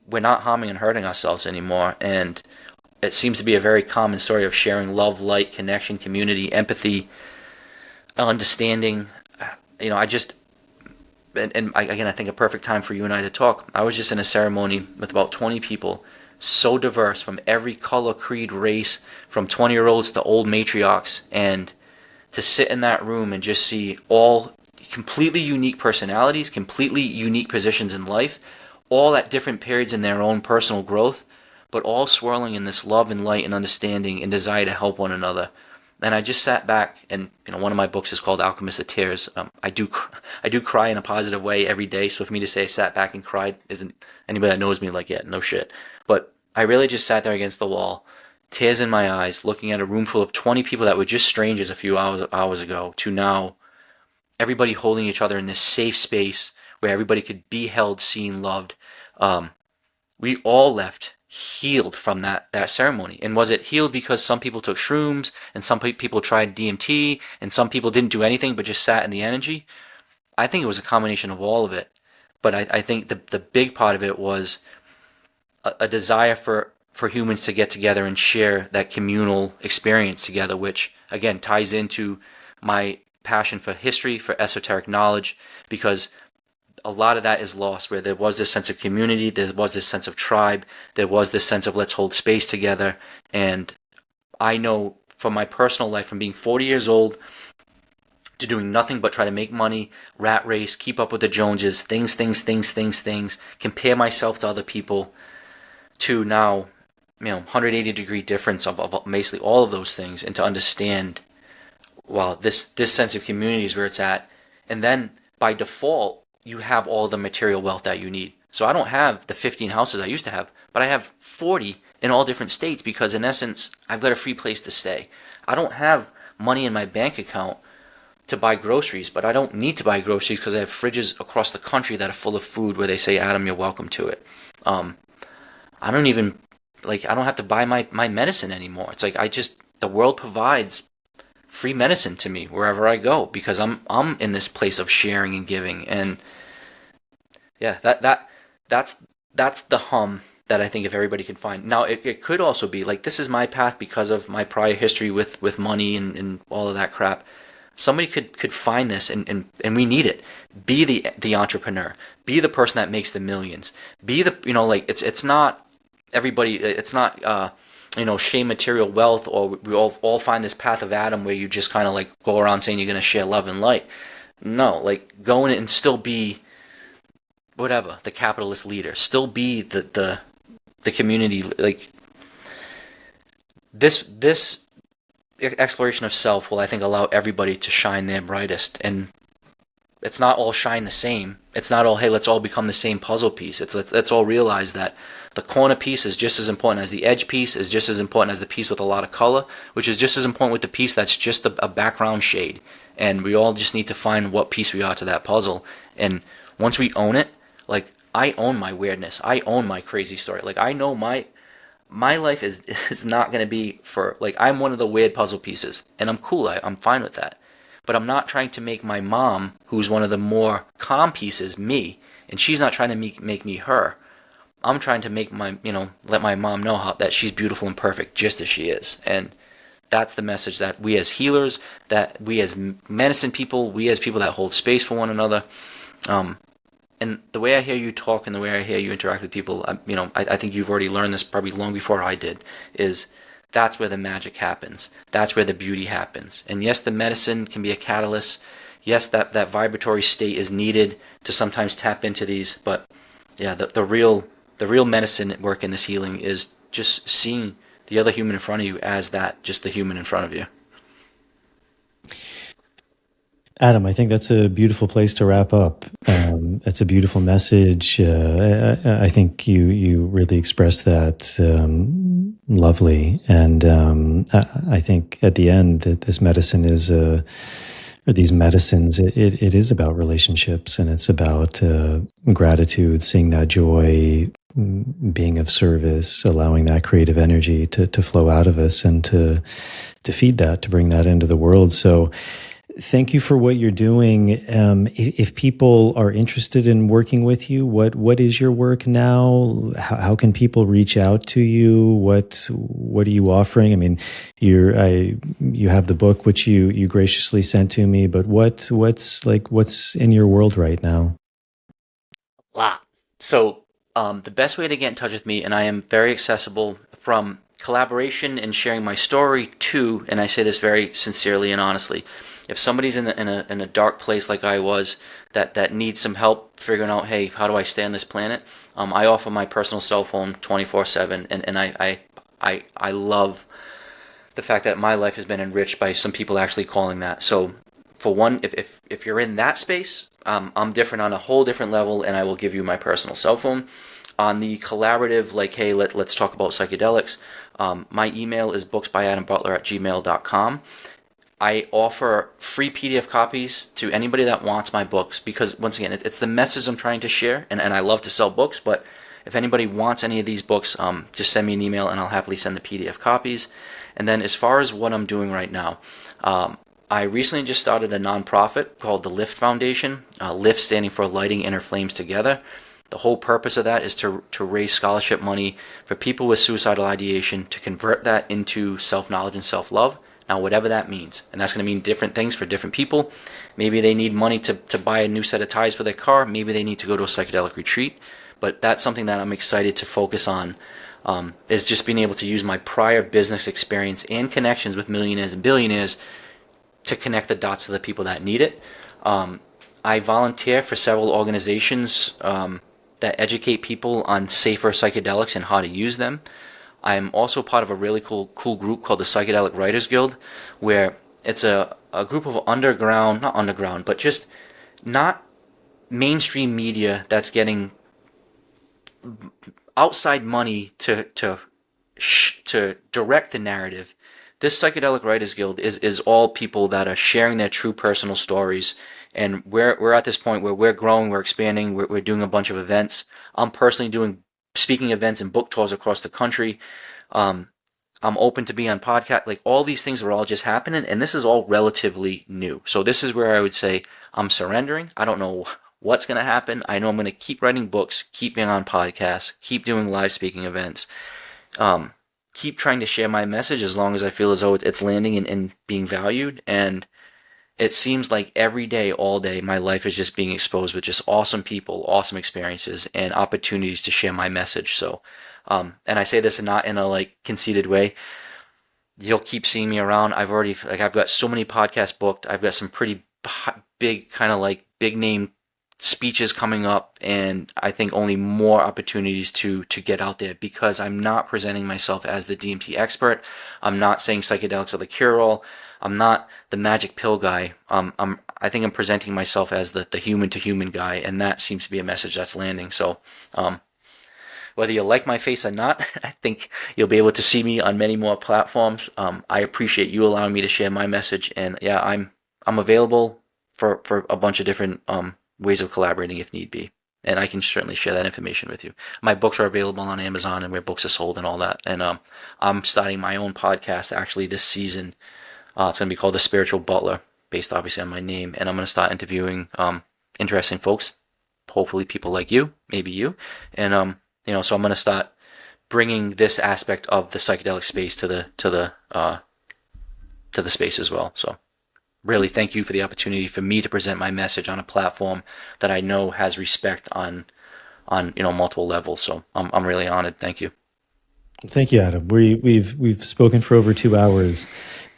we're not harming and hurting ourselves anymore. And it seems to be a very common story of sharing love, light, connection, community, empathy, understanding. Again, I think a perfect time for you and I to talk. I was just in a ceremony with about 20 people, so diverse, from every color, creed, race, from 20-year-olds to old matriarchs, and to sit in that room and just see all completely unique personalities, completely unique positions in life, all at different periods in their own personal growth, but all swirling in this love and light and understanding and desire to help one another. And I just sat back, and one of my books is called Alchemist of Tears. I do cry in a positive way every day. So for me to say I sat back and cried, isn't, anybody that knows me, like, yeah, no shit. But I really just sat there against the wall tears in my eyes, looking at a room full of 20 people that were just strangers a few hours ago, to now everybody holding each other in this safe space where everybody could be held, seen, loved. We all left healed from that ceremony. And was it healed because some people took shrooms and some people tried DMT and some people didn't do anything but just sat in the energy? I think it was a combination of all of it. But I think the big part of it was a desire for humans to get together and share that communal experience together, which again ties into my passion for history, for esoteric knowledge, because a lot of that is lost, where there was this sense of community, there was this sense of tribe, there was this sense of let's hold space together. And I know from my personal life, from being 40 years old to doing nothing but try to make money, rat race, keep up with the Joneses, things, compare myself to other people, to now, 180-degree difference of basically all of those things, and to understand, well, this sense of community is where it's at. And then by default, you have all the material wealth that you need. So I don't have the 15 houses I used to have, but I have 40 in all different states, because in essence, I've got a free place to stay. I don't have money in my bank account to buy groceries, but I don't need to buy groceries because I have fridges across the country that are full of food where they say, Adam, you're welcome to it. I don't even, I don't have to buy my medicine anymore. It's like the world provides free medicine to me wherever I go, because I'm in this place of sharing and giving. And yeah, that's the hum that I think if everybody can find. Now, it could also be this is my path because of my prior history with money and all of that crap. Somebody could find this, and we need it. Be the entrepreneur. Be the person that makes the millions. Be the, it's not everybody, it's not shame material wealth, or we all find this path of Adam where you just kind of go around saying you're going to share love and light. No, go in and still be whatever, the capitalist leader. Still be the community. This exploration of self will, I think, allow everybody to shine their brightest. And it's not all shine the same. It's not all, hey, let's all become the same puzzle piece. Let's all realize that the corner piece is just as important as the edge piece, is just as important as the piece with a lot of color, which is just as important with the piece that's just a background shade. And we all just need to find what piece we are to that puzzle. And once we own it, I own my weirdness. I own my crazy story. I know my life is not going to be for, I'm one of the weird puzzle pieces, and I'm cool. I'm fine with that. But I'm not trying to make my mom, who's one of the more calm pieces, me, and she's not trying to make me her. I'm trying to make let my mom know that she's beautiful and perfect just as she is. And that's the message that we as healers, that we as medicine people, we as people that hold space for one another, and the way I hear you talk and the way I hear you interact with people, I think you've already learned this probably long before I did, is that's where the magic happens. That's where the beauty happens. And yes, the medicine can be a catalyst. Yes, that vibratory state is needed to sometimes tap into these. But yeah, the real medicine at work in this healing is just seeing the other human in front of you as just the human in front of you. Adam, I think that's a beautiful place to wrap up. It's a beautiful message. I think you really expressed that lovely. And I think at the end that this medicine is, or these medicines, it is about relationships, and it's about gratitude, seeing that joy, being of service, allowing that creative energy to flow out of us, and to feed that, to bring that into the world. So thank you for what you're doing. If people are interested in working with you, what is your work now? How can people reach out to you? What are you offering? I mean, you have the book which you graciously sent to me, but what's in your world right now? Wow. So the best way to get in touch with me, and I am very accessible, from collaboration and sharing my story to, and I say this very sincerely and honestly, if somebody's in a dark place like I was, that needs some help figuring out, hey, how do I stay on this planet? I offer my personal cell phone 24/7, and I love the fact that my life has been enriched by some people actually calling that. So for one, if you're in that space, I'm different on a whole different level, and I will give you my personal cell phone. On the collaborative, hey, let's talk about psychedelics, My email is booksbyadambutler@gmail.com. I offer free PDF copies to anybody that wants my books because, once again, it's the message I'm trying to share, and I love to sell books, but if anybody wants any of these books, just send me an email and I'll happily send the PDF copies. And then as far as what I'm doing right now, I recently just started a nonprofit called the Lift Foundation, Lift standing for Lighting Inner Flames Together. The whole purpose of that is to raise scholarship money for people with suicidal ideation to convert that into self-knowledge and self-love. Now, whatever that means, and that's going to mean different things for different people. Maybe they need money to buy a new set of tires for their car. Maybe they need to go to a psychedelic retreat. But that's something that I'm excited to focus on, is just being able to use my prior business experience and connections with millionaires and billionaires to connect the dots to the people that need it. I volunteer for several organizations that educate people on safer psychedelics and how to use them. I'm also part of a really cool group called the Psychedelic Writers Guild, where it's a group of not underground, but just not mainstream media that's getting outside money to direct the narrative. This Psychedelic Writers Guild is all people that are sharing their true personal stories, and we're at this point where we're growing, we're expanding, we're doing a bunch of events. I'm personally doing speaking events and book tours across the country. I'm open to be on podcast. Like, all these things are all just happening, and this is all relatively new. So this is where I would say I'm surrendering. I don't know what's going to happen. I know I'm going to keep writing books, keep being on podcasts, keep doing live speaking events, keep trying to share my message as long as I feel as though it's landing and being valued. And it seems like every day, all day, my life is just being exposed with just awesome people, awesome experiences, and opportunities to share my message. So, and I say this not in a conceited way. You'll keep seeing me around. I've got so many podcasts booked. I've got some pretty big big name speeches coming up, and I think only more opportunities to get out there, because I'm not presenting myself as the DMT expert. I'm not saying psychedelics are the cure-all. I'm not the magic pill guy. I think I'm presenting myself as the human to human guy, and that seems to be a message that's landing. So whether you like my face or not, I think you'll be able to see me on many more platforms. I appreciate you allowing me to share my message, and yeah, I'm available for a bunch of different ways of collaborating if need be, and I can certainly share that information with you. My books are available on Amazon and where books are sold and all that, and I'm starting my own podcast actually this season. It's going to be called The Spiritual Butler, based obviously on my name, and I'm going to start interviewing interesting folks, hopefully people like you, maybe you, and so I'm going to start bringing this aspect of the psychedelic space to the space as well. So really, thank you for the opportunity for me to present my message on a platform that I know has respect on multiple levels. So I'm really honored. Thank you. Thank you, Adam. We've spoken for over 2 hours.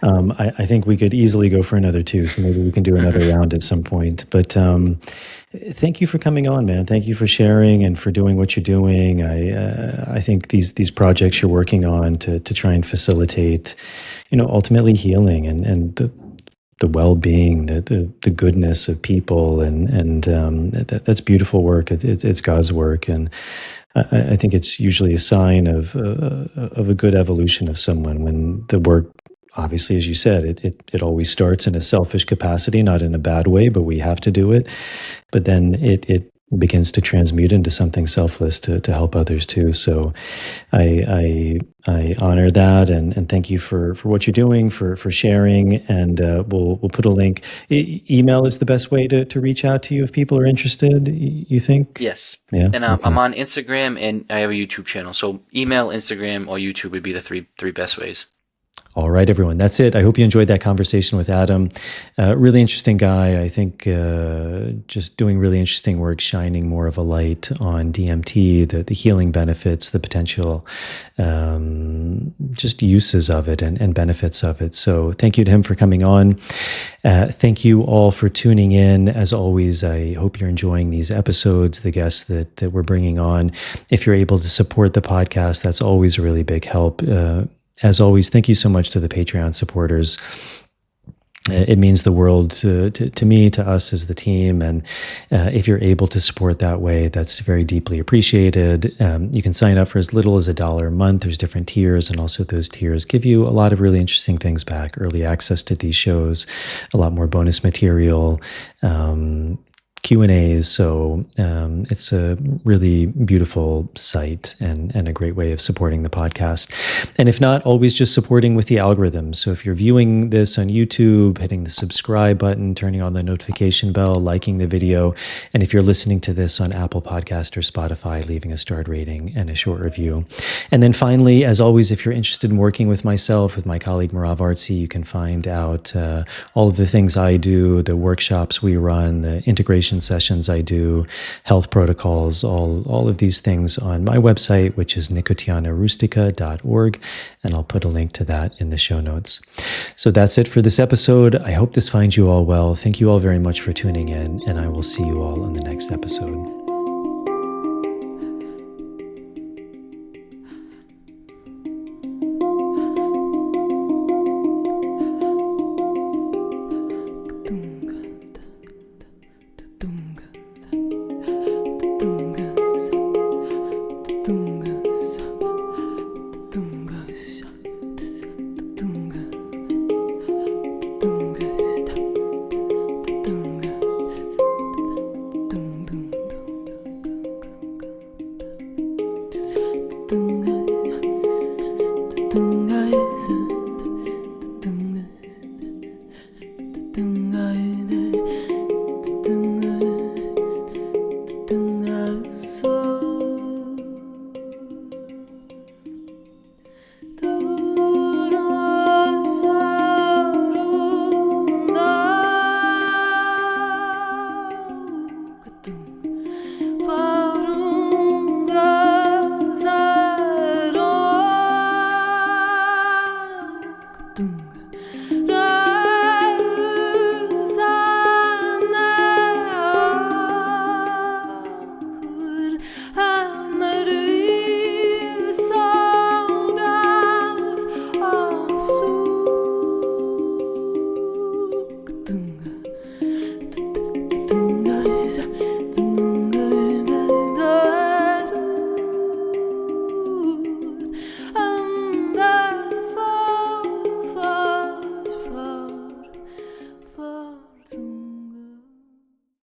I think we could easily go for another 2, so maybe we can do another round at some point. But thank you for coming on, man. Thank you for sharing and for doing what you're doing. I think these projects you're working on to try and facilitate, ultimately healing and the well-being, the goodness of people, and that's beautiful work. It's God's work, and I think it's usually a sign of a good evolution of someone when the work, obviously, as you said, it always starts in a selfish capacity, not in a bad way, but we have to do it. But then it begins to transmute into something selfless to help others too. So I honor that, and thank you for what you're doing, for sharing, and we'll put a link. Email is the best way to reach out to you if people are interested, you think? Yes. Yeah. And Okay. I'm on Instagram, and I have a YouTube channel. So email, Instagram, or YouTube would be the three best ways. All right, everyone. That's it. I hope you enjoyed that conversation with Adam. Really interesting guy. I think just doing really interesting work, shining more of a light on DMT, the healing benefits, the potential just uses of it and benefits of it. So thank you to him for coming on. Thank you all for tuning in. As always, I hope you're enjoying these episodes, the guests that we're bringing on. If you're able to support the podcast, that's always a really big help. As always, thank you so much to the Patreon supporters. It means the world to me, to us as the team. And if you're able to support that way, that's very deeply appreciated. You can sign up for as little as $1 a month. There's different tiers, and also those tiers give you a lot of really interesting things back: early access to these shows, a lot more bonus material, Q&As. So it's a really beautiful site and a great way of supporting the podcast. And if not, always just supporting with the algorithm. So if you're viewing this on YouTube, hitting the subscribe button, turning on the notification bell, liking the video. And if you're listening to this on Apple Podcast or Spotify, leaving a starred rating and a short review. And then finally, as always, if you're interested in working with myself, with my colleague Merav Artzi, you can find out all of the things I do, the workshops we run, the integration sessions I do, health protocols, all of these things on my website, which is nicotianarustica.org, and I'll put a link to that in the show notes. So that's it for this episode. I hope this finds you all well. Thank you all very much for tuning in, and I will see you all on the next episode.